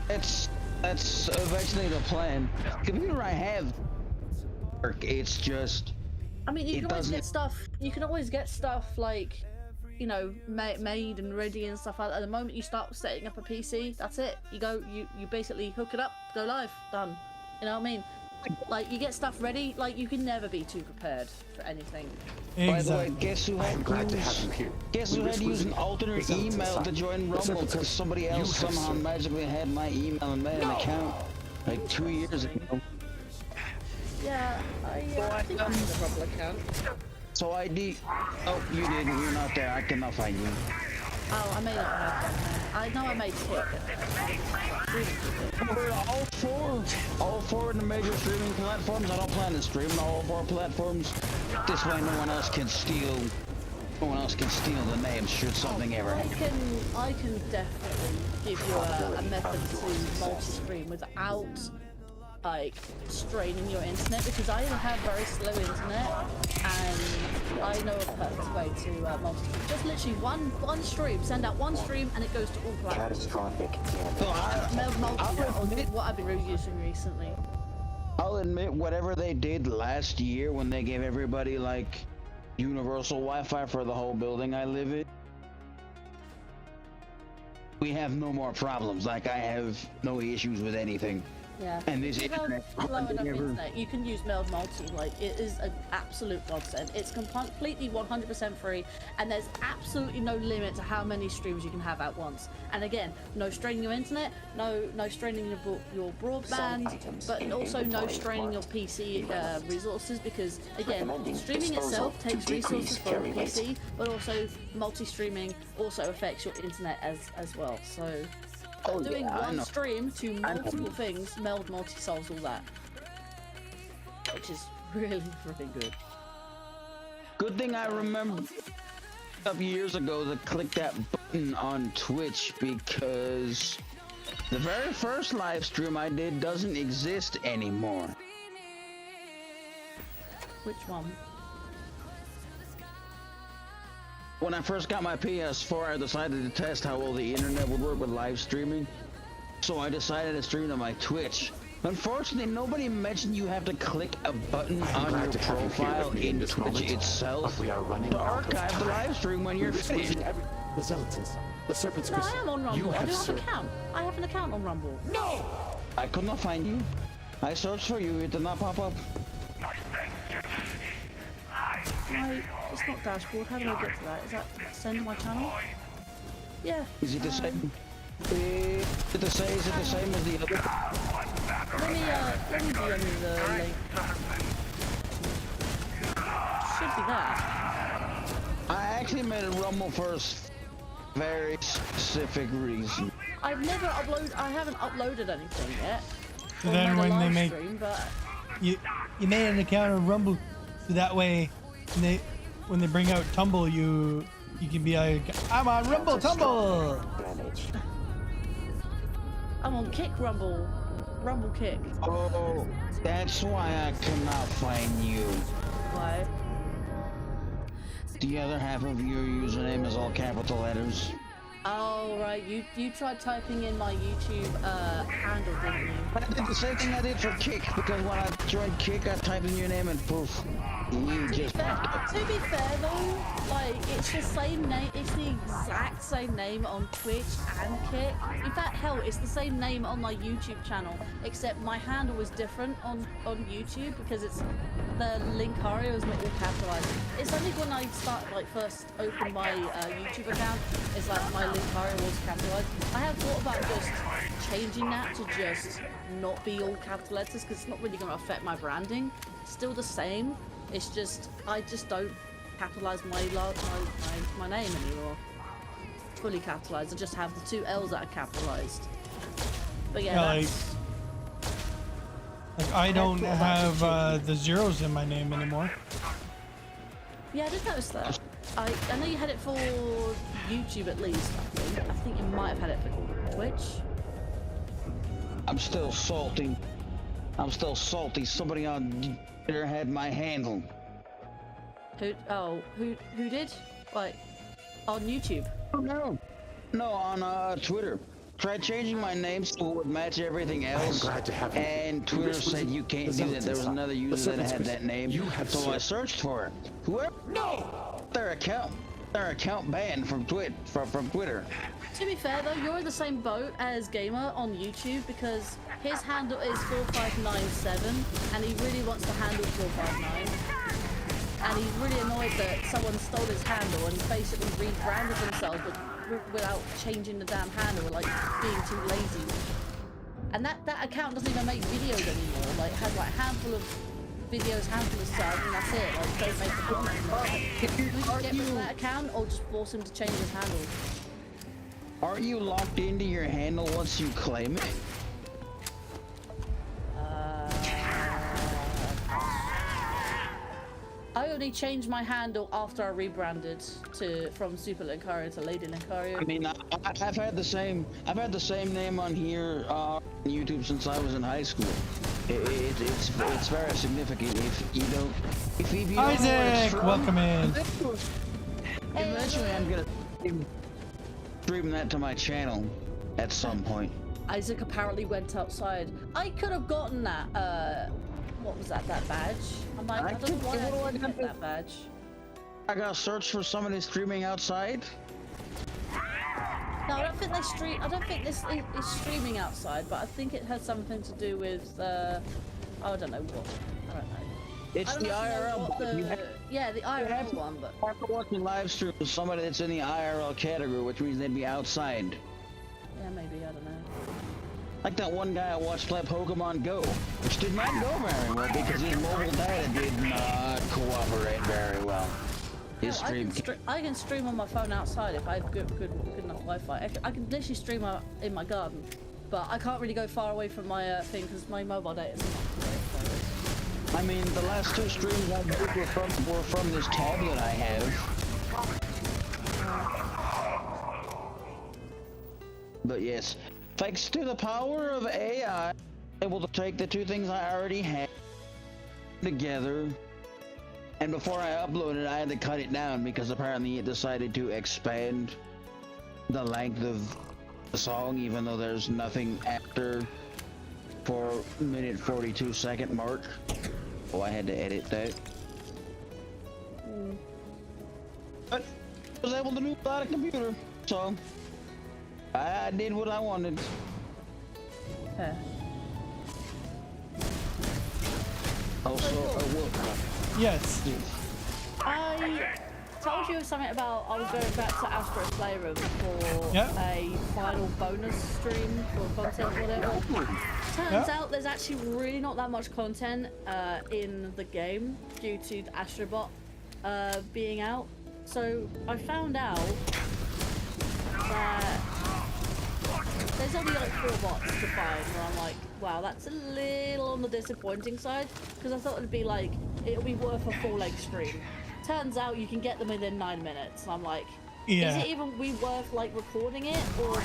That's eventually the plan. The computer I have, it's just. I mean, you can always get stuff. You can always get stuff like, you know, made and ready and stuff like that. At the moment you start setting up a PC, that's it. You basically hook it up, go live, done. You know what I mean? Like, you get stuff ready. Like, you can never be too prepared for anything. Exactly. By the way, guess who had to use an alternate email to join Rumble because somebody else somehow magically had my email and made an account like 2 years ago. Yeah, I think I have a Rumble account. So oh, you didn't. You're not there. I cannot find you. Oh, I may not have that. I know I made it. All four of the major streaming platforms. I don't plan to stream on all 4 platforms. This way, no one else can steal. No one else can steal the name should something ever happen. I can definitely give you a method to multi-stream without like straining your internet, because I have very slow internet and I know a perfect way to multi-stream. Just literally one stream, send out one stream and it goes to all platforms. Catastrophic What I've been using recently. I'll admit, whatever they did last year when they gave everybody like universal Wi-Fi for the whole building I live in, we have no more problems. Like, I have no issues with anything. Yeah. And this you can use Meld Multi. Like, it is an absolute godsend. It's completely 100% free, and there's absolutely no limit to how many streams you can have at once. And again, no straining your internet, no straining your broadband, but also no straining your PC resources, because again, streaming itself takes resources for a PC, but also multi-streaming also affects your internet as well. So. Doing one stream to multiple things, Meld Multi solves all that. Which is really, really good. Good thing I remember. a couple years ago to click that button on Twitch because the very first live stream I did doesn't exist anymore. Which one? When I first got my PS4, I decided to test how well the internet would work with live streaming. So I decided to stream to my Twitch. Unfortunately, nobody mentioned you have to click a button on your profile in Twitch itself to archive the live stream when you're finished. The Zealots, the Serpent's No, I am on Rumble. You I do have an served. account. I have an account on Rumble. No! I could not find you. I searched for you, it did not pop up. It's not dashboard. How do I get to that? Is that send to my channel? Yeah. Is it the same? Is it the same as the other? Let me DM you the link. Should be there. I actually made a Rumble for a very specific reason. I haven't uploaded anything yet. So Or then made a when they live make stream, but you made an account of Rumble, so that way when they bring out Tumble, you can be like, I'm on Rumble Tumble. I'm on Kick Rumble. Rumble Kick. Oh, that's why I cannot find you. Why? The other half of your username is all capital letters. Oh right, you tried typing in my YouTube handle, didn't you? I did the same thing I did for Kick, because when I joined Kick, I typed in your name and poof, you just popped To be fair though, like it's the same name, it's the exact same name on Twitch and Kick. In fact, hell, it's the same name on my YouTube channel, except my handle is different on YouTube because it's the Linkario is not all capitalized. It's only when I first opened my YouTube account, it's like my Linkario was capitalized. I have thought about just changing that to just not be all capital letters because it's not really going to affect my branding. It's still the same. It's just I just don't capitalize my name anymore. Fully capitalized. I just have the two L's that are capitalized. But yeah, that's... Like I don't have the zeros in my name anymore. Yeah, I did notice that. I know you had it for YouTube at least, I think you might have had it for Twitch. I'm still salty. Somebody on Twitter had my handle. Who did? Like, on YouTube? No, on Twitter. Tried changing my name so it would match everything else. I'm glad to have you. And Twitter said you can't do that. There was another user that had that name. So I searched for it. Whoever their account banned from Twitter. To be fair though, you're in the same boat as Gamer on YouTube because his handle is 4597 and he really wants to handle 459. And he's really annoyed that someone stole his handle and basically rebranded themselves but without changing the damn handle, like being too lazy. And that account doesn't even make videos anymore. Like, it has like a handful of videos, handful of subs, and that's it. Like, don't make the content. We should get rid of that account or just force him to change his handle. Are you locked into your handle once you claim it? I only changed my handle after I rebranded from Super Linkario to Lady Linkario. I mean, I've had the same name on here on YouTube since I was in high school. It's very significant. If you don't know Isaac, where it's from, welcome in. Eventually, I'm gonna stream that to my channel at some point. Isaac apparently went outside. I could have gotten that. What was that badge? I'm like, I don't know why I didn't get that badge. I gotta search for somebody streaming outside. No, I don't think they stream. I don't think this is streaming outside, but I think it has something to do with. I don't know what. I don't know. It's the IRL. Yeah, the IRL one, but. After watching live stream with somebody that's in the IRL category, which means they'd be outside. Yeah, maybe, I don't know. Like that one guy I watched play Pokemon Go, which did not go very well because his mobile data did not cooperate very well. His stream. I can stream on my phone outside if I have good enough Wi-Fi. I can literally stream in my garden, but I can't really go far away from my thing because my mobile data is not. I mean, the last two streams I did were from this tablet I have. But yes, thanks to the power of AI, able to take the two things I already had together. And before I uploaded, I had to cut it down because apparently it decided to expand the length of the song, even though there's nothing after 4-minute 42-second mark. Oh, I had to edit that. But I was able to do without a computer, so I did what I wanted. Yeah. Also, yes. I told you something about I was going back to Astro's Playroom for a final bonus stream for content or whatever. Turns out there's actually really not that much content in the game due to the Astrobot being out. So I found out that there's only like 4 bots to find, and I'm like, wow, that's a little on the disappointing side, because I thought it'd be like, it'll be worth a full-length stream. Turns out you can get them within 9 minutes, and I'm like, is it even worth like recording it, or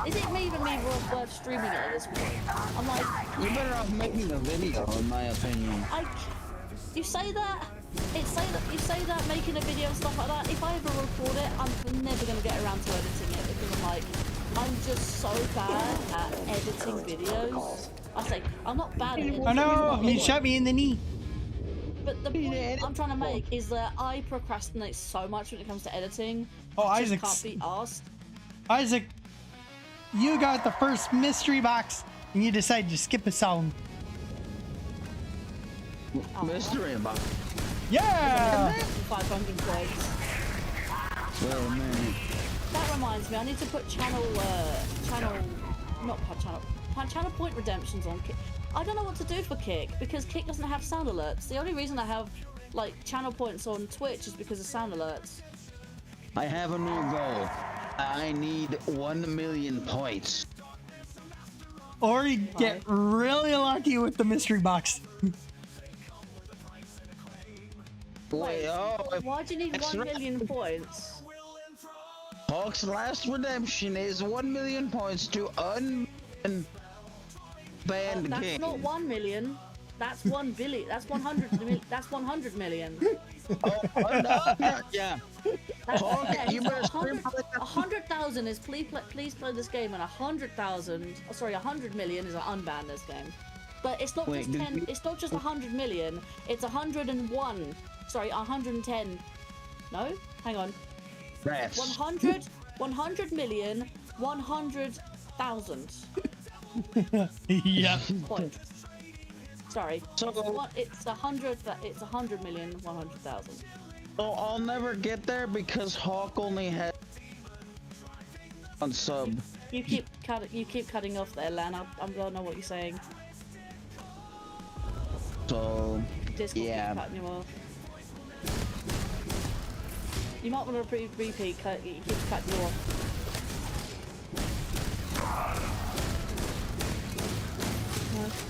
is it even worth streaming it at this point? I'm like, you're better off making a video, in my opinion. You say that? You say that making a video and stuff like that. If I ever record it, I'm never gonna get around to editing it because I'm like, I'm just so bad at editing videos. I say I'm not bad at editing. Oh no! You shot me in the knee. But the point I'm trying to make is that I procrastinate so much when it comes to editing. Oh, I Isaac just can't be asked. Isaac, you got the first mystery box, and you decided to skip a song. Mystery box. Yeah. 500 points. Well, man. That reminds me, I need to put channel point redemptions on Kick. I don't know what to do for Kick because Kick doesn't have sound alerts. The only reason I have like channel points on Twitch is because of sound alerts. I have a new goal. I need 1 million points. Or you get really lucky with the mystery box. Wait, why do you need 1 million points? Hawk's last redemption is 1 million points to unban That's game. not 1 million. That's 1 billion. That's 100. That's 100 million. Yeah. That's, you better stream 100,000 is please play this game, and 100,000. Oh, sorry, 100 million is an unban this game. But it's not just 10. It's not just 100 million. It's 101. Sorry, 110. No, hang on. 100 million 100,000. Yeah. Point. Sorry. So it's 100 million 100,000. So I'll never get there because Hawk only has one sub. You keep cutting off there, Lan. I don't know what you're saying. So Discord keeps cutting you off. You might want to repeat. It keeps cutting you off.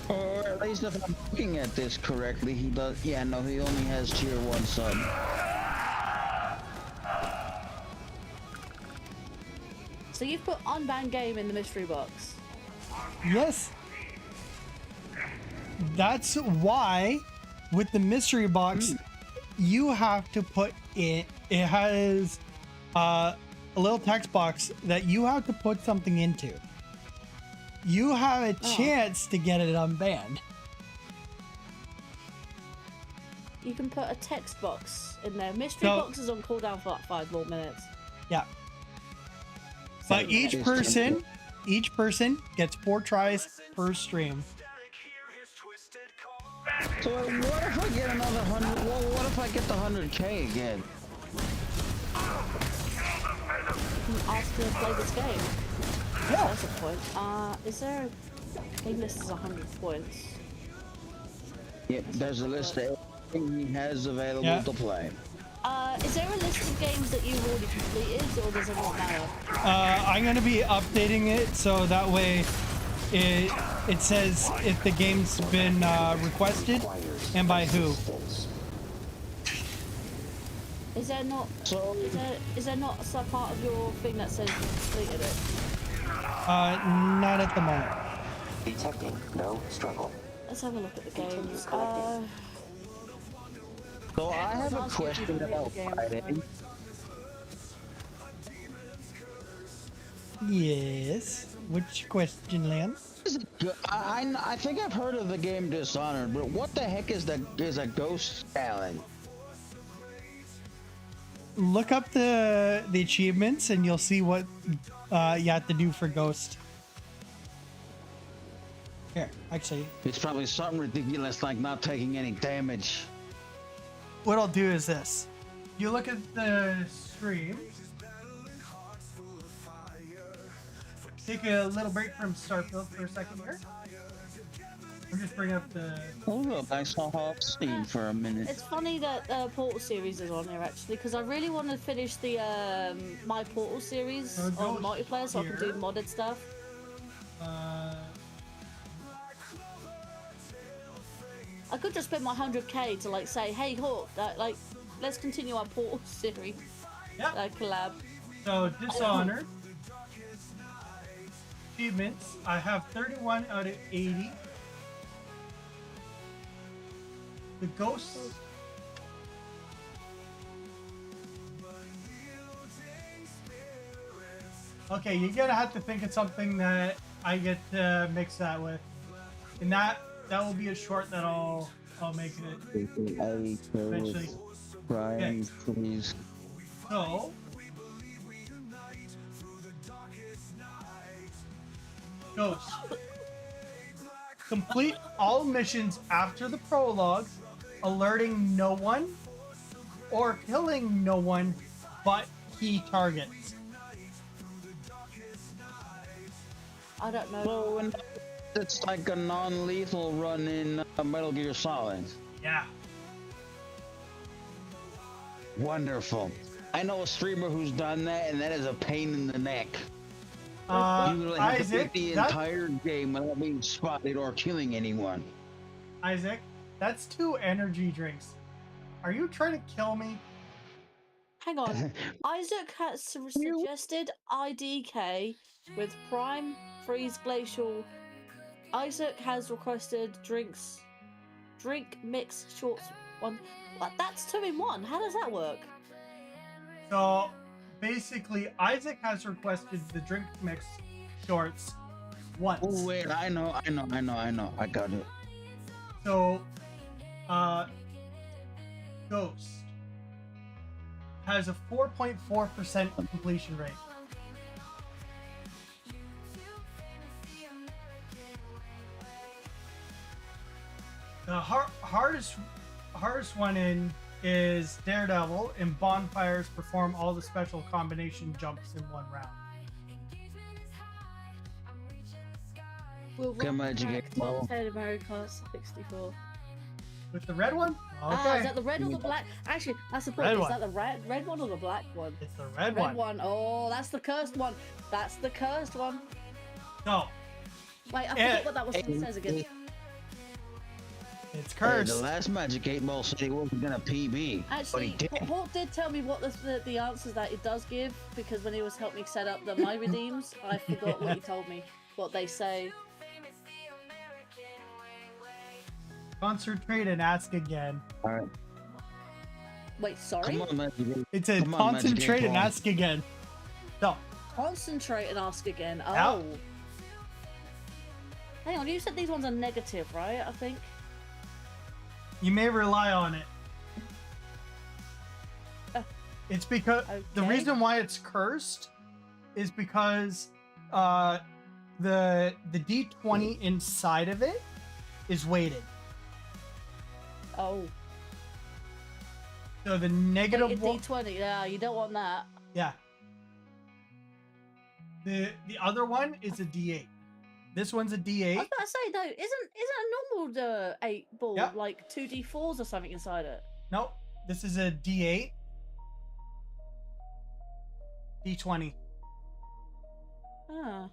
Or at least if I'm looking at this correctly, he does. Yeah, no, he only has tier 1 sub. So you've put unbanned game in the mystery box. Yes. That's why with the mystery box, you have to put it has a little text box that you have to put something into. You have a chance to get it unbanned. You can put a text box in there. Mystery box is on cooldown for like 5 more minutes. Yeah. But each person gets 4 tries per stream. So what if I get another 100? Well, what if I get the 100K again? Ask to play this game. Yeah. That's a point. Is there a game list is 100 points? Yep, there's a list of everything he has available to play. Is there a list of games that you've already completed, or does it not matter? I'm gonna be updating it so that way it says if the game's been requested and by who. Is there not? Is there not a part of your thing that says you completed it? Not at the moment. Detecting no struggle. Let's have a look at the Continue games. collecting. So I have a I'll see if you question can about hit the game. fighting. Yes. Which question, Lan? I think I've heard of the game Dishonored, but what the heck is a ghost talent? Look up the achievements and you'll see what you have to do for Ghost. Here, actually. It's probably something ridiculous like not taking any damage. What I'll do is this. You look at the stream. Take a little break from Starfield for a second here. I'm just bring up the... Oh, look, I saw off Steam for a minute. It's funny that Portal series is on here actually, because I really want to finish the my Portal series on multiplayer so I can do modded stuff. I could just spend my 100k to like say, hey Hawk, like let's continue our Portal series collab. So Dishonored achievements. I have 31 out of 80. The Ghost. Okay, you're gonna have to think of something that I get to mix that with, and that will be a short that I'll make it eventually. Brian, please. So, Ghost. Complete all missions after the prologue, alerting no one or killing no one but key targets. I don't know. So, and it's like a non-lethal run in Metal Gear Solid. Yeah. Wonderful. I know a streamer who's done that, and that is a pain in the neck. You literally have to Isaac, beat the entire game without being spotted or killing anyone. Isaac, that's 2 energy drinks. Are you trying to kill me? Hang on. Isaac has suggested IDK with Prime, Freeze, Glacial. Isaac has requested drink mix shorts one. What? That's 2 in 1. How does that work? So basically, Isaac has requested the drink mix shorts once. Oh wait, I know. I got it. So, Ghost has a 4.4% completion rate. The hardest one in is Daredevil, and Bonfires perform all the special combination jumps in one round. Come on, you get Mario Kart 64. With the red one? Okay. Ah, is that the red or the black? Actually, that's the point. Red Is one. that the red one or the black one? It's the red one. Oh, that's the cursed one. That's the cursed one. No. Wait, I forget what that was says again. It's cursed. The last Magic 8 Ball said he wasn't gonna PB. Actually, Hawk did tell me what the answers that it does give, because when he was helping me set up my redeems, I forgot what he told me, what they say. Concentrate and ask again. Alright. Wait, sorry? Come on, Magic 8. It said concentrate and ask again. No. Concentrate and ask again. Oh. Yep. Hang on, you said these ones are negative, right? I think. You may rely on it. It's because the reason why it's cursed is because the D20 inside of it is weighted. Oh. So the negative D20, yeah, you don't want that. Yeah. The other one is a D8. This one's a D8. I was about to say though, isn't a normal 8 ball like 2D4s or something inside it? Nope. This is a D8. D20. Ah.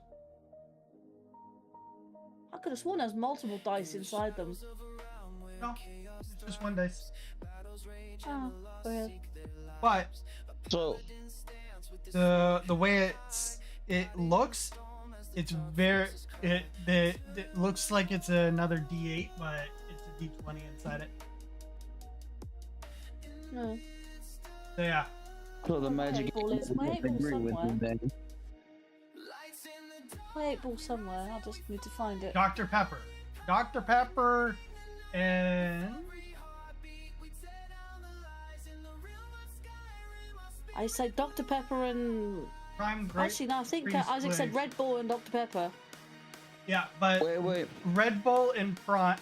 I could have sworn there's multiple dice inside them. No, it's just one dice. Oh, weird. But so the way it looks, it's very it looks like it's another D8, but it's a D20 inside it. No. So yeah. So the My magic. 8 ball is my 8 ball Agree with somewhere. you then. My 8 ball somewhere. I just need to find it. Dr. Pepper. Dr. Pepper and I said Dr. Pepper and Prime Grape. actually no, I think Freeze Isaac said Glaze. Red Bull and Dr. Pepper. Yeah, but Wait. Red Bull and Prime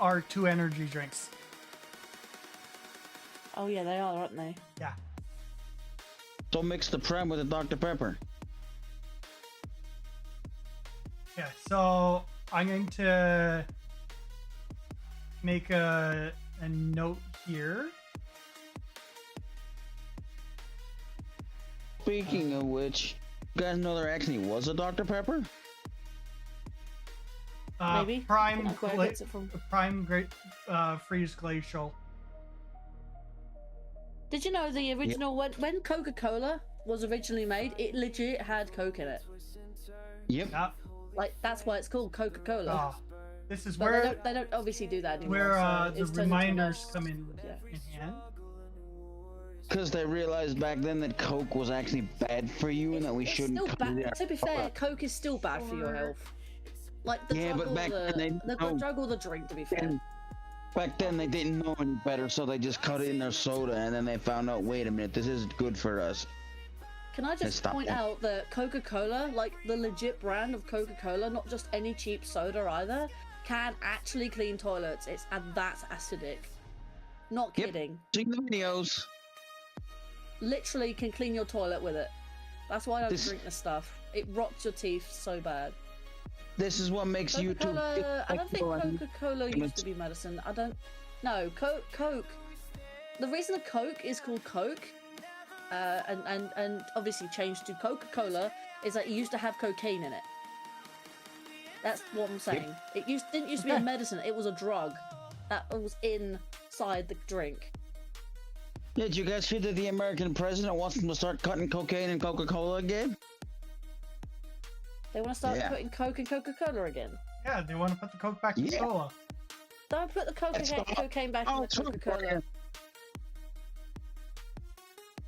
are 2 energy drinks. Oh yeah, they are, aren't they? Yeah. So mix the Prime with the Dr. Pepper. Yeah, so I'm going to make a note here. Speaking of which, you guys know there actually was a Dr. Pepper? Maybe. Prime Like where it gets it from. Prime Grape Freeze Glacial. Did you know the original when Coca-Cola was originally made, it legit had Coke in it. Yep. Like that's why it's called Coca-Cola. This is But where they don't obviously do that anymore. where so the it's turned into reminders a- come in Yeah. hand. Because they realized back then that Coke was actually bad for you and that we It's shouldn't still cut it bad. out. To be fair, Coke is still bad for your health. Like the Yeah, drug but or back the, then they the drug or the drink. To be fair. Back then they didn't know any better, so they just cut it in their soda, and then they found out, wait a minute, this is good for us. Can I just stop point that. out that Coca-Cola, like the legit brand of Coca-Cola, not just any cheap soda either, can actually clean toilets. It's and that's acidic. Not kidding. See the videos. Literally can clean your toilet with it. That's why I don't This- drink this stuff. It rots your teeth so bad. This is what makes you too. Coca-Cola, I don't think Coca-Cola used to be medicine. I don't. No, Coke. The reason a Coke is called Coke, and obviously changed to Coca-Cola, is that it used to have cocaine in it. That's what I'm saying. It didn't used to be a medicine. It was a drug that was inside the drink. Did you guys hear that the American president wants them to start cutting cocaine in Coca-Cola again? They want to start Yeah. putting Coke in Coca-Cola again. Yeah, they want to put the Coke back in cola. Don't put the cocaine back in the Coca-Cola.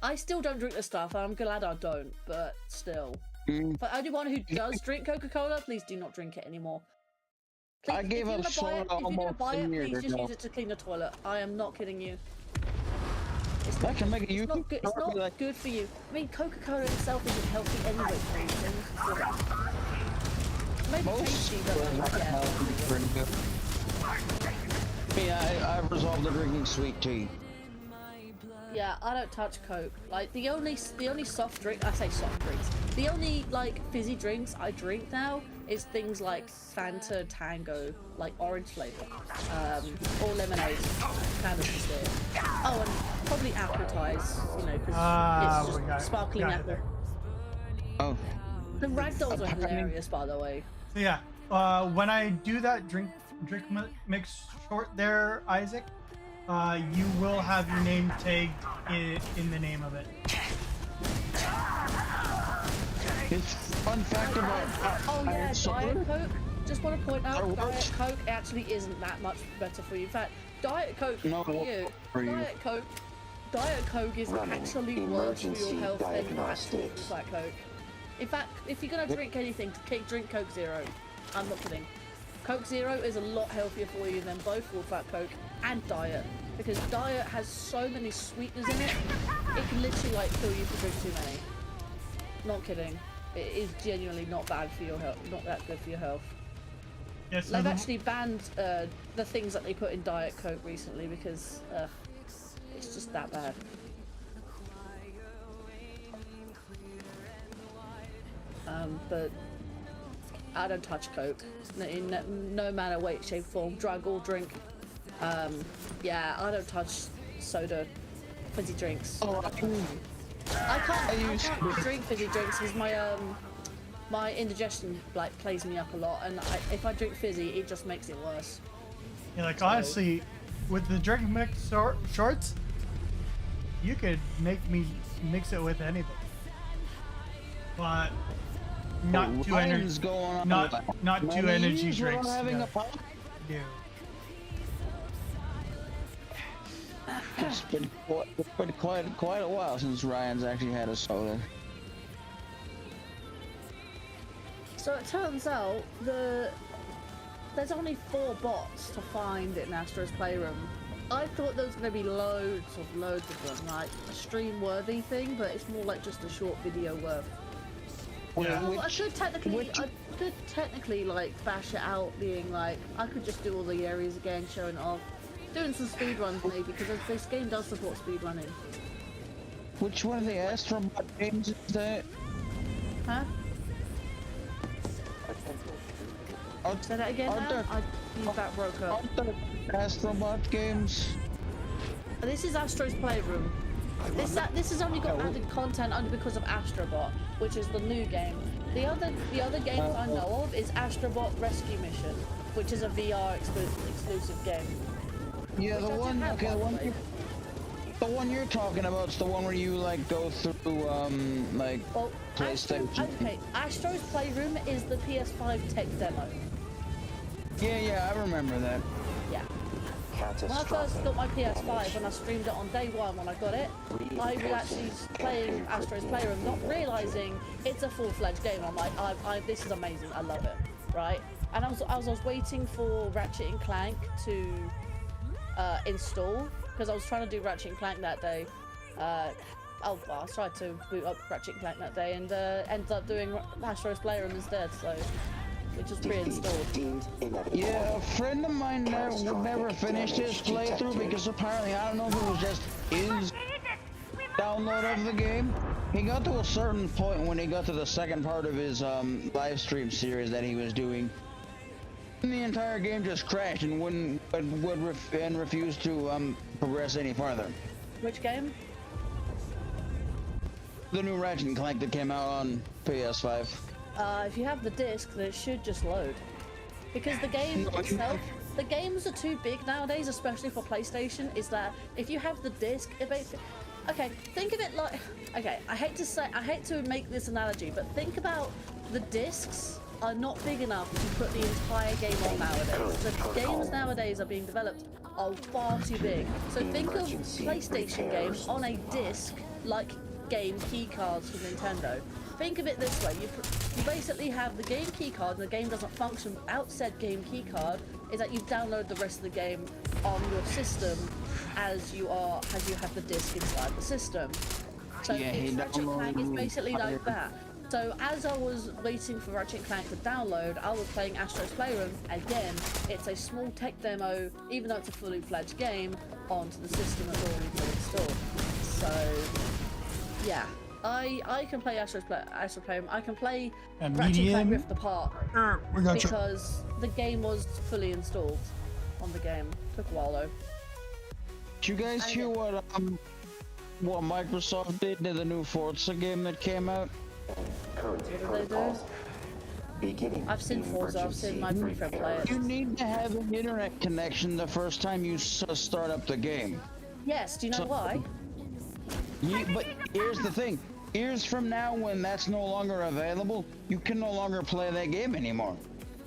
I still don't drink this stuff, and I'm glad I don't, but still. For anyone who does drink Coca-Cola, please do not drink it anymore. Please, I gave up soda if you're gonna almost buy it, 10 years please just ago. use it to clean the toilet. I am not kidding you. I can make a It's not good. It's not good for you. I mean, Coca-Cola itself isn't healthy anyway. Maybe tasty, but yeah. I've resolved to drinking sweet tea. Yeah, I don't touch Coke. Like the only soft drink, I say soft drinks. The only like fizzy drinks I drink now is things like Fanta Tango, like orange flavor, or lemonade, kind of still. Oh, and probably apple ties, you know, because it's just sparkling apple. Oh. The ragdolls are hilarious, by the way. So yeah, when I do that drink mix short there, Isaac, you will have your name tagged in the name of it. It's fun fact about. Oh yeah, Diet Coke. Just want to point out, Diet Coke actually isn't that much better for you. In fact, Diet Coke No, for you, for you. Diet Coke is actually worse for your health than actual diagnostics. Fat Coke. In fact, if you're gonna drink anything, drink Coke Zero. I'm not kidding. Coke Zero is a lot healthier for you than both Full Fat Coke and Diet, because Diet has so many sweeteners in it. It can literally like kill you if you drink too many. Not kidding. It is genuinely not bad for your health. Not that good for your health. Yes, They've actually banned the things that they put in Diet Coke recently because it's just that bad. But I don't touch Coke in no matter way, shape, form, drug or drink. Yeah, I don't touch soda, fizzy drinks. I can't drink fizzy drinks because my indigestion like plays me up a lot, and if I drink fizzy, it just makes it worse. Yeah, like honestly, with the drink mix shorts, you could make me mix it with anything. But not two Ryan's going on not two many energy years without drinks. having No. a pop? No. It's been quite a while since Ryan's actually had a soda. So it turns out there's only 4 bots to find in Astro's Playroom. I thought there was going to be loads of them, like a stream-worthy thing, but it's more like just a short video worth. Well, I could technically like bash it out, being like I could just do all the areas again, showing it off, doing some speed runs maybe, because this game does support speed running. Which one of the Astrobot games is that? Huh? Say that again. That broke up. Aren't there Astrobot games? This is Astro's Playroom. This has only got added content only because of Astrobot, which is the new game. The other games I know of is Astrobot Rescue Mission, which is a VR exclusive game. Yeah, the one you're talking about is the one where you like go through like PlayStation. Okay, Astro's Playroom is the PS5 tech demo. Yeah, I remember that. Yeah. When I first got my PS5, when I streamed it on day 1 when I got it, I was actually playing Astro's Playroom, not realizing it's a full-fledged game. I'm like, this is amazing, I love it, right? And I was waiting for Ratchet and Clank to install, because I was trying to do Ratchet and Clank that day. I tried to boot up Ratchet and Clank that day, and ended up doing Astro's Playroom instead, so which was pre-installed. Yeah, a friend of mine never finished his playthrough because apparently, I don't know if it was just his download of the game. He got to a certain point when he got to the second part of his live stream series that he was doing. And the entire game just crashed and would refuse to progress any farther. Which game? The new Ratchet and Clank that came out on PS5. If you have the disc, then it should just load. Because the game itself, the games are too big nowadays, especially for PlayStation, is that if you have the disc, it basically... Okay, think of it like... Okay, I hate to make this analogy, but think about the discs are not big enough to put the entire game on nowadays. The games nowadays are being developed are far too big. So think of PlayStation games on a disc like game keycards from Nintendo. Think of it this way, you basically have the game keycard and the game doesn't function without said game keycard, is that you download the rest of the game on your system as you have the disc inside the system. So Ratchet Clank is basically like that. So as I was waiting for Ratchet Clank to download, I was playing Astro's Playroom. Again, it's a small tech demo, even though it's a fully fledged game, onto the system that's already been installed. So, yeah. I can play Astro's Playroom. I can play Ratchet Clank Rift Apart because the game was fully installed on the game. Took a while though. Did you guys hear what Microsoft did to the new Forza game that came out? What did they do? I've seen Forza. I've seen my boyfriend play it. You need to have an internet connection the first time you start up the game. Yes. Do you know why? But here's the thing. Years from now, when that's no longer available, you can no longer play that game anymore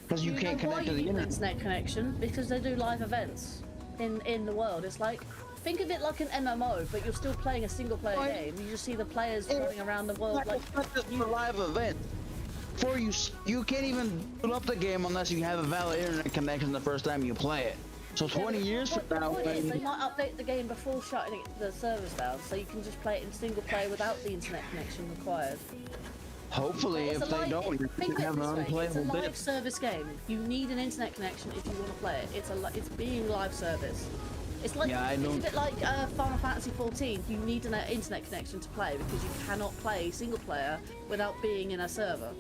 because you can't connect to the internet connection, because they do live events in the world. It's like, think of it like an MMO, but you're still playing a single player game. You just see the players running around the world like you live event. For you can't even put up the game unless you have a valid internet connection the first time you play it. So 20 years from now, they might update the game before shutting the servers down, so you can just play it in single player without the internet connection required. Hopefully, if they don't, you can have an unplayable bit. It's a live service game. You need an internet connection if you want to play it. It's being live service. It's like think of it like Final Fantasy 14. You need an internet connection to play because you cannot play single player without being in a server.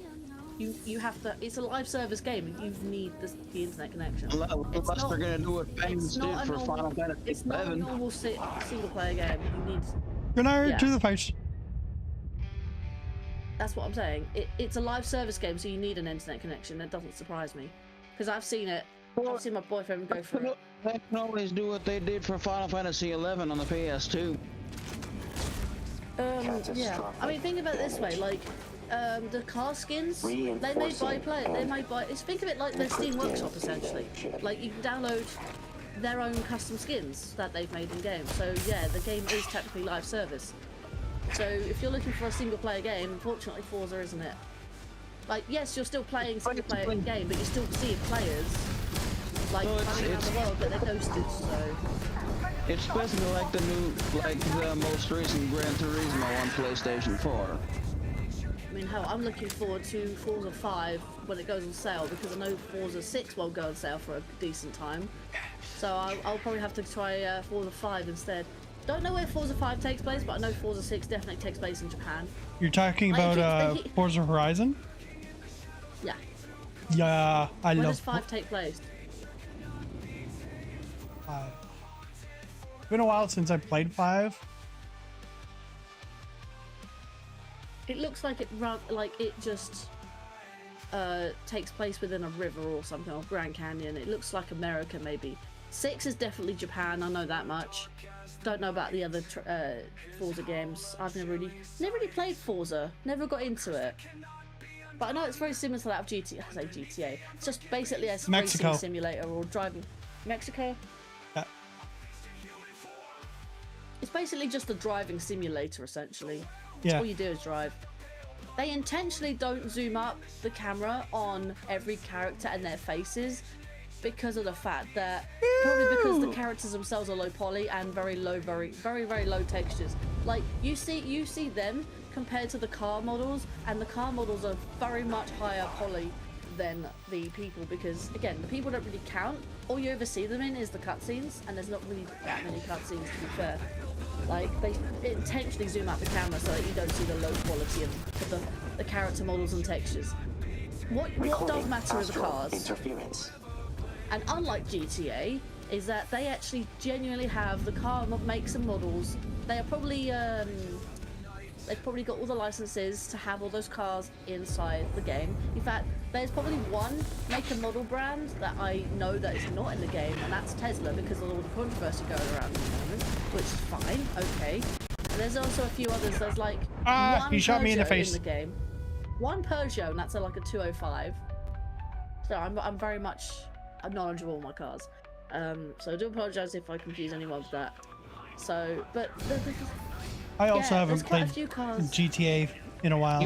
You have to. It's a live service game. You need the internet connection. Unless they're gonna do what fans did for Final Fantasy 11. It's not a normal single player game. You need. Good night to the face. That's what I'm saying. It's a live service game, so you need an internet connection. That doesn't surprise me, because I've seen it. I've seen my boyfriend go through it. They can always do what they did for Final Fantasy 11 on the PS2. Yeah. I mean, think about it this way. Like, the car skins, they made by play. They made by. Think of it like the Steam Workshop essentially. Like you can download their own custom skins that they've made in game. So yeah, the game is technically live service. So if you're looking for a single player game, unfortunately Forza isn't it. Like yes, you're still playing single player game, but you're still seeing players like running around the world, but they're ghosted. So it's basically like the most recent Gran Turismo on PlayStation 4. I mean, hell, I'm looking forward to Forza 5 when it goes on sale because I know Forza 6 won't go on sale for a decent time. So I'll probably have to try Forza 5 instead. Don't know where Forza 5 takes place, but I know Forza 6 definitely takes place in Japan. You're talking about Forza Horizon? Yeah. Yeah, I Where love. does 5 take place? It's been a while since I played 5. It looks like it just takes place within a river or something, or Grand Canyon. It looks like America maybe. 6 is definitely Japan. I know that much. Don't know about the other Forza games. I've never really played Forza. Never got into it. But I know it's very similar to that of GTA. I say GTA. It's just basically a racing simulator or driving. Mexico. Yeah. It's basically just a driving simulator, essentially. Yeah. All you do is drive. They intentionally don't zoom up the camera on every character and their faces because of the fact that probably because the characters themselves are low poly and very low textures. Like you see them compared to the car models, and the car models are very much higher poly than the people because again the people don't really count. All you ever see them in is the cutscenes, and there's not really that many cutscenes to be fair. Like they intentionally zoom out the camera so that you don't see the low quality of the character models and textures. What does matter are the cars. Interference. And unlike GTA, is that they actually genuinely have the car makes and models. They are probably they've probably got all the licenses to have all those cars inside the game. In fact, there's probably one make and model brand that I know that is not in the game, and that's Tesla because of all the controversy going around at the moment, which is fine, okay. And there's also a few others. There's like one he shot me in the Peugeot face. in the game. One Peugeot, and that's like a 205. So I'm very much knowledgeable on my cars. So I do apologize if I confuse anyone with that. So, but I also haven't quite a played few cars. GTA in a while.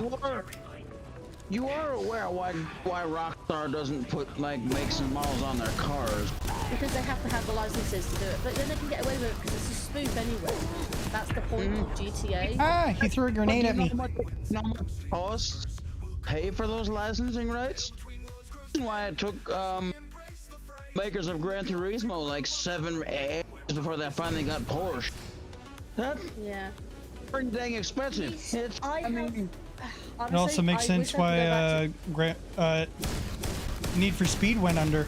You are aware why Rockstar doesn't put like makes and models on their cars? Because they have to have the licenses to do it, but then they can get away with it because it's a spoof anyway. That's the point of GTA. Ah, he threw a grenade at me. How much costs pay for those licensing rights? That's why it took makers of Gran Turismo like 7 years before they finally got Porsche. Yeah. Pretty dang expensive. It also makes sense why Need for Speed went under.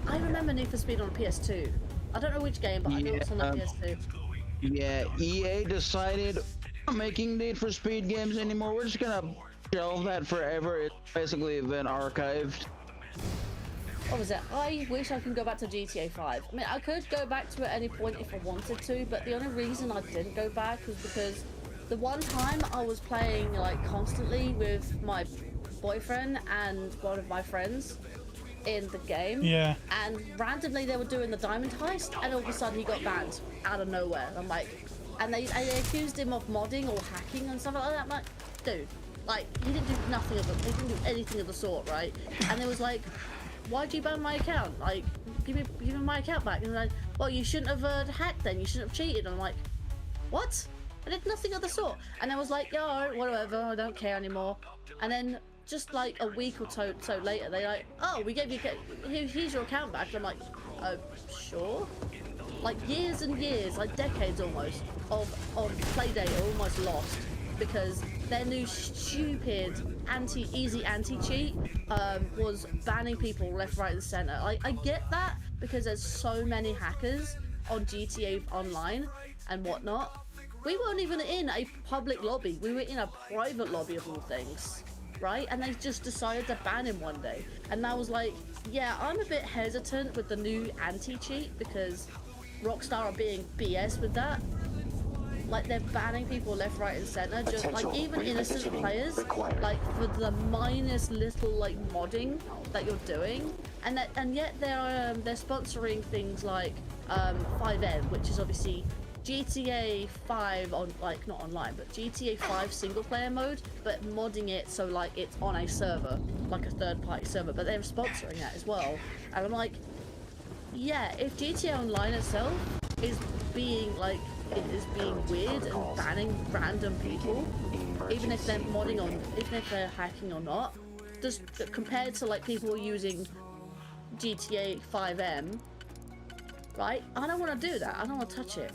I remember Need for Speed on PS2. I don't know which game, but I know it's on the PS2. Yeah, EA decided we're not making Need for Speed games anymore. We're just gonna shelve that forever. It's basically been archived. What was it? I wish I could go back to GTA 5. I mean, I could go back to it at any point if I wanted to, but the only reason I didn't go back was because the one time I was playing like constantly with my boyfriend and one of my friends in the game. Yeah. And randomly they were doing the diamond heist, and all of a sudden he got banned out of nowhere. I'm like, and they accused him of modding or hacking and stuff like that. I'm like, dude, like he didn't do nothing of it. He didn't do anything of the sort, right? And it was like, why'd you ban my account? Like, give me my account back. And they're like, well, you shouldn't have hacked then. You shouldn't have cheated. And I'm like, what? I did nothing of the sort. And I was like, yo, whatever. I don't care anymore. And then just like a week or so later, they like, oh, we gave you, here's your account back. And I'm like, oh, sure. Like years and years, like decades almost of Playdate are almost lost because their new stupid easy anti-cheat was banning people left, right, and center. I get that because there's so many hackers on GTA Online and whatnot. We weren't even in a public lobby. We were in a private lobby of all things, right? And they just decided to ban him one day. And I was like, yeah, I'm a bit hesitant with the new anti-cheat because Rockstar are being BS with that. like they're banning people left, right, and center. Just like Potential even innocent repositioning players, required. like for the minus little like modding that you're doing, and yet they're sponsoring things like 5M, which is obviously GTA 5 on like not online, but GTA 5 single player mode, but modding it so like it's on a server, like a third party server, but they're sponsoring that as well. And I'm like, yeah, if GTA Online itself is being like weird and banning random people, even if they're modding on, even if they're hacking or not, just compared to like people using GTA 5M, right? I don't want to do that. I don't want to touch it.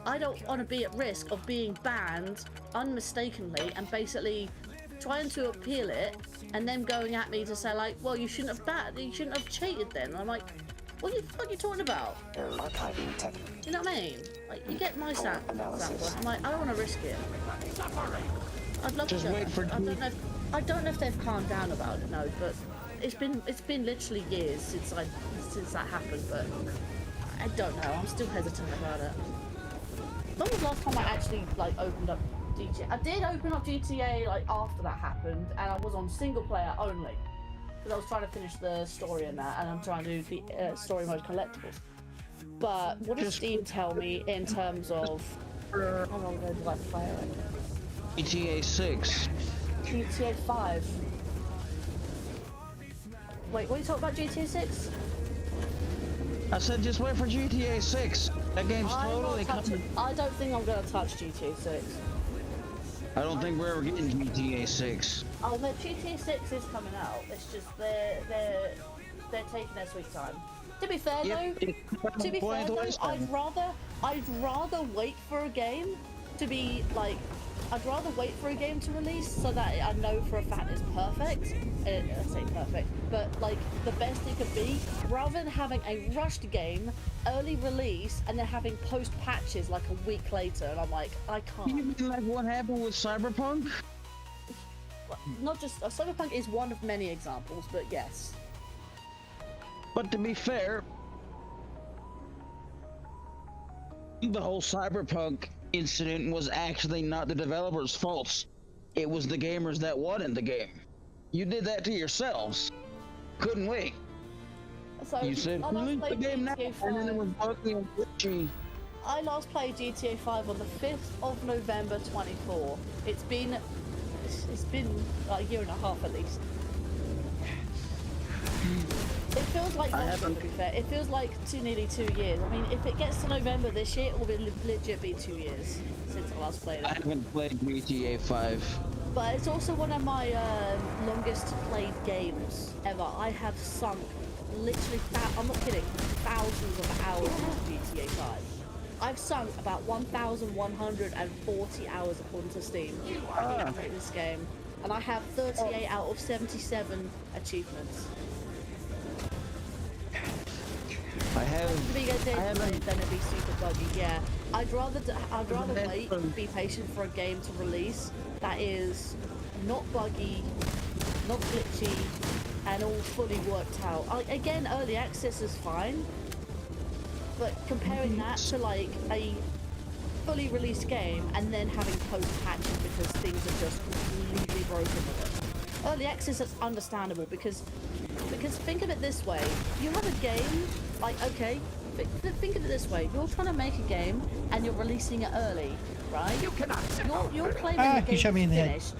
I don't want to be at risk of being banned unmistakably and basically trying to appeal it and them going at me to say like, well, you shouldn't have cheated then. And I'm like, what the fuck are you talking about? You know what I mean? Like, you get my standpoint. I'm like, I don't want to risk it. I'd love Just to. wait for. I don't know if they've calmed down about it, no, but it's been literally years since that happened. But I don't know. I'm still hesitant about it. When was the last time I actually like opened up GTA? I did open up GTA like after that happened, and I was on single player only because I was trying to finish the story in that, and I'm trying to do the story mode collectibles. But what does Steam tell me in terms of how long ago did I play it? GTA 6. GTA 5. Wait, what are you talking about? GTA 6? I said just wait for GTA 6. That game's totally coming. I don't think I'm gonna touch GTA 6. I don't think we're ever getting GTA 6. Oh, the GTA 6 is coming out. It's just they're taking their sweet time. To be fair though, I'd rather wait for a game to be like, I'd rather wait for a game to release so that I know for a fact it's perfect. I say perfect, but like the best it could be, rather than having a rushed game, early release, and then having post patches like a week later, and I'm like, I can't. You mean like what happened with Cyberpunk? Not just Cyberpunk is one of many examples, but yes. But to be fair, the whole Cyberpunk incident was actually not the developers' faults. It was the gamers that wanted the game. You did that to yourselves. Couldn't wait. So You said, release the game now, and then it was buggy and glitchy. I last played GTA 5 on the 5th of November 24. It's been like a year and a half at least. It feels like months, to be fair. It feels like nearly 2 years. I mean, if it gets to November this year, it will legit be 2 years since I last played it. I haven't played GTA 5. But it's also one of my longest played games ever. I have sunk literally, I'm not kidding, thousands of hours into GTA 5. I've sunk about 1,140 hours according to Steam in this game. And I have 38 out of 77 achievements. I haven't. Then it'd be super buggy. Yeah, I'd rather wait and be patient for a game to release that is not buggy, not glitchy, and all fully worked out. Again, early access is fine, but comparing that to like a fully released game and then having post patches because things are just completely broken with it. Early access is understandable because think of it this way: you have a game. Like, okay, think of it this way. You're trying to make a game and you're releasing it early, right? You're claiming the game is finished.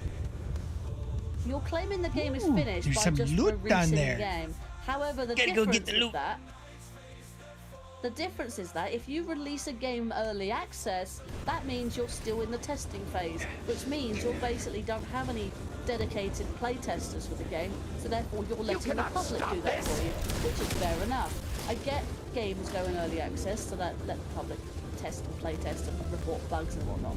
You're claiming the game is finished by just releasing the game. However, the difference is that if you release a game early access, that means you're still in the testing phase, which means you basically don't have any dedicated playtesters for the game, so therefore you're letting the public do that for you, which is fair enough. I get games going early access so that let the public test and playtest and report bugs and whatnot.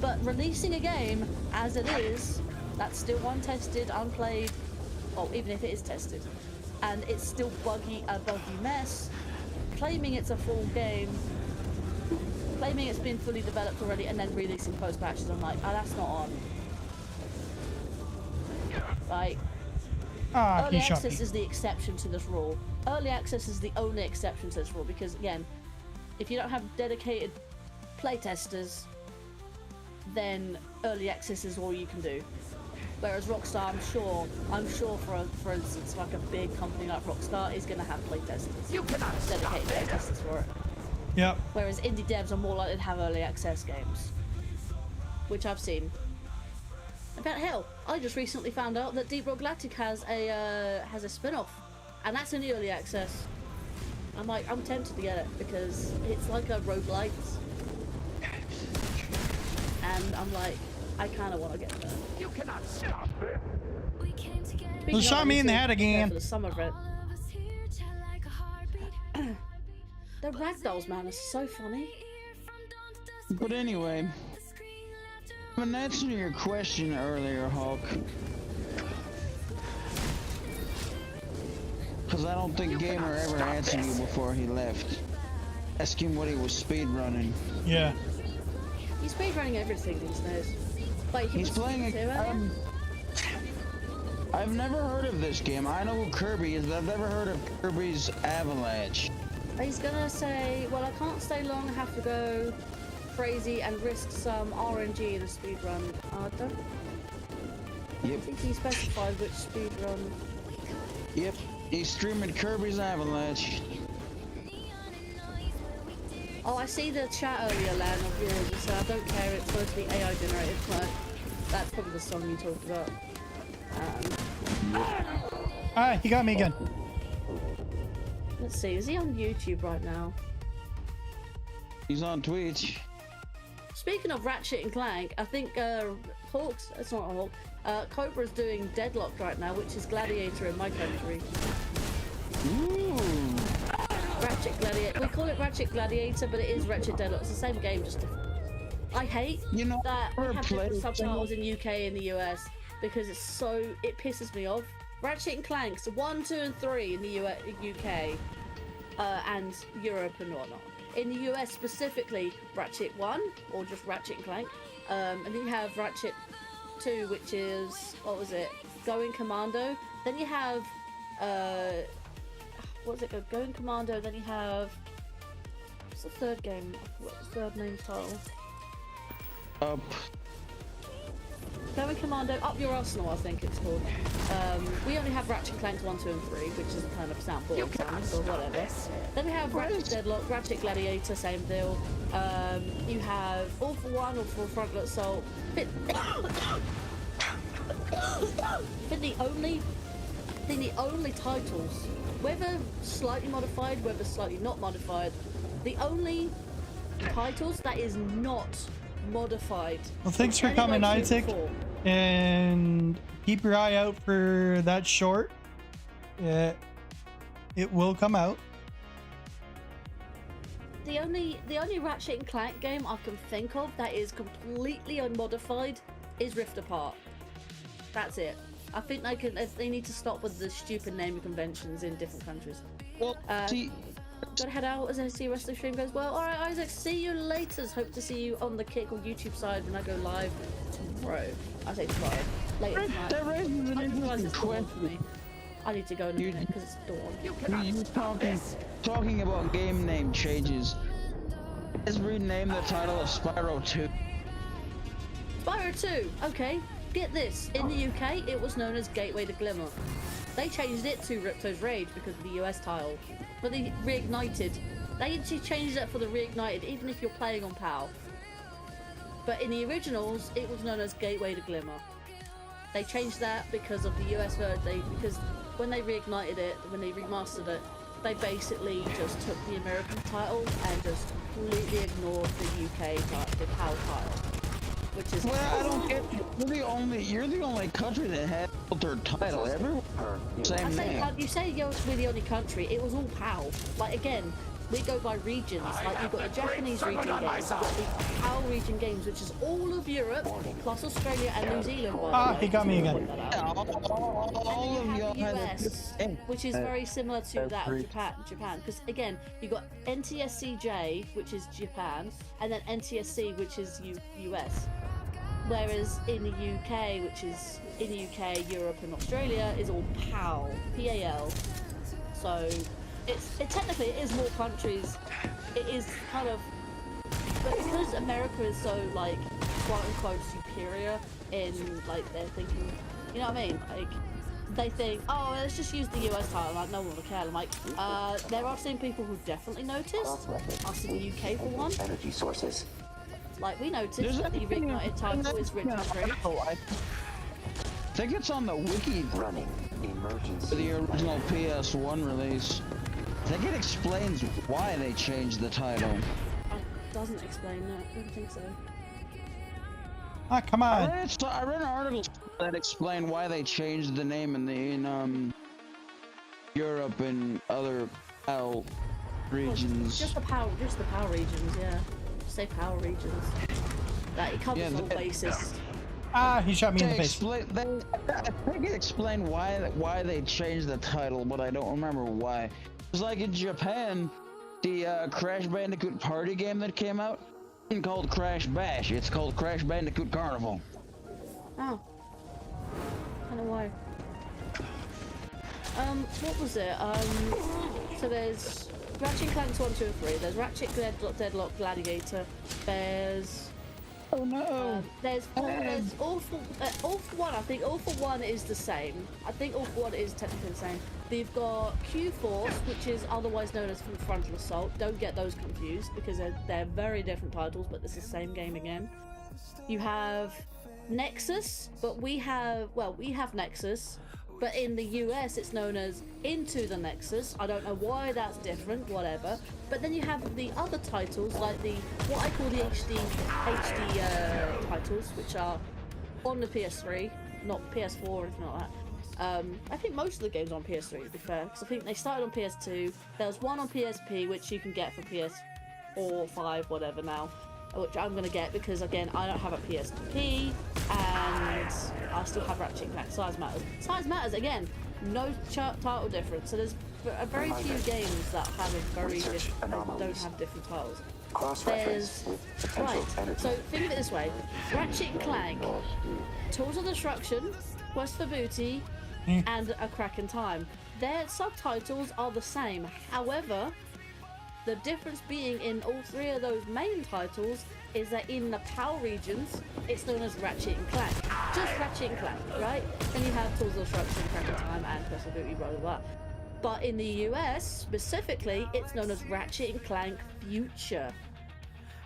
But releasing a game as it is, that's still untested, unplayed, or even if it is tested, and it's still a buggy mess, claiming it's a full game, claiming it's been fully developed already, and then releasing post patches, I'm like, oh, that's not on. Like, early access is the exception to this rule. Early access is the only exception to this rule because, again, if you don't have dedicated playtesters, then early access is all you can do. Whereas Rockstar, I'm sure for instance, like a big company like Rockstar is going to have playtesters, dedicated playtesters for it. Yep. Whereas indie devs are more likely to have early access games, which I've seen. In fact, hell, I just recently found out that Deep Rock Galactic has a spin-off, and that's in the early access. I'm tempted to get it because it's like a roguelite, and I'm like, I kind of want to get there. You cannot stop it. Well, shot me in the head again. For the summer event. The ragdolls, man, are so funny. But anyway, in answer to your question earlier, Hulk, because I don't think Gamer ever answered you before he left. Ask him what he was speedrunning. Yeah. He's speedrunning everything these days. Wait, He's playing a. I've never heard of this game. I know who Kirby is, but I've never heard of Kirby's Avalanche. He's gonna say, well, I can't stay long, I have to go crazy and risk some RNG in a speedrun. I think he specified which speedrun. Yep, he's streaming Kirby's Avalanche. Oh, I see the chat earlier, Lan, of yours. It said, I don't care, it's supposed to be AI generated. But that's probably the song you talked about. Ah, he got me again. Let's see, is he on YouTube right now? He's on Twitch. Speaking of Ratchet and Clank, I think Hawk's, it's not a Hawk, Cobra's doing Deadlock right now, which is Gladiator in my country. Ooh. Ratchet Gladiator. We call it Ratchet Gladiator, but it is Ratchet Deadlock. It's the same game, just different. I hate that we have different subtitles in UK and the US because it pisses me off. Ratchet and Clanks 1, 2, and 3 in the UK and Europe and whatnot. In the US specifically, Ratchet 1 or just Ratchet and Clank, and then you have Ratchet 2, which is Going Commando. Then you have Going Commando. Then you have what's the third game? What's the third name title? Going Commando, Up Your Arsenal, I think it's called. We only have Ratchet Clank 1, 2, and 3, which is kind of sample or whatever. Then we have Ratchet Deadlock, Ratchet Gladiator, same deal. You have All for One, All for Frontal Assault. But the only titles, whether slightly modified, whether slightly not modified, the only titles that is not modified. Well, thanks for coming, Isaac, and keep your eye out for that short. It will come out. The only Ratchet and Clank game I can think of that is completely unmodified is Rift Apart. That's it. I think they need to stop with the stupid naming conventions in different countries. Well, gotta head out as I see the rest of the stream goes well. Alright, Isaac, see you later. Hope to see you on the Kick or YouTube side when I go live tomorrow. I say tomorrow. Later tonight. That raises an interesting question for me. I need to go in a minute because it's dawn. You talking about game name changes. Let's rename the title of Spyro 2. Spyro 2, okay. Get this. In the UK, it was known as Gateway to Glimmer. They changed it to Ripto's Rage because of the US title. But they reignited. They actually changed it for the reignited, even if you're playing on PAL. But in the originals, it was known as Gateway to Glimmer. They changed that because of the US version. Because when they reignited it, when they remastered it, they basically just took the American title and just completely ignored the UK title, the PAL title. Which is I don't get you're the only country that had their title everywhere. Same name. You say we're the only country. It was all PAL. Like again, we go by regions. Like you've got the Japanese region games, you've got the PAL region games, which is all of Europe plus Australia and New Zealand. He got me again. And then you have the US, which is very similar to that of Japan. Because again, you've got NTSCJ, which is Japan, and then NTSC, which is US. Whereas in the UK, which is in the UK, Europe and Australia, is all PAL, P-A-L. So it technically is more countries. It is kind of but because America is so like quote unquote superior in like their thinking, you know what I mean? Like they think, oh, let's just use the US title. Like no one will care. I'm like, there are some people who definitely noticed. Us in the UK for one. Energy sources. Like we noticed that the reignited title is Rich and Rich. I think it's on the wiki. Running emergency. For the original PS1 release. I think it explains why they changed the title. It doesn't explain that. I don't think so. Ah, come on. I read an article that explained why they changed the name in Europe and other PAL regions. Just the power regions, yeah. Just say power regions. That it covers all bases. Ah, he shot me in the face. I think it explained why they changed the title, but I don't remember why. It was like in Japan, the Crash Bandicoot party game that came out isn't called Crash Bash. It's called Crash Bandicoot Carnival. Oh. I don't know why. What was it? So there's Ratchet & Clank 1, 2, and 3. There's Ratchet Deadlock Gladiator. There's... Oh no! There's All for One. I think All for One is the same. I think All for One is technically the same. But you've got Q-Force, which is otherwise known as Frontal Assault. Don't get those confused because they're very different titles, but it's the same game again. You have Nexus, but we have Nexus, but in the US it's known as Into the Nexus. I don't know why that's different, whatever. But then you have the other titles, like what I call the HD titles, which are on the PS3, not PS4 or anything like that. I think most of the games are on PS3, to be fair, because I think they started on PS2. There was one on PSP, which you can get for PS4, 5, whatever now, which I'm going to get because, again, I don't have a PSP, and I still have Ratchet & Clank. Size matters. Size matters, again, no title difference. So there's a very few games that have a very don't have different titles. There's right. So think of it this way: Ratchet & Clank, Tools of Destruction, Quest for Booty, and A Crack in Time. Their subtitles are the same. However, the difference being in all three of those main titles is that in the PAL regions, it's known as Ratchet & Clank. Just Ratchet & Clank, right? Then you have Tools of Destruction, Crack in Time, and Quest for Booty, blah, blah, blah. But in the US, specifically, it's known as Ratchet & Clank Future.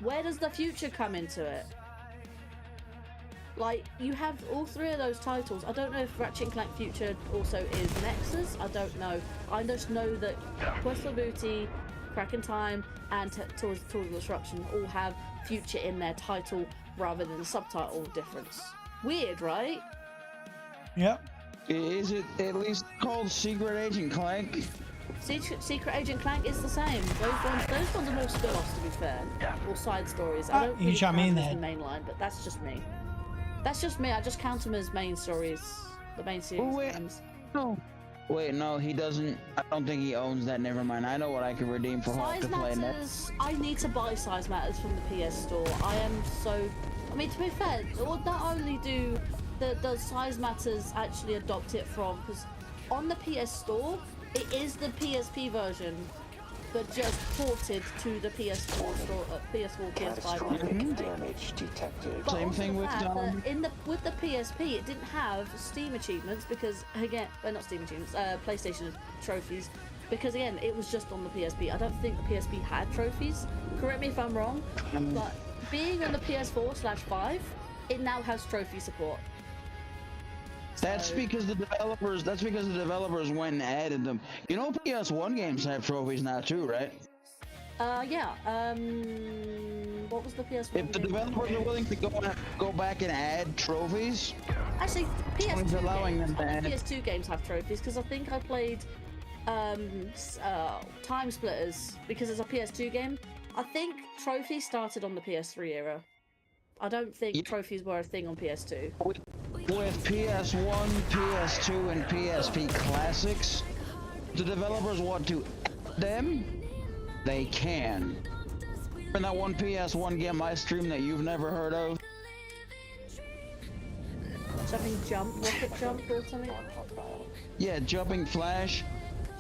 Where does the future come into it? Like, you have all three of those titles. I don't know if Ratchet & Clank Future also is Nexus. I don't know. I just know that Quest for Booty, Crack in Time, and Tools of Destruction all have future in their title rather than the subtitle difference. Weird, right? Yep. Is it at least called Secret Agent Clank? Secret Agent Clank is the same. Those ones are more spin-offs, to be fair, or side stories. I don't you shot me in the head. Mainline, but that's just me. That's just me. I just count them as main stories, the main series games. Wait, no, he doesn't. I don't think he owns that. Never mind. I know what I can redeem for Hawk to play next. I need to buy Size Matters from the PS Store. I am so. I mean, to be fair, not only does Size Matters actually adopt it from, because on the PS Store, it is the PSP version, but just ported to the PS4 store, PS4, PS5. Damage detected. But same thing with with the PSP, it didn't have Steam achievements because again, not Steam achievements, PlayStation trophies, because again, it was just on the PSP. I don't think the PSP had trophies. Correct me if I'm wrong, but being on the PS4/5, it now has trophy support. That's because the developers went and added them. You know, PS1 games have trophies now too, right? Yeah. What was the PS1? If the developers are willing to go back and add trophies, actually, PS2 games have trophies because I think I played Time Splitters because it's a PS2 game. I think trophies started on the PS3 era. I don't think trophies were a thing on PS2. With PS1, PS2, and PSP classics, the developers want to add them, they can. Remember that one PS1 game I streamed that you've never heard of? Rocket Jump or something? Yeah, Jumping Flash.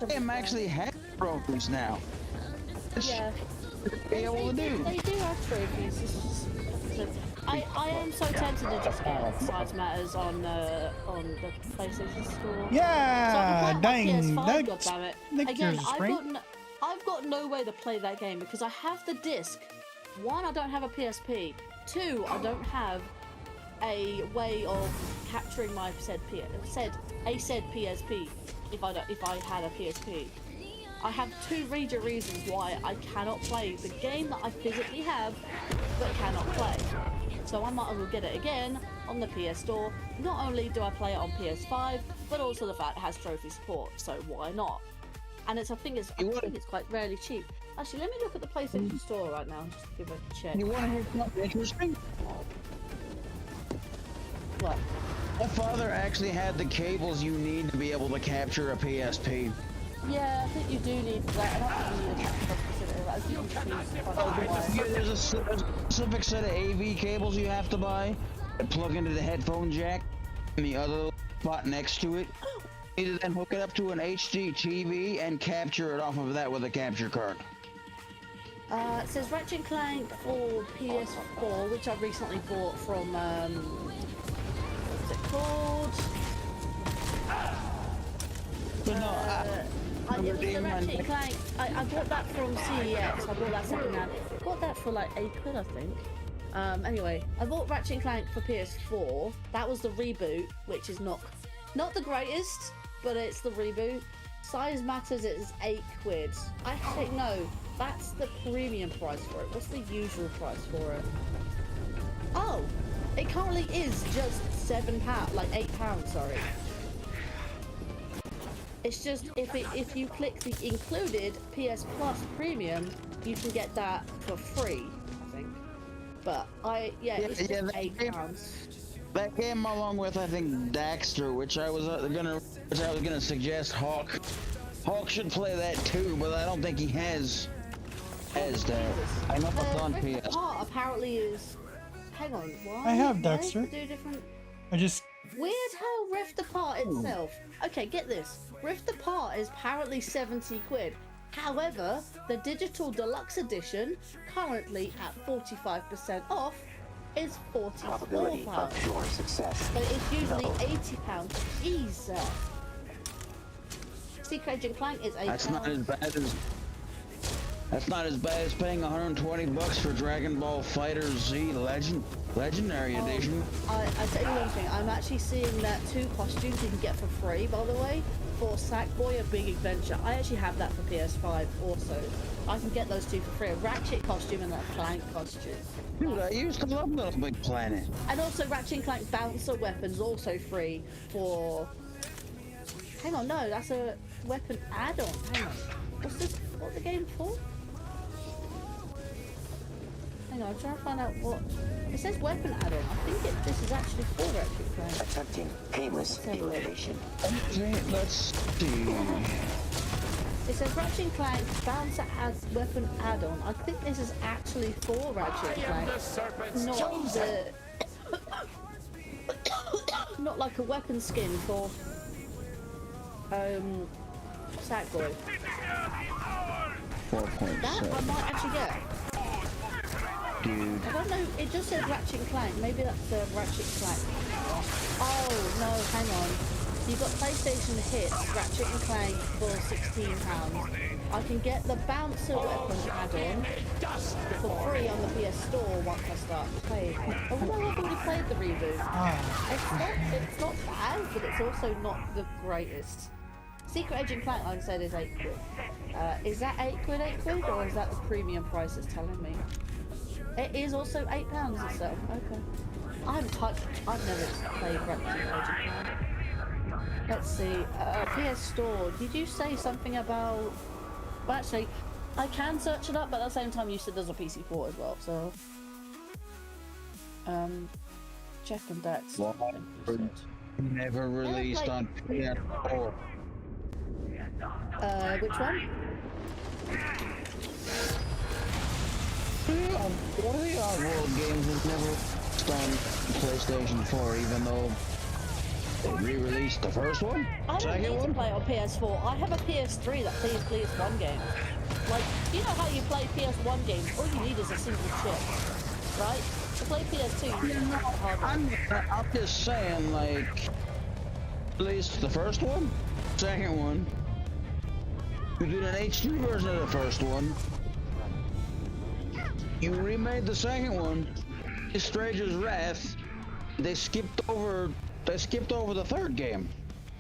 Them actually have trophies now. Yeah. be able to do. They do have trophies. It's just, I am so tempted to just get Size Matters on the PlayStation Store. Yeah, so dang, PS5, that's goddammit. Nick Again, yours is great. I've got no way to play that game because I have the disc. One, I don't have a PSP. Two, I don't have a way of capturing my said PSP if I had a PSP. I have two major reasons why I cannot play the game that I physically have but cannot play. So I might as well get it again on the PS Store. Not only do I play it on PS5, but also the fact it has trophy support, so why not? And I think it's quite rarely cheap. Actually, let me look at the PlayStation Store right now just to give a check. You want to hear something interesting? What? My father actually had the cables you need to be able to capture a PSP. Yeah, I think you do need that. I don't think you need a There's a specific set of AV cables you have to buy and plug into the headphone jack and the other spot next to it. You need to then hook it up to an HD TV and capture it off of that with a capture card. It says Ratchet & Clank for PS4, which I recently bought from, what's it called? But no, it was the Ratchet & Clank. I bought that from CEX. I bought that second hand. I bought that for like £8, I think. Anyway, I bought Ratchet & Clank for PS4. That was the reboot, which is not the greatest, but it's the reboot. Size Matters is £8. Actually, no, that's the premium price for it. What's the usual price for it? Oh, it currently is just £7, like £8, sorry. It's just if you click the included PS Plus premium, you can get that for free, I think. But it's just £8. That came along with, I think, Daxter, which I was gonna suggest Hawk. Hawk should play that too, but I don't think he has that. I know it's on PS. Part apparently is. Hang on, why? I have why Dexter. do different... I just. Weird how Rift Apart itself. Okay, get this. Rift Apart is apparently £70. However, the digital deluxe edition, currently at 45% off, is £44. Of your success. But it's usually £80. Jesus. Secret Agent Clank is £8. That's not as bad as paying $120 for Dragon Ball Fighter Z Legendary Edition. I tell you one thing, I'm actually seeing that 2 costumes you can get for free, by the way, for Sackboy: A Big Adventure. I actually have that for PS5 also. I can get those 2 for free, a Ratchet costume and a Clank costume. Dude, I used to love Little Big Planet. And also Ratchet & Clank bouncer weapons also free for... Hang on, no, that's a weapon add-on. Hang on. What's the game for? Hang on, I'm trying to find out what... It says weapon add-on. I think this is actually for Ratchet Clank. Attempting painless elimination. Let's see. It says Ratchet & Clank bouncer as weapon add-on. I think this is actually for Ratchet & Clank. Not the... not like a weapon skin for... Sackboy. 4.7. That I might actually get. Dude. I don't know, it just says Ratchet & Clank. Maybe that's the Ratchet & Clank. Oh, no, hang on. You've got PlayStation Hits, Ratchet & Clank for £16. I can get the bouncer weapon add-on for free on the PS Store once I start playing. Oh no, I've already played the reboot. It's not bad, but it's also not the greatest. Secret Agent Clank, like I said, is £8. Is that £8, or is that the premium price it's telling me? It is also £8 itself. Okay. I've never played Ratchet Agent Clank. Let's see. PS Store. Did you say something about? Well, actually, I can search it up, but at the same time, you said there's a PC port as well. So, check and Dex. Never released on PS4. Which one? One of the Oddworld games was never on PlayStation 4, even though They re-released the first one? I don't need to play it on PS4. I have a PS3 that plays PS1 games. Like, you know how you play PS1 games? All you need is a single chip, right? To play PS2, you need hardware. I'm just saying, like, released the first one, second one. You did an HD version of the first one. You remade the second one. Stranger's Wrath. They skipped over the third game.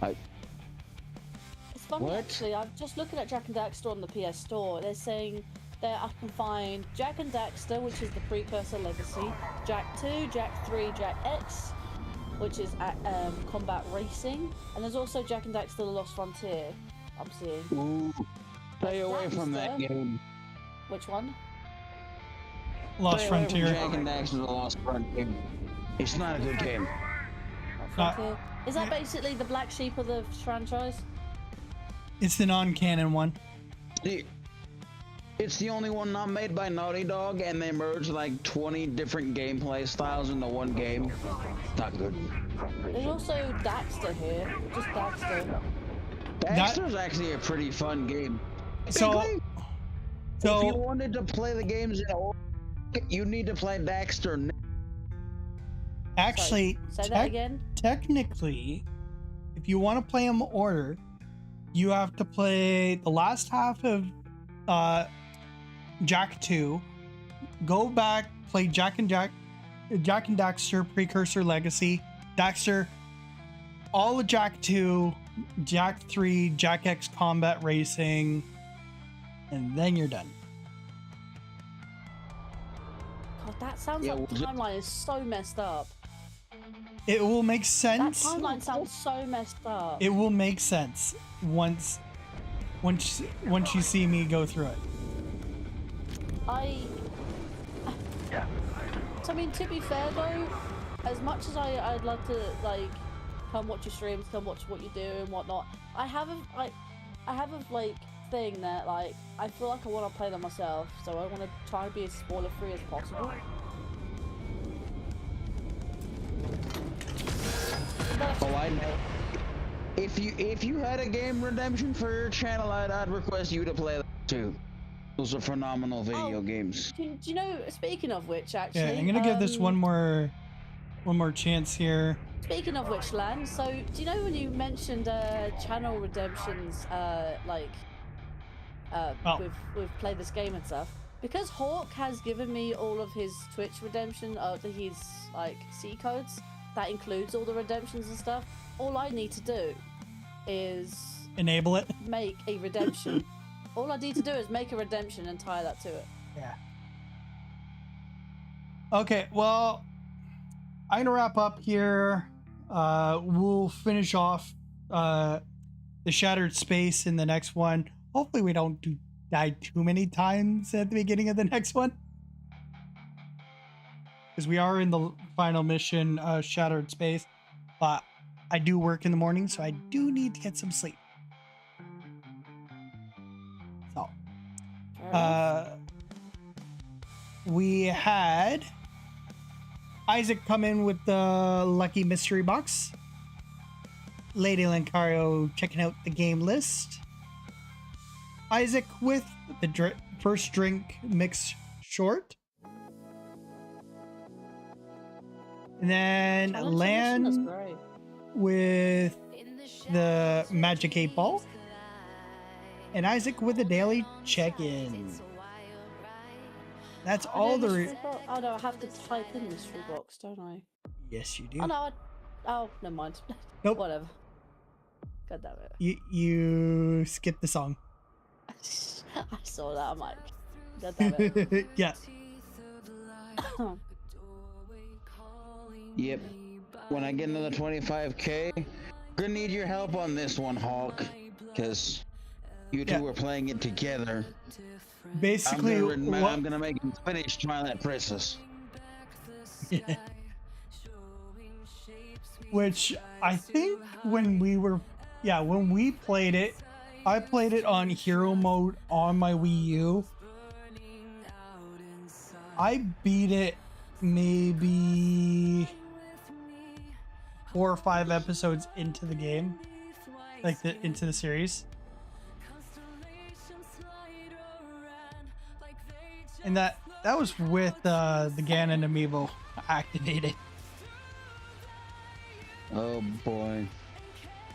It's funny actually. I'm just looking at Jack and Daxter on the PS Store. They're saying that I can find Jack and Daxter, which is the precursor Legacy, Jak 2, Jak 3, Jak X, which is combat racing, and there's also Jak and Daxter: The Lost Frontier. I'm seeing. Ooh, stay away from that game. Which one? Lost Frontier. Jak and Daxter: The Lost Frontier. It's not a good game. Is that basically the black sheep of the franchise? It's the non-canon one. It's the only one not made by Naughty Dog, and they merged like 20 different gameplay styles into one game. Not good. There's also Daxter here, just Daxter. Daxter's actually a pretty fun game. So if you wanted to play the games in order, you need to play Daxter. Actually, say that again. Technically, if you want to play them in order, you have to play the last half of Jak 2, go back, play Jak and Daxter Precursor Legacy, Daxter, all of Jak 2, Jak 3, Jak X Combat Racing, and then you're done. God, that sounds like the timeline is so messed up. It will make sense. That timeline sounds so messed up. It will make sense once you see me go through it. So I mean, to be fair though, as much as I'd love to like come watch your streams, come watch what you do and whatnot, I have a like thing that like I feel like I want to play them myself, so I want to try and be as spoiler free as possible. Oh, I know. If you had a game redemption for your channel, I'd request you to play that too. Those are phenomenal video games. Do you know? Speaking of which, actually, Yeah, I'm gonna give this one more chance here. Speaking of which, Lan, so do you know when you mentioned channel redemptions, with play this game and stuff? Because Hawk has given me all of his Twitch redemption, his like C codes that includes all the redemptions and stuff. All I need to do is enable it. Make a redemption. All I need to do is make a redemption and tie that to it. Yeah. Okay, well, I'm gonna wrap up here. We'll finish off the Shattered Space in the next one. Hopefully we don't die too many times at the beginning of the next one, because we are in the final mission, Shattered Space. But I do work in the morning, so I do need to get some sleep. So, we had Isaac come in with the lucky mystery box. Lady Lancario checking out the game list. Isaac with the first drink mix short. And then Lan with the Magic 8 Ball. And Isaac with the daily check-in. That's all the... Oh no, I have to type in mystery box, don't I? Yes, you do. Oh no, oh, never mind. Nope. Whatever. God damn it. You skipped the song. I saw that, I'm like, God damn it. Yeah. Yep. When I get another 25k, gonna need your help on this one, Hawk, because you two were playing it together. Basically, I'm gonna make him finish Twilight Princess. Yeah. Which I think when we played it, I played it on hero mode on my Wii U. I beat it maybe 4 or 5 episodes into the game, like into the series. And that was with the Ganon amiibo activated. Oh boy.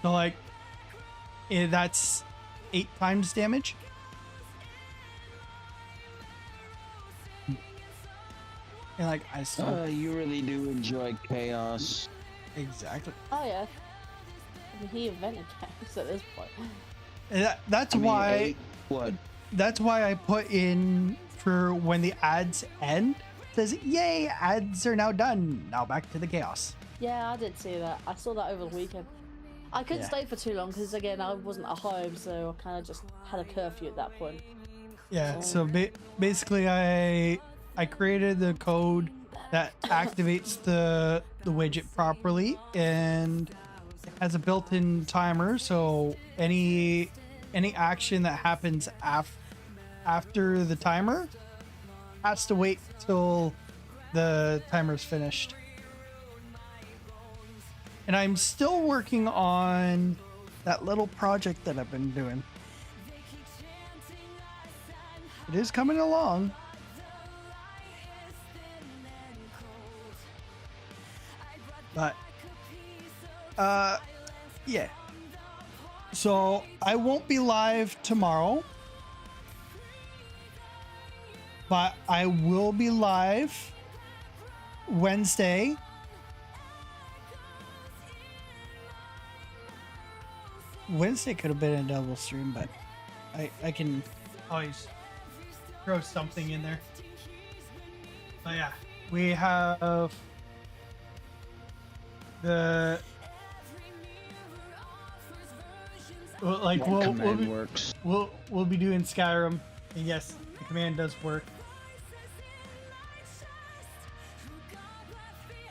So like, that's 8 times damage. And like, I still. You really do enjoy chaos. Exactly. Oh yeah. I mean, he invented chaos at this point. And that's why. What? That's why I put in for when the ads end. It says, "Yay! Ads are now done. Now back to the chaos." Yeah, I did see that. I saw that over the weekend. I couldn't stay for too long because again I wasn't at home, so I kind of just had a curfew at that point. Yeah. So basically, I created the code that activates the widget properly, and it has a built-in timer. So any action that happens after the timer has to wait till the timer's finished. And I'm still working on that little project that I've been doing. It is coming along. But, yeah. So I won't be live tomorrow, but I will be live Wednesday. Wednesday could have been a double stream, but I can always throw something in there. But yeah, we have the like we'll be doing Skyrim, and yes, the command does work.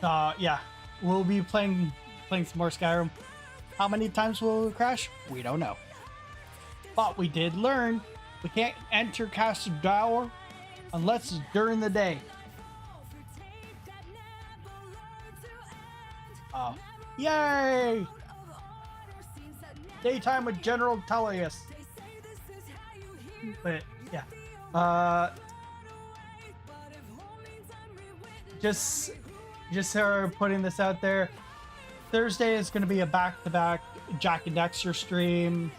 Yeah, we'll be playing some more Skyrim. How many times will it crash? We don't know. But we did learn we can't enter Castle Dower unless it's during the day. Yay! Daytime with General Tullius. But yeah. Just putting this out there. Thursday is going to be a back-to-back Jack and Dexter stream.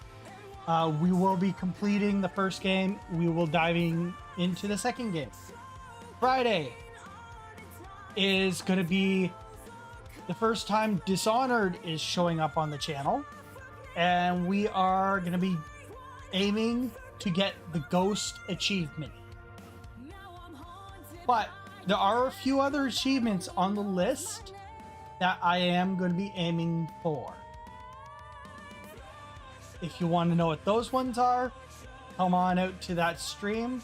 We will be completing the first game. We will diving into the second game. Friday is going to be the first time Dishonored is showing up on the channel. And we are going to be aiming to get the Ghost achievement. But there are a few other achievements on the list that I am going to be aiming for. If you want to know what those ones are, come on out to that stream.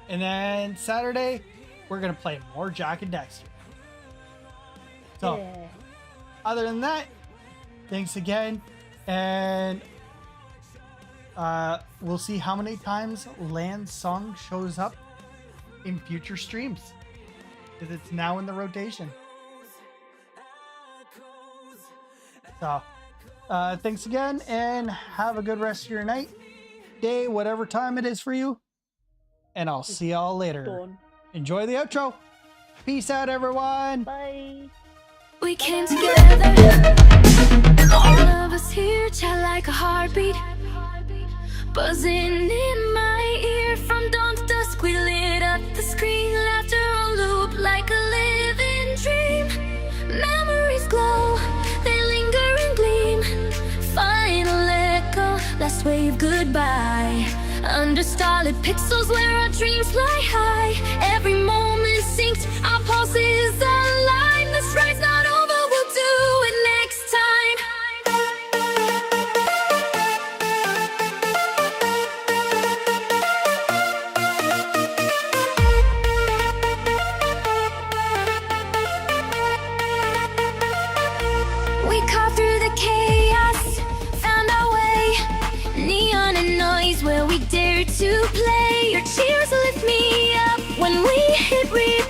And then Saturday, we're going to play more Jack and Dexter. So, other than that, thanks again. And we'll see how many times Land's song shows up in future streams, because it's now in the rotation. So, thanks again, and have a good rest of your night, day, whatever time it is for you. And I'll see y'all later. Enjoy the outro. Peace out, everyone. Bye. We came together, all of us here, chat like a heartbeat, buzzing in my ear. From dawn to dusk, we lit up the screen, laughter on loop like a living dream. Memories glow, they linger and gleam. Final echo, last wave goodbye. Under starlit pixels where our dreams fly high. Every moment synced, our pulses align. This ride's not over, we'll do it next time. We carved through the chaos, found our way. Neon and noise where we dare to play. Your cheers lift me up when we hit real.